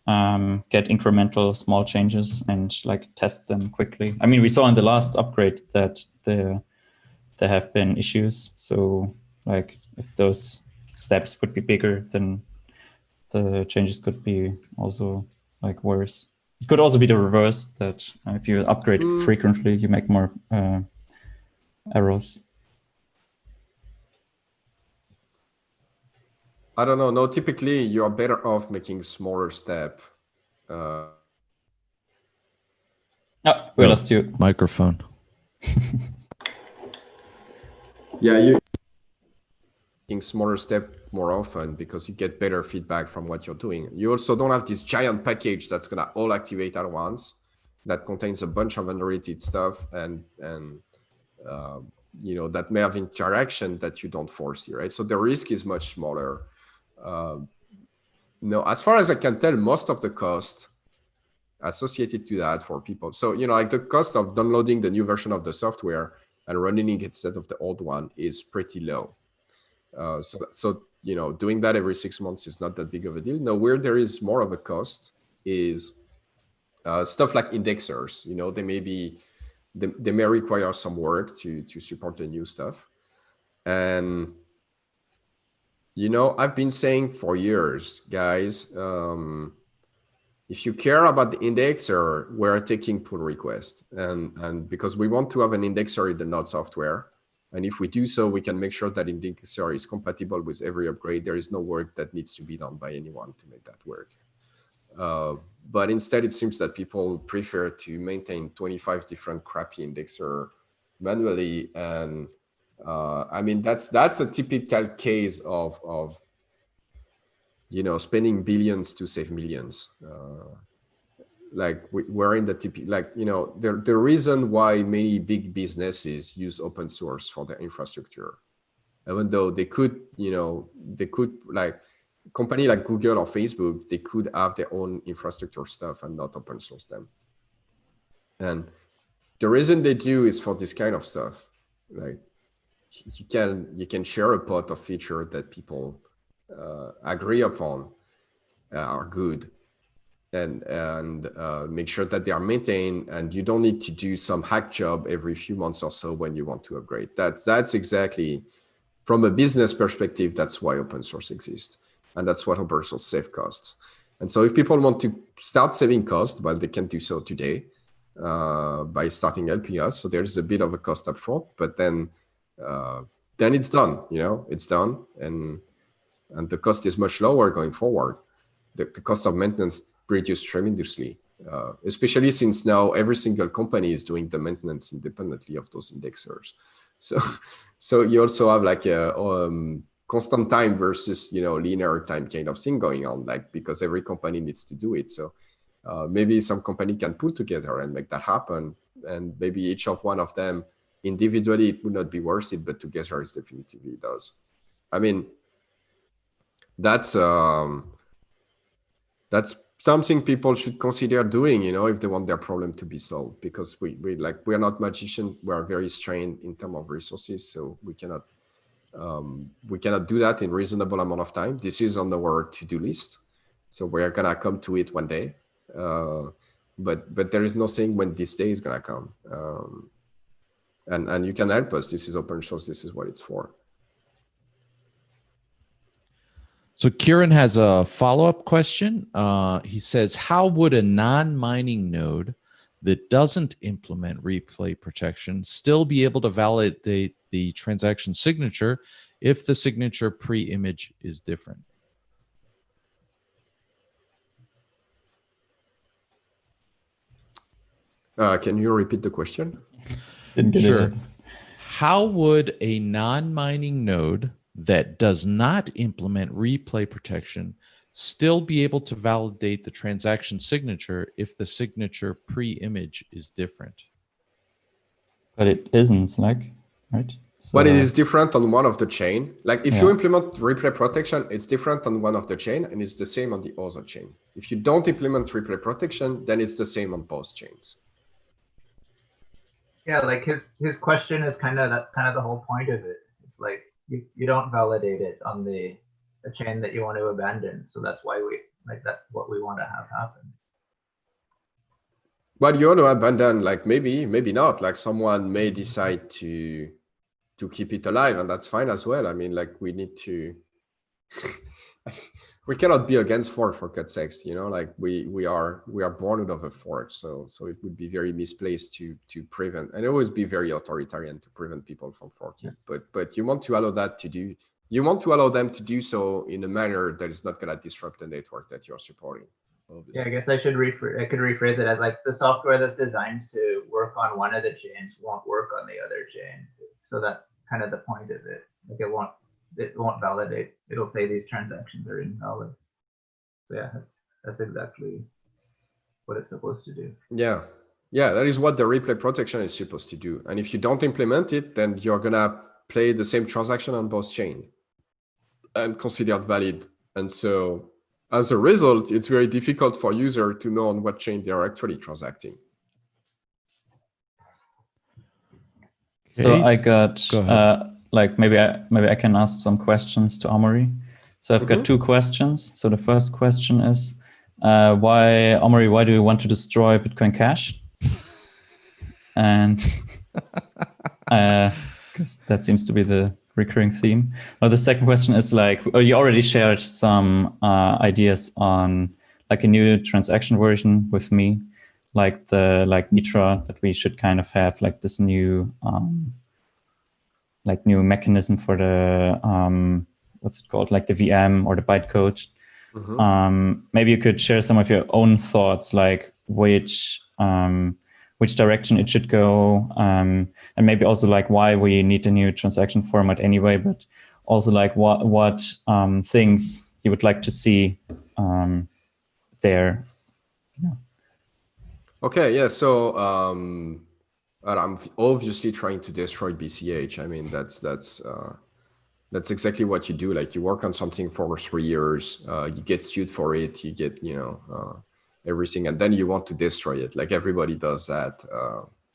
get incremental small changes and like test them quickly. I mean, we saw in the last upgrade that there have been issues. So like if those steps would be bigger, then the changes could be also like worse. It could also be the reverse, that if you upgrade frequently, you make more errors. I don't know. No, typically you are better off making smaller step. We lost you. Microphone. Yeah, you making smaller step more often because you get better feedback from what you're doing. You also don't have this giant package that's gonna all activate at once that contains a bunch of unrelated stuff and you know, that may have interaction that you don't foresee, right? So the risk is much smaller. No, as far as I can tell, most of the cost associated to that for people. So, you know, like the cost of downloading the new version of the software and running it instead of the old one is pretty low. So you know, doing that every 6 months is not that big of a deal. Now, where there is more of a cost is stuff like indexers. You know, they may require some work to support the new stuff. And you know, I've been saying for years, guys, if you care about the indexer, we're taking pull requests, and because we want to have an indexer in the node software. And if we do so, we can make sure that indexer is compatible with every upgrade. There is no work that needs to be done by anyone to make that work. But instead, it seems that people prefer to maintain 25 different crappy indexer manually. And I mean, that's a typical case of you know, spending billions to save millions. Like we're in the typical, like, you know, the reason why many big businesses use open source for their infrastructure, even though they could, you know, they could, like company like Google or Facebook, they could have their own infrastructure stuff and not open source them. And the reason they do is for this kind of stuff. Like you can share a pot of feature that people agree upon are good, and make sure that they are maintained, and you don't need to do some hack job every few months or so when you want to upgrade. That's exactly, from a business perspective, that's why open source exists, and that's what open source save costs. And so if people want to start saving costs, well, they can do so today by starting helping us. So there's a bit of a cost up front, but then it's done, you know, it's done, and the cost is much lower going forward. The cost of maintenance reduced tremendously, especially since now every single company is doing the maintenance independently of those indexers. So you also have like a constant time versus, you know, linear time kind of thing going on, like, because every company needs to do it. So maybe some company can pull together and make that happen. And maybe each of one of them individually, it would not be worth it, but together it definitively does. I mean, that's something people should consider doing, you know, if they want their problem to be solved, because we're not magicians. We are very strained in terms of resources, so we cannot We cannot do that in reasonable amount of time. This is on our to-do list, so we're gonna come to it one day. But there is no saying when this day is gonna come. And you can help us. This is open source. This is what it's for. So Kieran has a follow-up question. He says, how would a non-mining node that doesn't implement replay protection still be able to validate the transaction signature if the signature pre-image is different? Can you repeat the question? Didn't get Sure. it. How would a non-mining node that does not implement replay protection still be able to validate the transaction signature if the signature pre-image is different? But it isn't, like, right? So, But it is different on one of the chain. Like if you Yeah. implement replay protection, it's different on one of the chain and it's the same on the other chain. If you don't implement replay protection, then it's the same on both chains. Yeah, like his question is that's kind of the whole point of it. It's like you don't validate it on the chain that you want to abandon. So that's why that's what we want to have happen. But you want to abandon, like maybe not. Like someone may decide to keep it alive, and that's fine as well. I mean, like we need to. We cannot be against fork for God's sakes, you know. Like we are born out of a fork, so it would be very misplaced to prevent, and it would be very authoritarian to prevent people from forking. But you want to allow that to do. You want to allow them to do so in a manner that is not going to disrupt the network that you're supporting. Obviously. Yeah, I guess I could rephrase it as like the software that's designed to work on one of the chains won't work on the other chain. So that's kind of the point of it. Like it won't validate. It'll say these transactions are invalid. So yeah, that's exactly what it's supposed to do. Yeah, that is what the replay protection is supposed to do. And if you don't implement it, then you're gonna play the same transaction on both chains and considered valid. And so as a result, it's very difficult for user to know on what chain they are actually transacting. So I got Go ahead. like maybe I can ask some questions to Amaury. So I've got two questions. So the first question is, why do you want to destroy Bitcoin Cash? And because that seems to be the recurring theme. Now the second question is like, you already shared some ideas on like a new transaction version with me, like the Mitra, that we should kind of have like this new new mechanism for the what's it called, like the VM or the bytecode. Maybe you could share some of your own thoughts, like which direction it should go, and maybe also like why we need a new transaction format anyway, but also like what things you would like to see there. Yeah. Okay, yeah. So I'm obviously trying to destroy BCH. I mean, that's exactly what you do. Like you work on something for 3 years, you get sued for it, you get everything, and then you want to destroy it. Like everybody does that.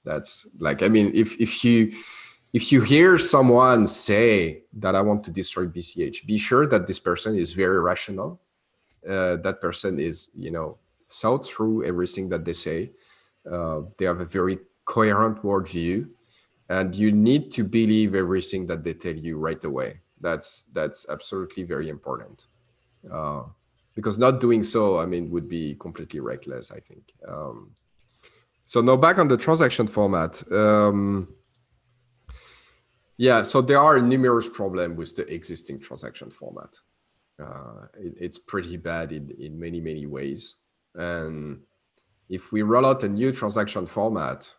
That's like, I mean, if you hear someone say that I want to destroy BCH, be sure that this person is very rational. That person is, thought through everything that they say. They have a very coherent worldview, and you need to believe everything that they tell you right away. That's absolutely very important. Because not doing so, I mean, would be completely reckless, I think. So now back on the transaction format. Yeah, so there are numerous problems with the existing transaction format. It's pretty bad in many, many ways. And if we roll out a new transaction format,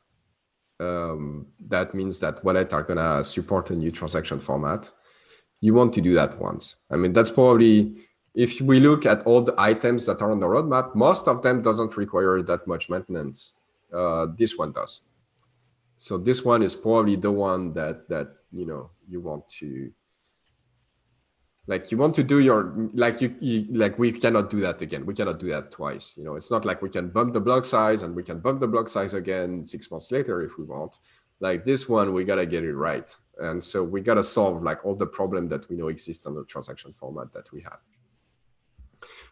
that means that wallets are gonna support a new transaction format. You want to do that once. I mean, that's probably, if we look at all the items that are on the roadmap, most of them doesn't require that much maintenance. This one does. So this one is probably the one that you want to, like, you want to do your, like, like, we cannot do that again. We cannot do that twice. It's not like we can bump the block size and we can bump the block size again 6 months later if we want. Like this one, we gotta get it right. And so we got to solve like all the problem that we know exist on the transaction format that we have.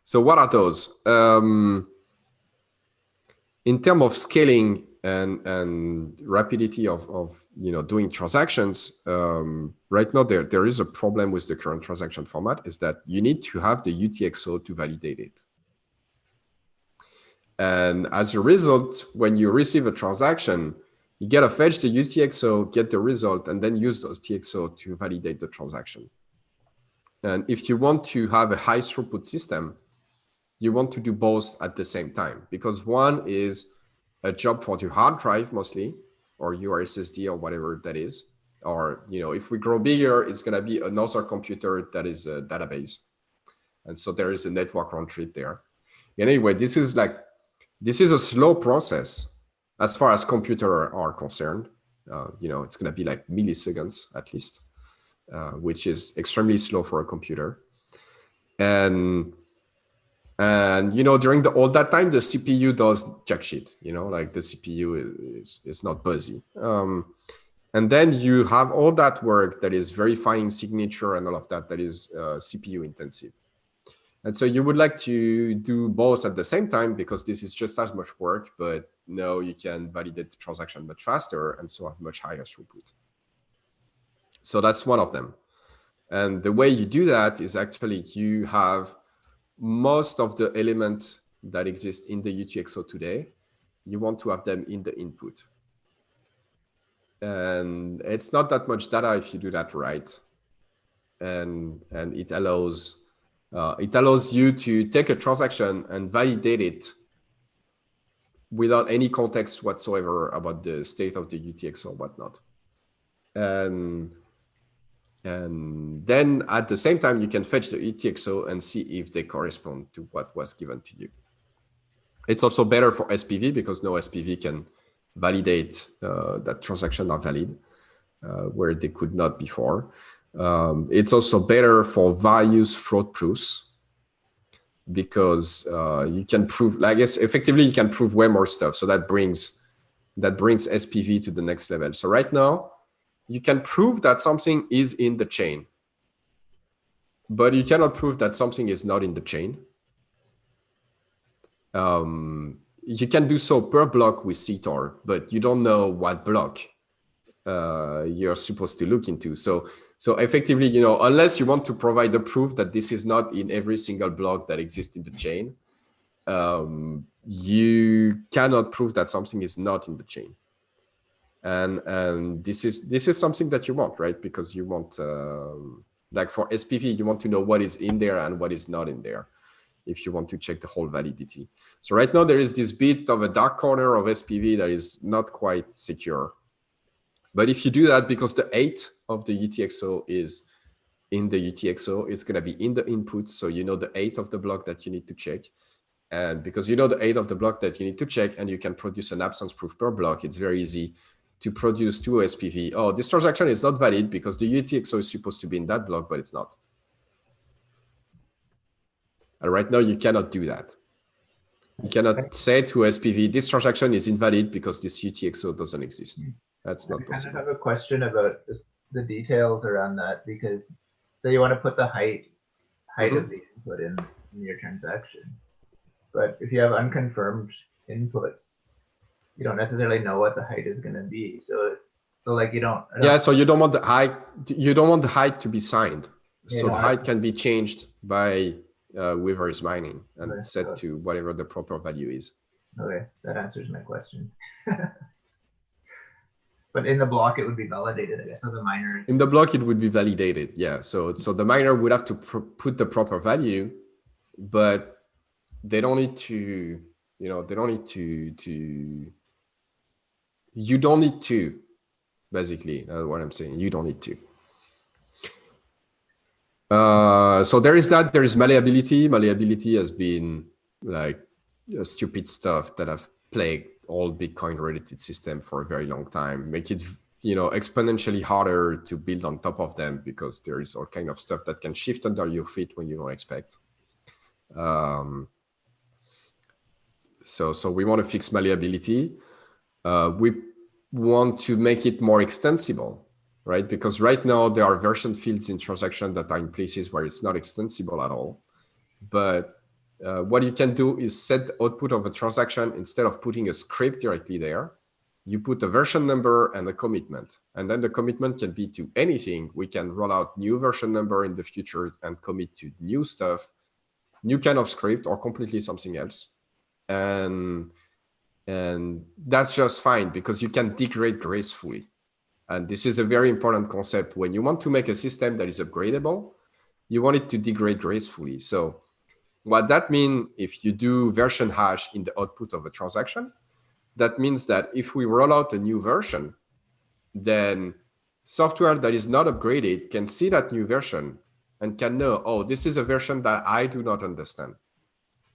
So what are those? In terms of scaling and rapidity of doing transactions, right now there is a problem with the current transaction format, is that you need to have the UTXO to validate it. And as a result, when you receive a transaction, you got to fetch the UTXO, get the result, and then use those TXO to validate the transaction. And if you want to have a high throughput system, you want to do both at the same time, because one is a job for your hard drive mostly, or your SSD or whatever that is. Or, if we grow bigger, it's going to be another computer that is a database. And so there is a network round trip there. Anyway, this is a slow process as far as computers are concerned. It's going to be like milliseconds at least, which is extremely slow for a computer. And during all that time, the CPU does jack shit. Like the CPU is not buzzy. And then you have all that work that is verifying signature and all of that is CPU intensive. And so you would like to do both at the same time, because this is just as much work, but now you can validate the transaction much faster and so have much higher throughput. So that's one of them. And the way you do that is actually you have most of the elements that exist in the UTXO today, you want to have them in the input. And it's not that much data if you do that right. And it allows you to take a transaction and validate it without any context whatsoever about the state of the UTXO or whatnot. And then at the same time, you can fetch the UTXO and see if they correspond to what was given to you. It's also better for SPV, because no SPV can validate that transactions are valid, where they could not before. It's also better for various fraud proofs, because you can prove, I guess, effectively you can prove way more stuff. So that brings SPV to the next level. So right now, you can prove that something is in the chain, but you cannot prove that something is not in the chain. You can do so per block with CTOR, but you don't know what block you're supposed to look into. So effectively, unless you want to provide the proof that this is not in every single block that exists in the chain, you cannot prove that something is not in the chain. And this is something that you want, right? Because you want, like for SPV, you want to know what is in there and what is not in there, if you want to check the whole validity. So right now there is this bit of a dark corner of SPV that is not quite secure. But if you do that, because the 8 of the UTXO is in the UTXO, it's going to be in the input. So you know the 8 of the block that you need to check. And because you know the 8 of the block that you need to check, and you can produce an absence proof per block, it's very easy to produce 2 SPV. Oh, this transaction is not valid because the UTXO is supposed to be in that block, but it's not. And right now, you cannot do that. You cannot say to SPV, this transaction is invalid because this UTXO doesn't exist. That's not possible. I have a question about the details around that, because so you want to put the height of the input in your transaction. But if you have unconfirmed inputs, you don't necessarily know what the height is going to be. So like you don't. Yeah, so you don't want the height. You don't want the height to be signed. Yeah, so the height can be changed by reverse mining and set to whatever the proper value is. Okay, that answers my question. But in the block, it would be validated, I guess, so the miner. In the block, it would be validated, yeah. So the miner would have to put the proper value, but they don't need to, they don't need to, you don't need to, basically, that's what I'm saying. You don't need to. So there is that. There is malleability. Malleability has been like stupid stuff that have plagued all Bitcoin-related systems for a very long time. Make it, exponentially harder to build on top of them, because there is all kind of stuff that can shift under your feet when you don't expect. So we want to fix malleability. We want to make it more extensible. right? Because right now there are version fields in transaction that are in places where it's not extensible at all. But what you can do is set the output of a transaction. Instead of putting a script directly there, you put a version number and a commitment. And then the commitment can be to anything. We can roll out new version number in the future and commit to new stuff, new kind of script, or completely something else. And that's just fine because you can degrade gracefully. And this is a very important concept. When you want to make a system that is upgradable, you want it to degrade gracefully. So what that means, if you do version hash in the output of a transaction, that means that if we roll out a new version, then software that is not upgraded can see that new version and can know, oh, this is a version that I do not understand.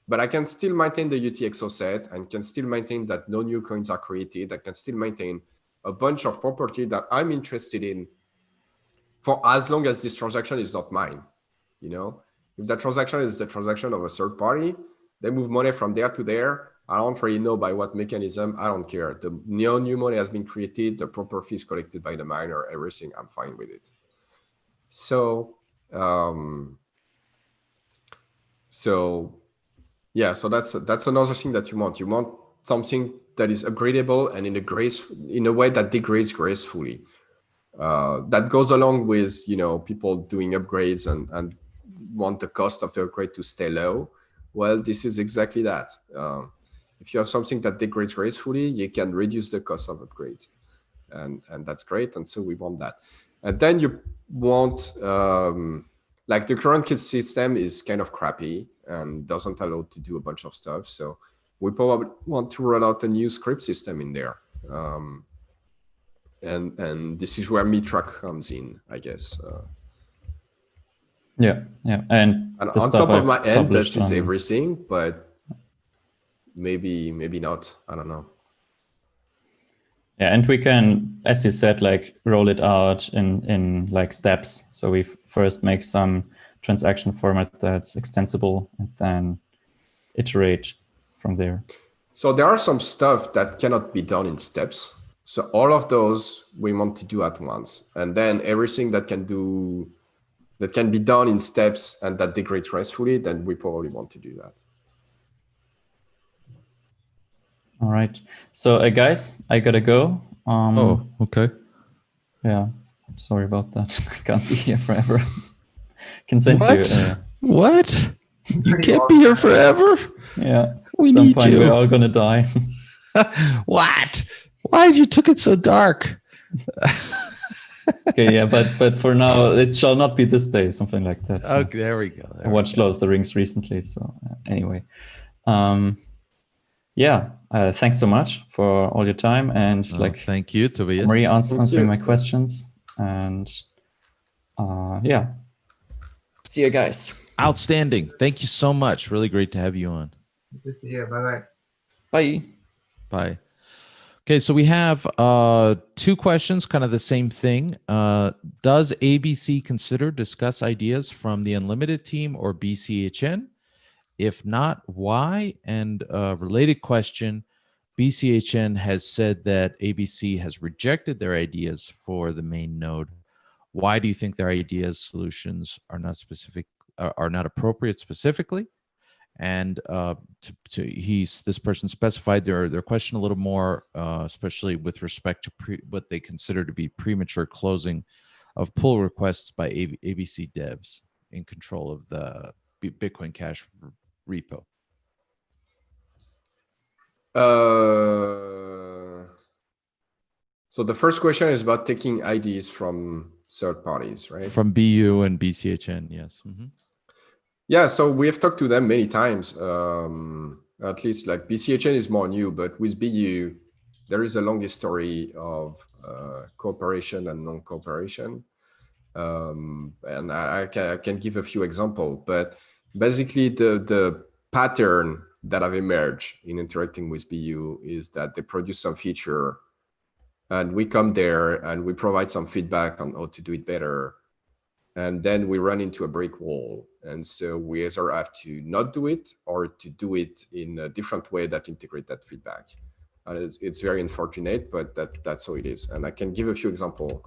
But I can still maintain the UTXO set and can still maintain that no new coins are created. I can still maintain a bunch of property that I'm interested in for as long as this transaction is not mine. You know, if that transaction is the transaction of a third party, they move money from there to there. I don't really know by what mechanism. I don't care. The new money has been created, the proper fees collected by the miner, everything, I'm fine with it. So, yeah, so that's another thing that you want. You want something that is upgradable and in a way that degrades gracefully. That goes along with, you know, people doing upgrades and want the cost of the upgrade to stay low. Well, this is exactly that. If you have something that degrades gracefully, you can reduce the cost of upgrades, and that's great. And so we want that. And then you want, like the current kit system is kind of crappy and doesn't allow to do a bunch of stuff. So we probably want to roll out a new script system in there. And this is where Mitrak comes in, I guess. Yeah. And on top of my end, this is everything, but maybe not. I don't know. Yeah, and we can, as you said, like roll it out in like steps. So we first make some transaction format that's extensible and then iterate from there. So there are some stuff that cannot be done in steps. So all of those we want to do at once. And then everything that can be done in steps and that degrades gracefully, then we probably want to do that. All right. So guys, I gotta go. Oh, okay. Yeah, sorry about that. I can't be here forever. Can send what? You. What? You can't be here forever? Yeah. We Some need point you. We're all gonna die. What? Why did you took it so dark? Okay, yeah, but for now, it shall not be this day, something like that. Okay, there we go. I watched Lord of the Rings recently, so anyway. Yeah, thanks so much for all your time and thank you, Tobias. Marie answering my questions, and yeah. See you guys. Outstanding. Thank you so much. Really great to have you on. Good to see you. Bye-bye. Bye. Bye. Okay, so we have two questions, kind of the same thing. Does ABC consider discuss ideas from the Unlimited team or BCHN? If not, why? And a related question, BCHN has said that ABC has rejected their ideas for the main node. Why do you think their ideas, solutions are not appropriate specifically? And this person specified their question a little more, especially with respect to what they consider to be premature closing of pull requests by ABC devs in control of the Bitcoin Cash repo. So the first question is about taking IDs from third parties, right? From BU and BCHN, yes. Mm-hmm. Yeah, so we have talked to them many times. At least like BCHN is more new, but with BU, there is a long history of cooperation and non-cooperation. And I can give a few examples, but basically the pattern that have emerged in interacting with BU is that they produce some feature and we come there and we provide some feedback on how to do it better. And then we run into a brick wall. And so we either have to not do it or to do it in a different way that integrate that feedback. And it's very unfortunate, but that's how it is. And I can give a few examples.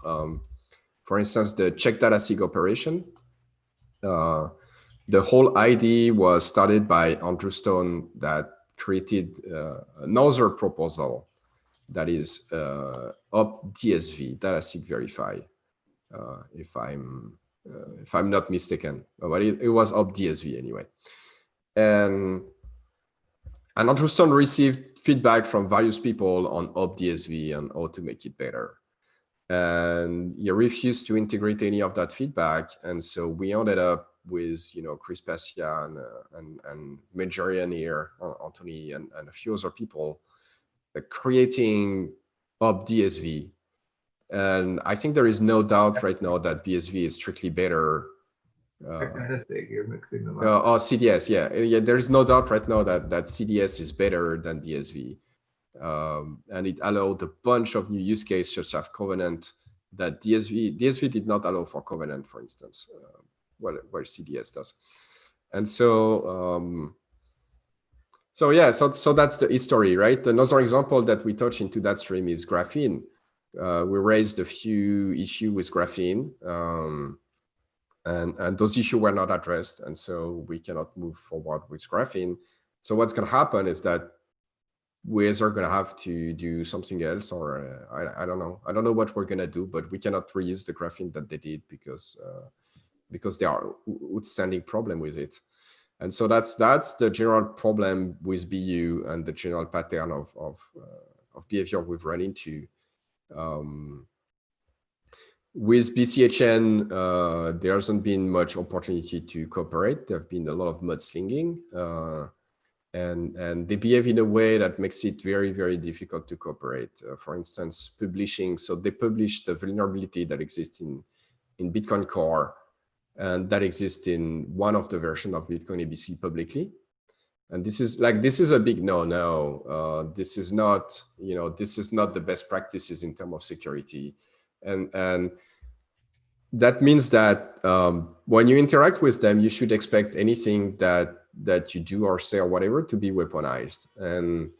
For instance, the check data sig operation. The whole idea was started by Andrew Stone that created another proposal that is opDSV, data sig verify, if I'm not mistaken, but it was opDSV anyway. And Andrew Stone received feedback from various people on opDSV and how to make it better. And he refused to integrate any of that feedback. And so we ended up with, Chris Passia and Majorian here, Anthony, and a few other people creating opDSV. And I think there is no doubt right now that BSV is strictly better. You're mixing them up. CDS, yeah. There's no doubt right now that CDS is better than DSV. And it allowed a bunch of new use cases such as Covenant that DSV did not allow for Covenant, for instance, where CDS does. And so so that's the history, right? Another example that we touched into that stream is graphene. We raised a few issues with graphene, and those issues were not addressed, and so we cannot move forward with graphene. So what's going to happen is that we are going to have to do something else, or I don't know. I don't know what we're going to do, but we cannot reuse the graphene that they did because there are outstanding problem with it. And so that's the general problem with BU and the general pattern of behavior we've run into. With BCHN, there hasn't been much opportunity to cooperate. There have been a lot of mudslinging, and they behave in a way that makes it very, very difficult to cooperate. For instance, publishing. So they published a vulnerability that exists in Bitcoin Core, and that exists in one of the versions of Bitcoin ABC publicly. And this is a big no. This is not the best practices in terms of security. And that means that when you interact with them, you should expect anything that you do or say or whatever to be weaponized. And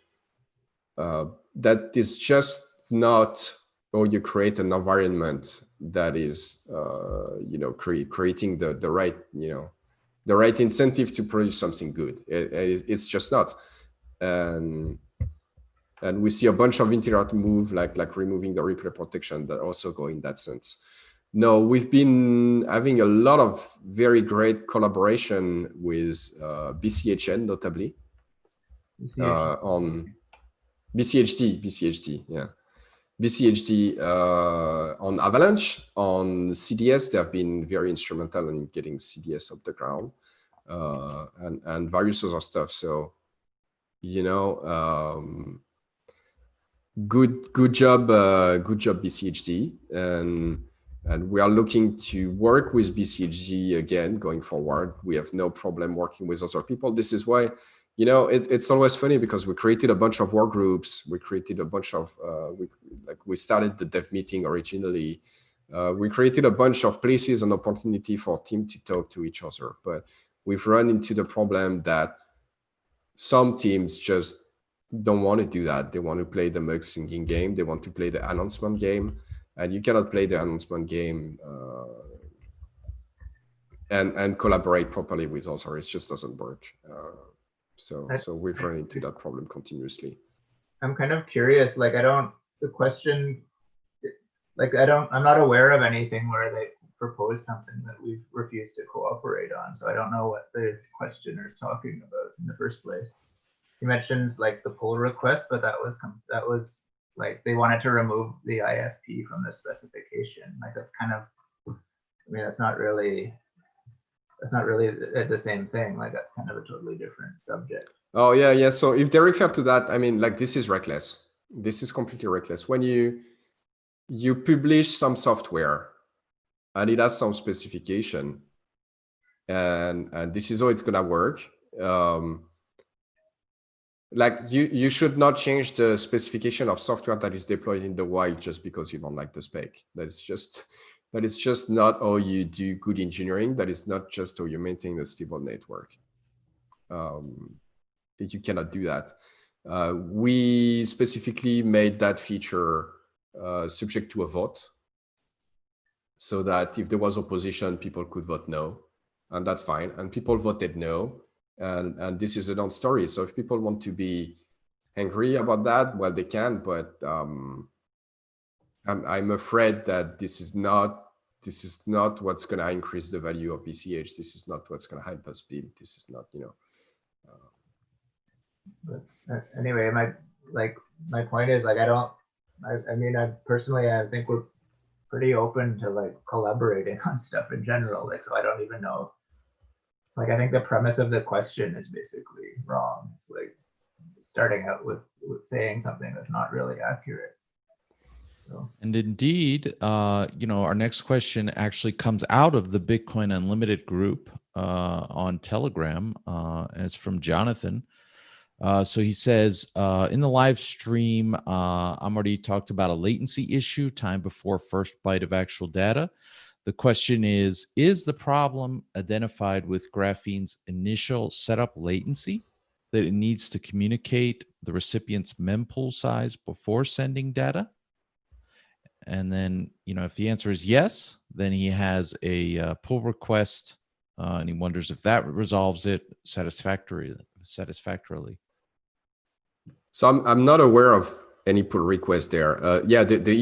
that is just not how you create an environment that is creating the right incentive to produce something good. It's just not. And we see a bunch of internet move like removing the replay protection that also go in that sense. No, we've been having a lot of very great collaboration with BCHN, notably on BCHD, yeah. BCHD on Avalanche, on CDS, they have been very instrumental in getting CDS off the ground, and various other stuff. So, good job BCHD, and we are looking to work with BCHD again going forward. We have no problem working with other people. This is why, it's always funny because we created a bunch of work groups. We created a bunch of, we started the dev meeting originally. We created a bunch of places and opportunity for team to talk to each other. But we've run into the problem that some teams just don't want to do that. They want to play the mug singing game. They want to play the announcement game. And you cannot play the announcement game and collaborate properly with others. It just doesn't work. So we've run into that problem continuously. I'm kind of curious, I'm not aware of anything where they propose something that we've refused to cooperate on. So I don't know what the questioner is talking about in the first place. He mentions the pull request, but that was they wanted to remove the IFP from the specification. That's kind of, that's not really the same thing. That's kind of a totally different subject. Oh yeah. So if they refer to that, this is reckless. This is completely reckless. When you publish some software and it has some specification, and this is how it's gonna work. You should not change the specification of software that is deployed in the wild just because you don't like the spec. That is just not how you do good engineering. That is not just how you maintain a stable network. You cannot do that. We specifically made that feature subject to a vote. so that if there was opposition, people could vote no, and that's fine. And people voted no, and this is a done story. So if people want to be angry about that, well, they can, but I'm afraid that this is not what's going to increase the value of BCH. This is not what's going to help us build. This is not, But anyway, my point is, like, I mean, I personally, I think we're pretty open to like collaborating on stuff in general. Like, so I don't even know. Like, I think the premise of the question is basically wrong. It's like starting out with saying something that's not really accurate. So. And indeed, our next question actually comes out of the Bitcoin Unlimited group on Telegram, and it's from Jonathan. So he says, in the live stream, I'm already talked about a latency issue, time before first byte of actual data. The question is the problem identified with Graphene's initial setup latency, that it needs to communicate the recipient's mempool size before sending data? And then, if the answer is yes, then he has a pull request, and he wonders if that resolves it satisfactorily. So I'm not aware of any pull request there. Yeah, the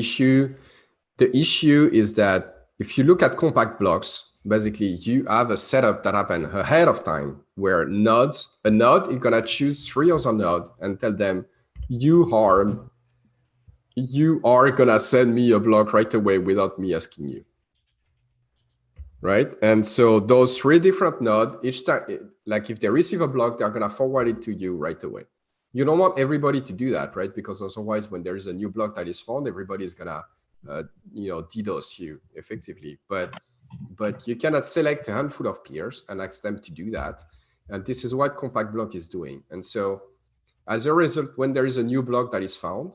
issue is that if you look at compact blocks, basically you have a setup that happened ahead of time where a node is gonna choose 3 other nodes and tell them, you are gonna send me a block right away without me asking you. Right? And so those 3 different nodes, each time, like if they receive a block, they're gonna forward it to you right away. You don't want everybody to do that, right? Because otherwise, when there is a new block that is found, everybody is gonna, DDoS you effectively. But you cannot select a handful of peers and ask them to do that. And this is what compact block is doing. And so, as a result, when there is a new block that is found,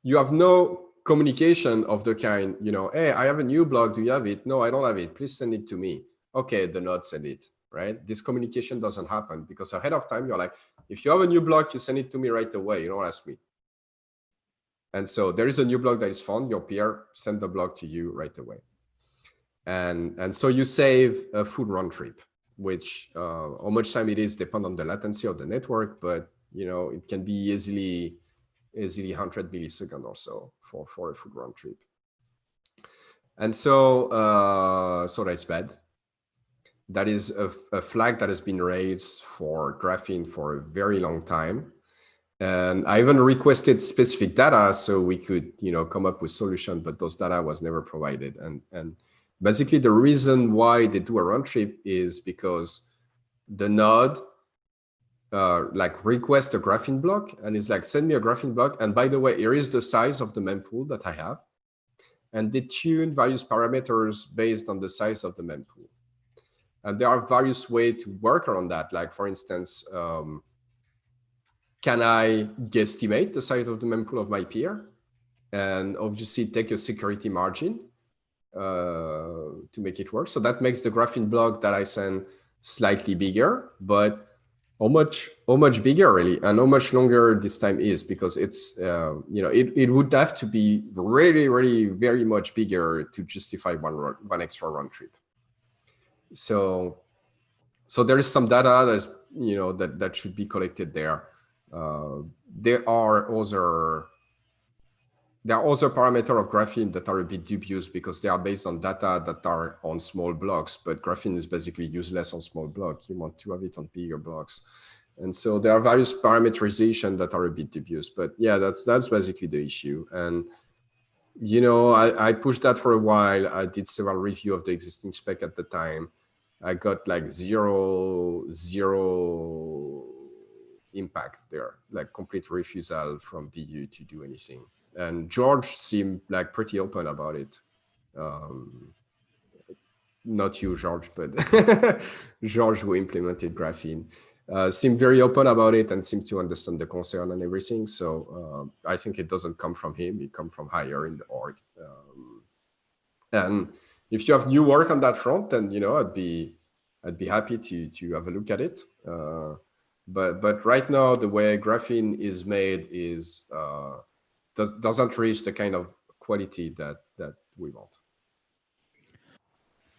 you have no communication of the kind, hey, I have a new block. Do you have it? No, I don't have it. Please send it to me. Okay, the node send it. Right? This communication doesn't happen because ahead of time, you're like, if you have a new block, you send it to me right away. You don't ask me. And so there is a new block that is found. Your peer send the block to you right away. And so you save a full round trip, which how much time it is depend on the latency of the network, but it can be easily 100 milliseconds or so for a full round trip. And so that's bad. That is a flag that has been raised for Graphene for a very long time. And I even requested specific data so we could, come up with solution, but those data was never provided. And basically the reason why they do a round trip is because the node request a Graphene block and it's like, send me a Graphene block. And by the way, here is the size of the mempool that I have. And they tune various parameters based on the size of the mempool. And there are various ways to work around that. Like, for instance, can I guesstimate the size of the mempool of my peer? And obviously take a security margin to make it work. So that makes the Graphene block that I send slightly bigger, but how much bigger really, and how much longer this time is, because it's, it would have to be really, really very much bigger to justify one extra round trip. So there is some data that's, that should be collected there. There are other parameters of Graphene that are a bit dubious because they are based on data that are on small blocks, but Graphene is basically useless on small blocks. You want to have it on bigger blocks. And so there are various parameterization that are a bit dubious, but yeah, that's basically the issue. And, I pushed that for a while. I did several reviews of the existing spec at the time. I got like zero impact there, like complete refusal from BU to do anything. And George seemed like pretty open about it. Not you, George, but George, who implemented Graphene, seemed very open about it and seemed to understand the concern and everything. So I think it doesn't come from him; it comes from higher in the org. And if you have new work on that front, then I'd be happy to have a look at it. But right now, the way Graphene is made is doesn't reach the kind of quality that we want.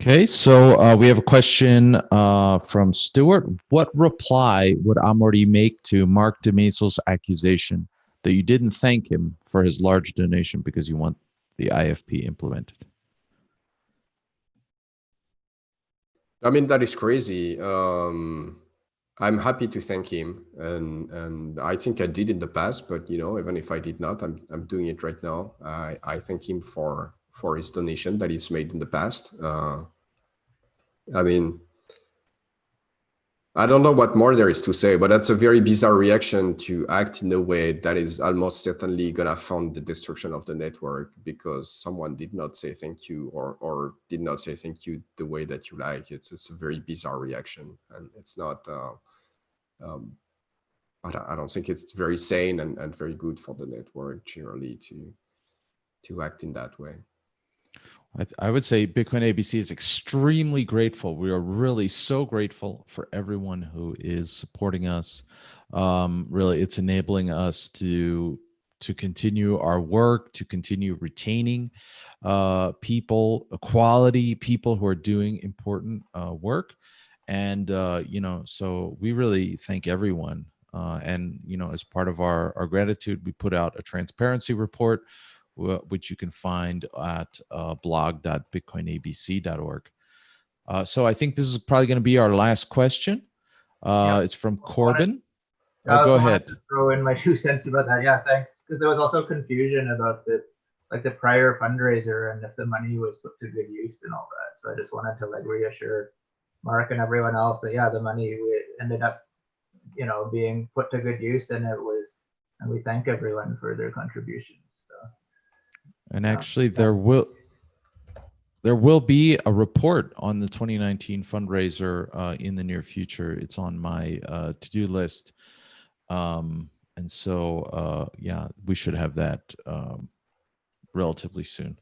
Okay, so we have a question from Stuart. What reply would Amaury make to Mark DeMaisle's accusation that you didn't thank him for his large donation because you want the IFP implemented? I mean, that is crazy. I'm happy to thank him, and I think I did in the past. But you know, even if I did not, I'm doing it right now. I thank him for his donation that he's made in the past. I mean, I don't know what more there is to say, but that's a very bizarre reaction to act in a way that is almost certainly gonna fund the destruction of the network because someone did not say thank you or did not say thank you the way that you like. It's a very bizarre reaction, and it's not. I don't think it's very sane and very good for the network generally to act in that way. I would say Bitcoin ABC is extremely grateful. We are really so grateful for everyone who is supporting us. Really, it's enabling us to continue our work, to continue retaining people, quality people who are doing important work. And, you know, so we really thank everyone. And, you know, as part of our gratitude, we put out a transparency report, which you can find at blog.bitcoinabc.org. So I think this is probably going to be our last question. It's from Corbin. I Go also wanted ahead. to throw in my 2 cents about that. Yeah, thanks. Because there was also confusion about the prior fundraiser and if the money was put to good use and all that. So I just wanted to reassure Mark and everyone else that yeah, the money ended up, you know, being put to good use, and we thank everyone for their contributions. So, and actually, there will be a report on the 2019 fundraiser in the near future. It's on my to-do list. And so, yeah, we should have that relatively soon.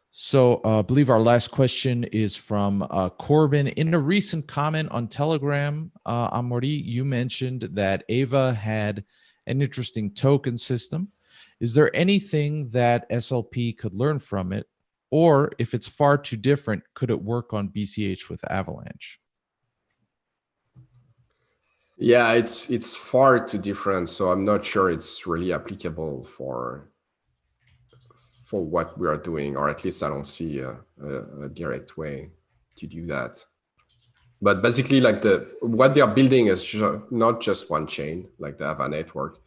So I believe our last question is from Corbin. In a recent comment on Telegram, Amaury, you mentioned that Ava had an interesting token system. Is there anything that SLP could learn from it? Or if it's far too different, could it work on BCH with Avalanche? Yeah, it's far too different, so I'm not sure it's really applicable for what we are doing, or at least I don't see a direct way to do that. But basically, like what they are building is not just one chain, like the Ava network.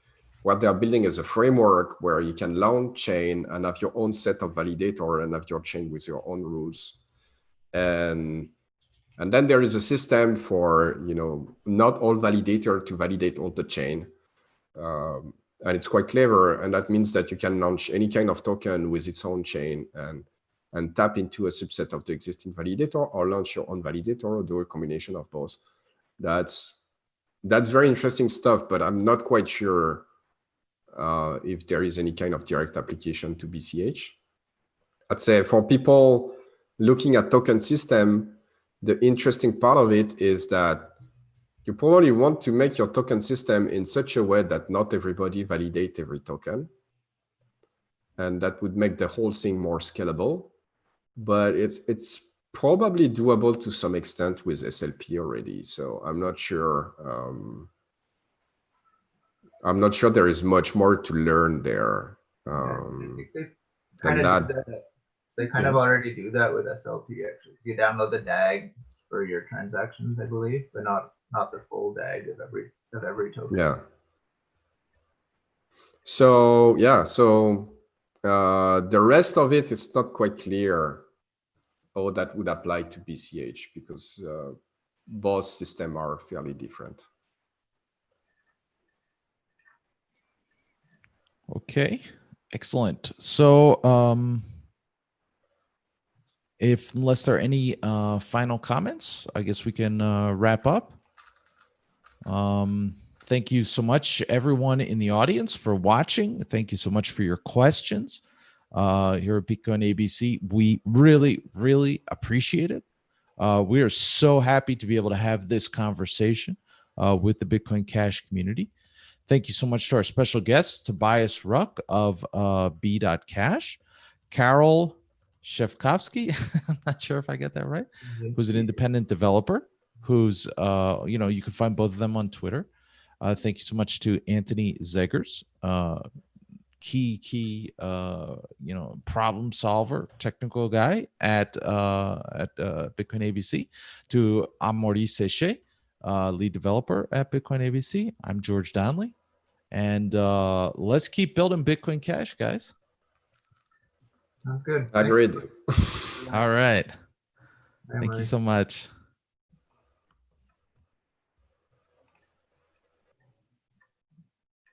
What they are building is a framework where you can launch chain and have your own set of validator and have your chain with your own rules. And then there is a system for, you know, not all validator to validate all the chain. And it's quite clever. And that means that you can launch any kind of token with its own chain and tap into a subset of the existing validator, or launch your own validator, or do a combination of both. That's very interesting stuff, but I'm not quite sure if there is any kind of direct application to BCH. I'd say for people looking at token system, the interesting part of it is that you probably want to make your token system in such a way that not everybody validate every token. And that would make the whole thing more scalable. But it's probably doable to some extent with SLP already. So I'm not sure. I'm not sure there is much more to learn there. They kind of already do that with SLP. Actually, you download the DAG for your transactions, I believe, but not the full DAG of every token. Yeah. So yeah, so the rest of it is not quite clear how that would apply to BCH, because both systems are fairly different. Okay, excellent. So unless there are any final comments, I guess we can wrap up. Thank you so much, everyone in the audience, for watching. Thank you so much for your questions here at Bitcoin ABC. We really, really appreciate it. We are so happy to be able to have this conversation with the Bitcoin Cash community. Thank you so much to our special guests, Tobias Ruck of B.Cash, Carol Shevkovsky. I'm not sure if I get that right. Who's an independent developer. Who's you can find both of them on Twitter. Thank you so much to Anthony Zegers, key problem solver, technical guy at Bitcoin ABC, to Amaury Séché, lead developer at Bitcoin ABC. I'm George Donnelly, and let's keep building Bitcoin Cash, guys. Sounds good. Agreed. All right. Very Thank you much. so much.